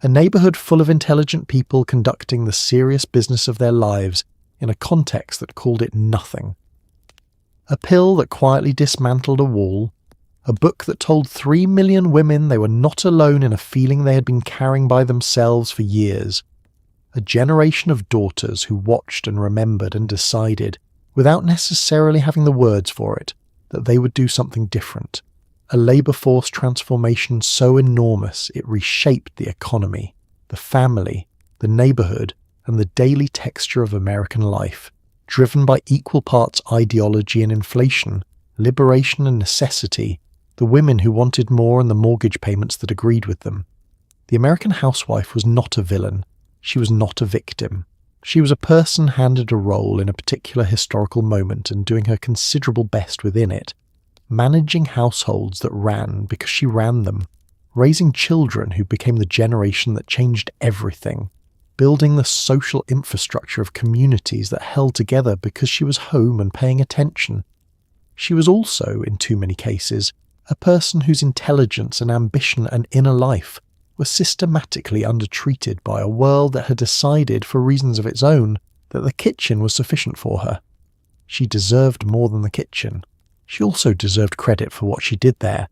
A neighbourhood full of intelligent people conducting the serious business of their lives in a context that called it nothing. A pill that quietly dismantled a wall. A book that told 3 million women they were not alone in a feeling they had been carrying by themselves for years. A generation of daughters who watched and remembered and decided, without necessarily having the words for it, that they would do something different. A labour force transformation so enormous it reshaped the economy, the family, the neighbourhood, and the daily texture of American life, driven by equal parts ideology and inflation, liberation and necessity, the women who wanted more and the mortgage payments that agreed with them. The American housewife was not a villain. She was not a victim. She was a person handed a role in a particular historical moment and doing her considerable best within it, managing households that ran because she ran them, raising children who became the generation that changed everything, building the social infrastructure of communities that held together because she was home and paying attention. She was also, in too many cases, a person whose intelligence and ambition and inner life were systematically undertreated by a world that had decided, for reasons of its own, that the kitchen was sufficient for her. She deserved more than the kitchen. She also deserved credit for what she did there.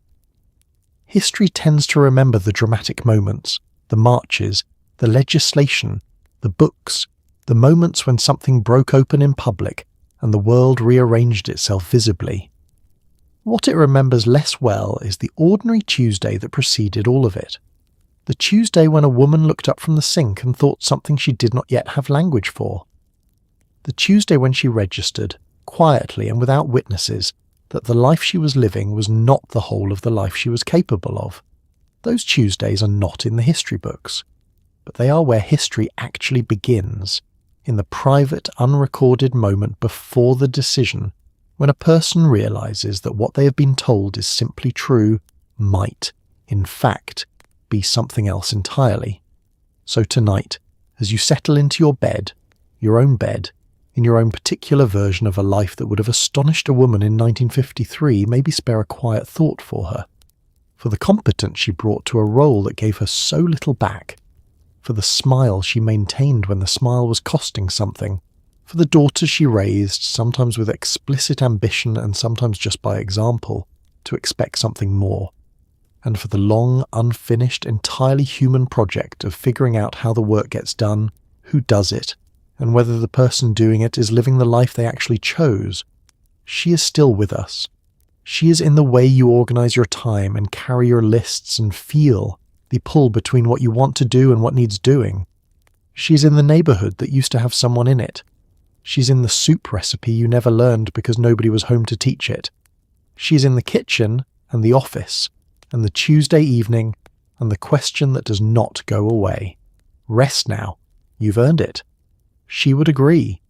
History tends to remember the dramatic moments, the marches, the legislation, the books, the moments when something broke open in public and the world rearranged itself visibly. What it remembers less well is the ordinary Tuesday that preceded all of it. The Tuesday when a woman looked up from the sink and thought something she did not yet have language for. The Tuesday when she registered, quietly and without witnesses, that the life she was living was not the whole of the life she was capable of. Those Tuesdays are not in the history books, but they are where history actually begins, in the private, unrecorded moment before the decision, when a person realizes that what they have been told is simply true, might, in fact, be something else entirely. So tonight, as you settle into your bed, your own bed, in your own particular version of a life that would have astonished a woman in 1953, maybe spare a quiet thought for her, for the competence she brought to a role that gave her so little back, for the smile she maintained when the smile was costing something, for the daughters she raised, sometimes with explicit ambition and sometimes just by example, to expect something more, and for the long, unfinished, entirely human project of figuring out how the work gets done, who does it, and whether the person doing it is living the life they actually chose. She is still with us. She is in the way you organize your time and carry your lists and feel the pull between what you want to do and what needs doing. She's in the neighbourhood that used to have someone in it. She's in the soup recipe you never learned because nobody was home to teach it. She's in the kitchen and the office and the Tuesday evening and the question that does not go away. Rest now. You've earned it. She would agree.